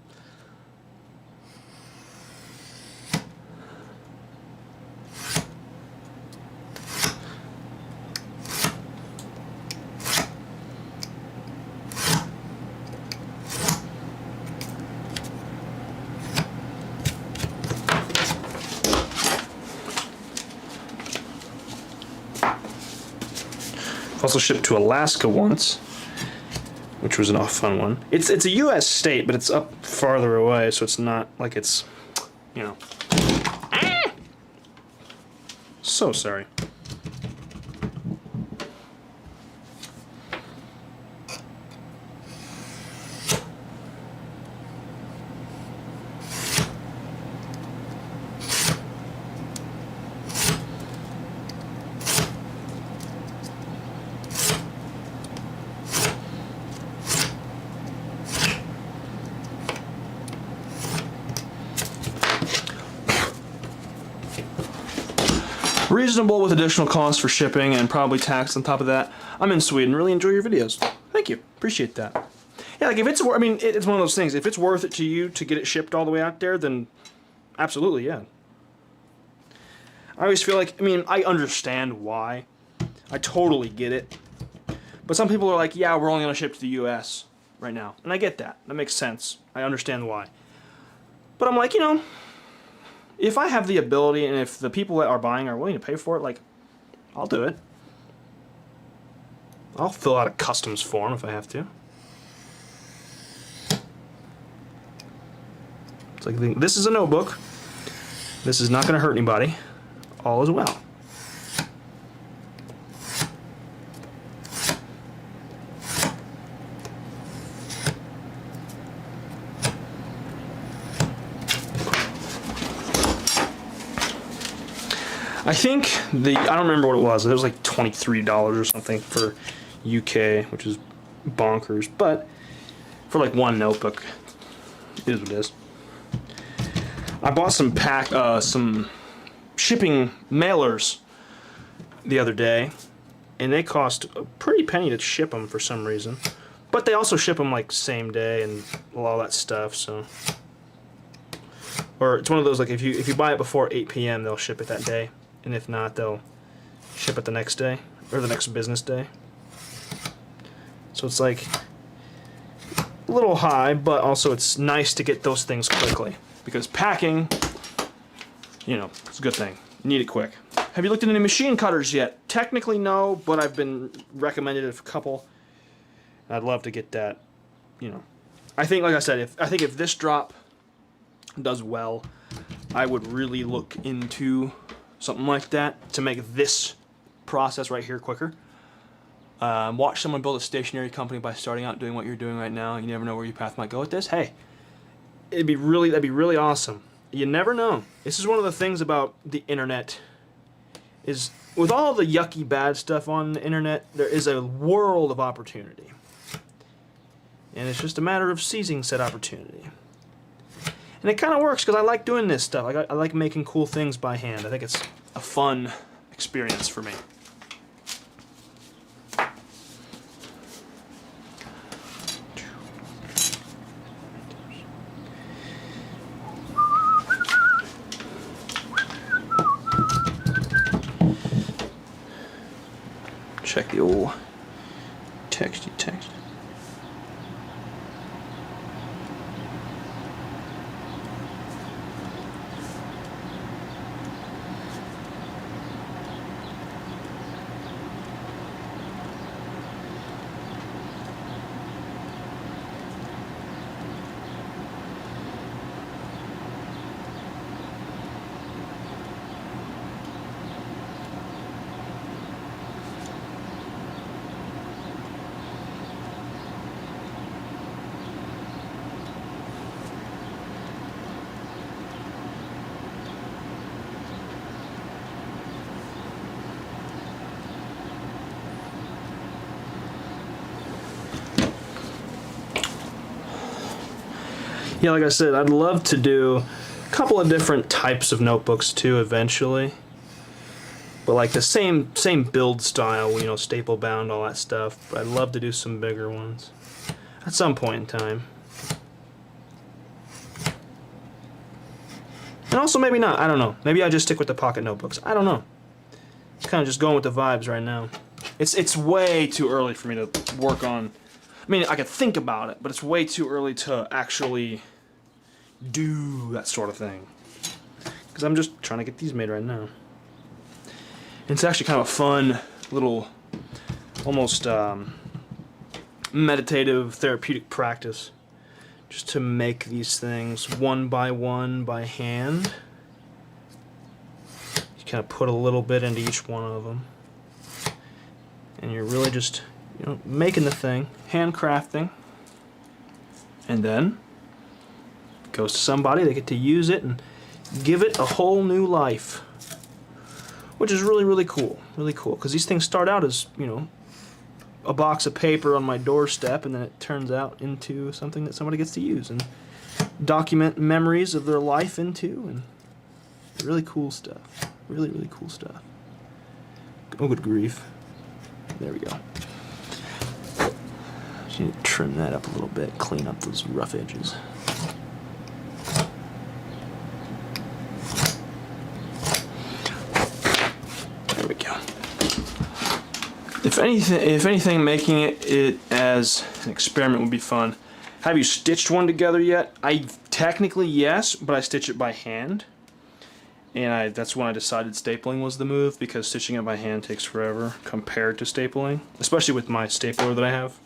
I've also shipped to Alaska once, which was a fun one. It's a U.S. state, but it's up farther away, so it's not like it's, you know. So sorry. Reasonable with additional costs for shipping and probably tax on top of that. I'm in Sweden. Really enjoy your videos. Thank you. Appreciate that. Yeah, like if it's, I mean, it's one of those things. If it's worth it to you to get it shipped all the way out there, then absolutely, yeah. I always feel like, I mean, I understand why. I totally get it. But some people are like, yeah, we're only going to ship to the US right now. And I get that. That makes sense. I understand why. But I'm like, you know, if I have the ability and if the people that are buying are willing to pay for it, like, I'll do it. I'll fill out a customs form if I have to. It's like, this is a notebook. This is not going to hurt anybody. All is well. I think I don't remember what it was. It was like $23 or something for UK, which is bonkers. But for like one notebook, it is what it is. I bought some shipping mailers the other day, and they cost a pretty penny to ship them for some reason. But they also ship them like same day and all that stuff. So, or it's one of those like if you buy it before 8 p.m. they'll ship it that day. And if not, they'll ship it the next day, or the next business day. So it's like a little high, but also it's nice to get those things quickly. Because packing, you know, it's a good thing. You need it quick. Have you looked at any machine cutters yet? Technically no, but I've been recommended a couple. I'd love to get that, you know. I think, like I said, if this drop does well, I would really look into something like that to make this process right here quicker. Watch someone build a stationary company by starting out doing what you're doing right now. You never know where your path might go with this. Hey, that'd be really awesome. You never know. This is one of the things about the internet, is with all the yucky bad stuff on the internet, there is a world of opportunity. And it's just a matter of seizing said opportunity. And it kind of works because I like doing this stuff. I like making cool things by hand. I think it's a fun experience for me. check the old texty text. Yeah, like I said, I'd love to do a couple of different types of notebooks too eventually. But like the same build style, you know, staple bound, all that stuff. But I'd love to do some bigger ones at some point in time. And also maybe not, I don't know. Maybe I just stick with the pocket notebooks. I don't know. Kind of just going with the vibes right now. It's way too early for me to work on. I mean, I could think about it, but it's way too early to actually do that sort of thing. Because I'm just trying to get these made right now. And it's actually kind of a fun little, almost meditative, therapeutic practice. Just to make these things one by hand. You kind of put a little bit into each one of them. And you're really just, you know, making the thing, handcrafting, and then it goes to somebody, they get to use it and give it a whole new life, which is really cool, because these things start out as, you know, a box of paper on my doorstep, and then it turns out into something that somebody gets to use and document memories of their life into, and really cool stuff, really cool stuff. Oh, good grief. There we go. Just need to trim that up a little bit, clean up those rough edges. There we go. If anything, making it as an experiment would be fun. Have you stitched one together yet? Technically yes, but I stitch it by hand. And that's when I decided stapling was the move, because stitching it by hand takes forever compared to stapling, especially with my stapler that I have.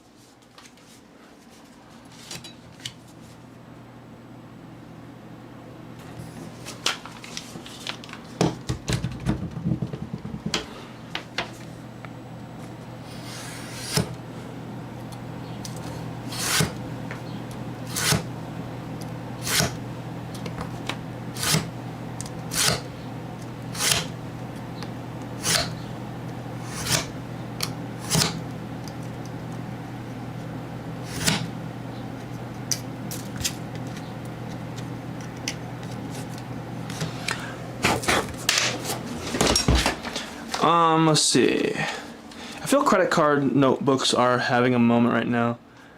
Let's see. I feel credit card notebooks are having a moment right now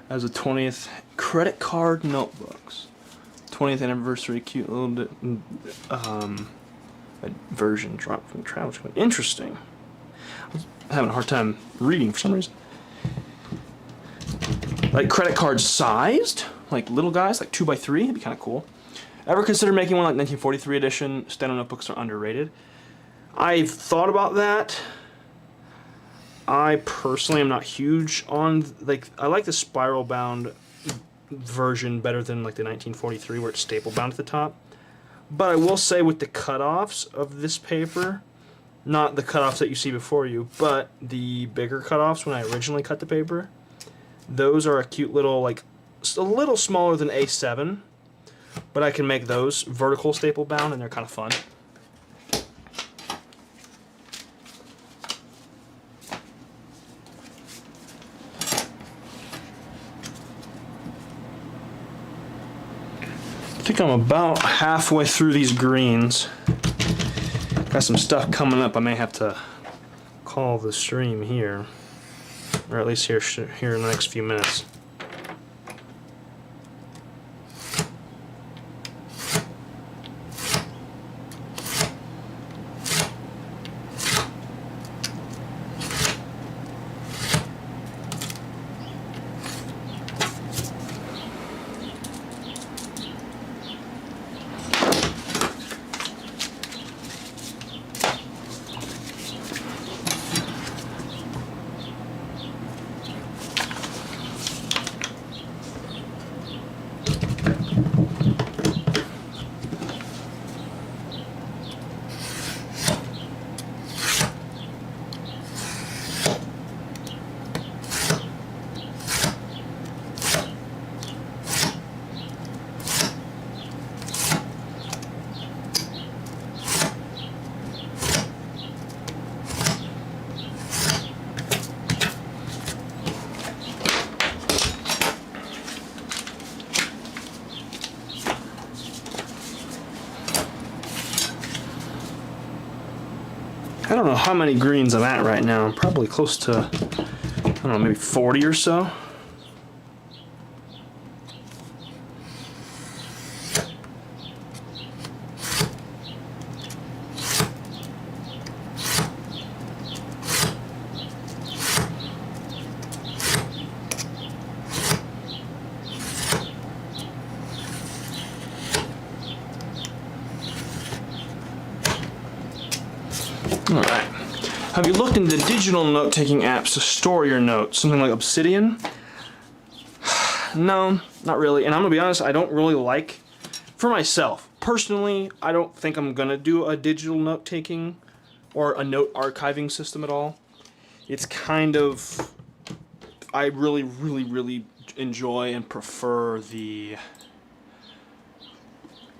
as a 20th credit card notebooks. 20th anniversary, cute little version dropped from travel. Interesting. I'm having a hard time reading for some reason. Like credit card sized, like little guys, like 2x3. It'd be kind of cool. Ever consider making one like 1943 edition? Stand-up notebooks are underrated. I've thought about that. I personally am not huge on, like, I like the spiral bound version better than like the 1943 where it's staple bound at the top. But I will say with the cutoffs of this paper, not the cutoffs that you see before you, but the bigger cutoffs when I originally cut the paper, those are a cute little, like, a little smaller than A7, but I can make those vertical staple bound and they're kind of fun. I think I'm about halfway through these greens. Got some stuff coming up. I may have to call the stream here, or at least here in the next few minutes. I don't know how many greens I'm at right now. I'm probably close to, I don't know, maybe 40 or so. Alright. Have you looked into digital note-taking apps to store your notes? Something like Obsidian? No, not really. And I'm gonna be honest, I don't really like, for myself, personally, I don't think I'm gonna do a digital note-taking or a note archiving system at all. It's kind of, I really enjoy and prefer the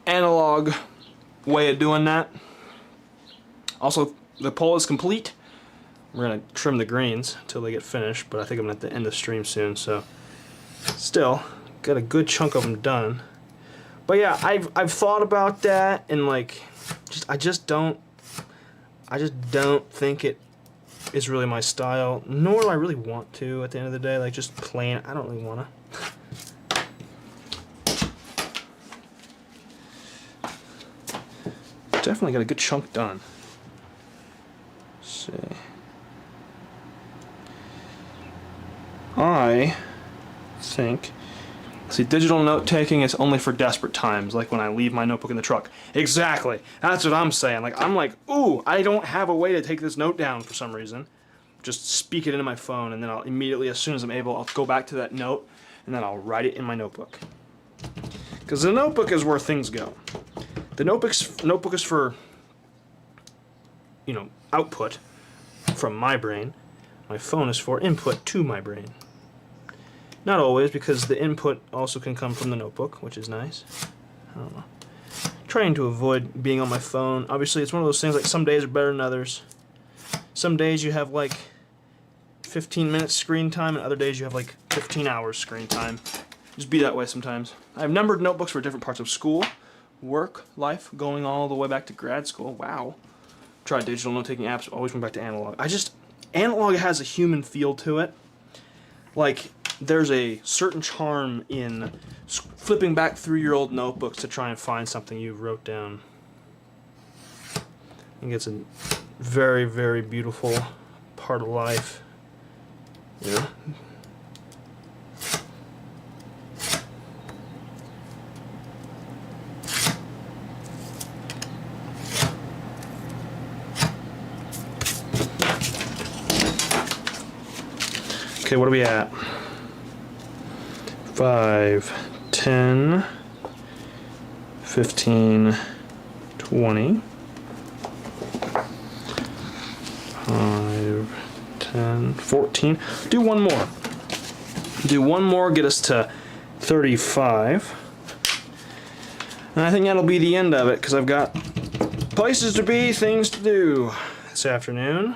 analog way of doing that. Also, the poll is complete. We're gonna trim the greens until they get finished, but I think I'm gonna have to end the stream soon, so still got a good chunk of them done. But yeah, I've thought about that, and like, I just don't think it is really my style, nor do I really want to at the end of the day. Like, just plain, I don't really wanna. Definitely got a good chunk done. See. I think, see, digital note taking is only for desperate times, like when I leave my notebook in the truck. Exactly. That's what I'm saying. Like, I'm like, ooh, I don't have a way to take this note down for some reason. Just speak it into my phone, and then I'll immediately, as soon as I'm able, I'll go back to that note, and then I'll write it in my notebook. Because the notebook is where things go. The notebook is for, you know, output from my brain. My phone is for input to my brain. Not always, because the input also can come from the notebook, which is nice. I don't know. Trying to avoid being on my phone. Obviously, it's one of those things, like, some days are better than others. Some days you have like 15 minutes screen time, and other days you have like 15 hours screen time. Just be that way sometimes. I have numbered notebooks for different parts of school, work, life, going all the way back to grad school. Wow. Tried digital note-taking apps, always went back to analog. Analog has a human feel to it. Like, there's a certain charm in flipping back through your old notebooks to try and find something you wrote down. I think it's a very beautiful part of life. Yeah. Okay, what are we at? 5, 10, 15, 20. 5, 10, 14. Do one more. Do one more, get us to 35. And I think that'll be the end of it, because I've got places to be, things to do this afternoon.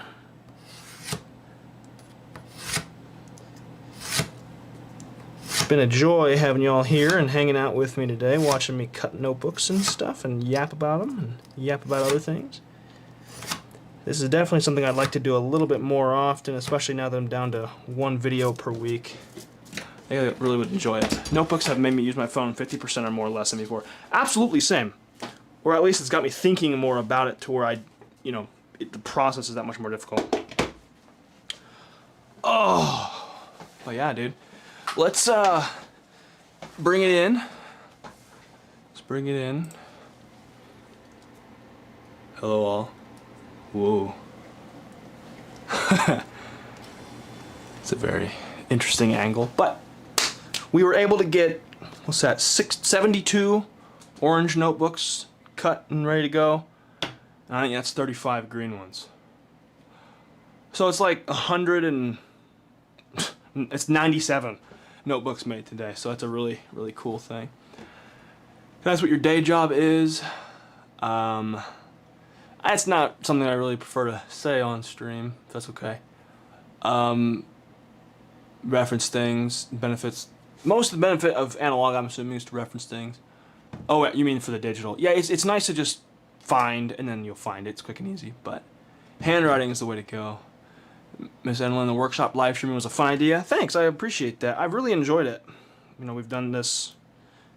It's been a joy having you all here and hanging out with me today, watching me cut notebooks and stuff and yap about them and yap about other things. This is definitely something I'd like to do a little bit more often, especially now that I'm down to one video per week. I really would enjoy it. Notebooks have made me use my phone 50% or more less than before. Absolutely same. Or at least it's got me thinking more about it to where the process is that much more difficult. Oh. But yeah, dude. Let's bring it in. Let's bring it in. Hello all. Whoa. It's a very interesting angle, but we were able to get, what's that, 72 orange notebooks cut and ready to go. And I think that's 35 green ones. So it's like 100 and it's 97 notebooks made today. So that's a really cool thing. That's what your day job is. That's not something I really prefer to say on stream, if that's okay. Reference things, benefits. Most of the benefit of analog, I'm assuming, is to reference things. Oh, you mean for the digital? Yeah, it's nice to just find, and then you'll find it. It's quick and easy. But Handwriting is the way to go. Miss Enlin, the workshop live streaming was a fun idea. Thanks, I appreciate that. I've really enjoyed it. You know, we've done this.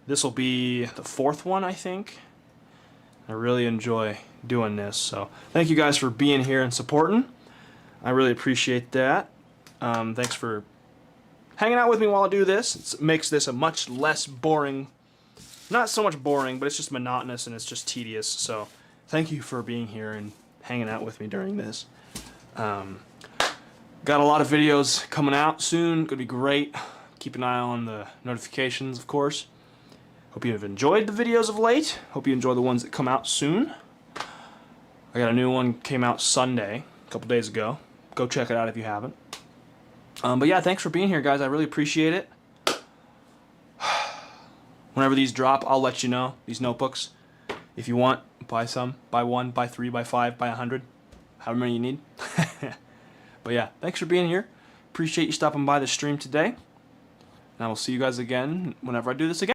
This will be the 4th one, I think. I really enjoy doing this. So thank you guys for being here and supporting. I really appreciate that. Thanks for hanging out with me while I do this. It makes this a much less boring, not so much boring, but it's just monotonous and it's just tedious. So thank you for being here and hanging out with me during this. Got a lot of videos coming out soon. Gonna be great. Keep an eye on the notifications, of course. Hope you have enjoyed the videos of late. Hope you enjoy the ones that come out soon. I got a new one came out Sunday, a couple days ago. Go check it out if you haven't. But yeah, thanks for being here, guys. I really appreciate it. Whenever these drop, I'll let you know. These notebooks. If you want, buy some. Buy 1, buy 3, buy 5, buy 100. However many you need. But yeah, thanks for being here. Appreciate you stopping by the stream today. And I will see you guys again whenever I do this again.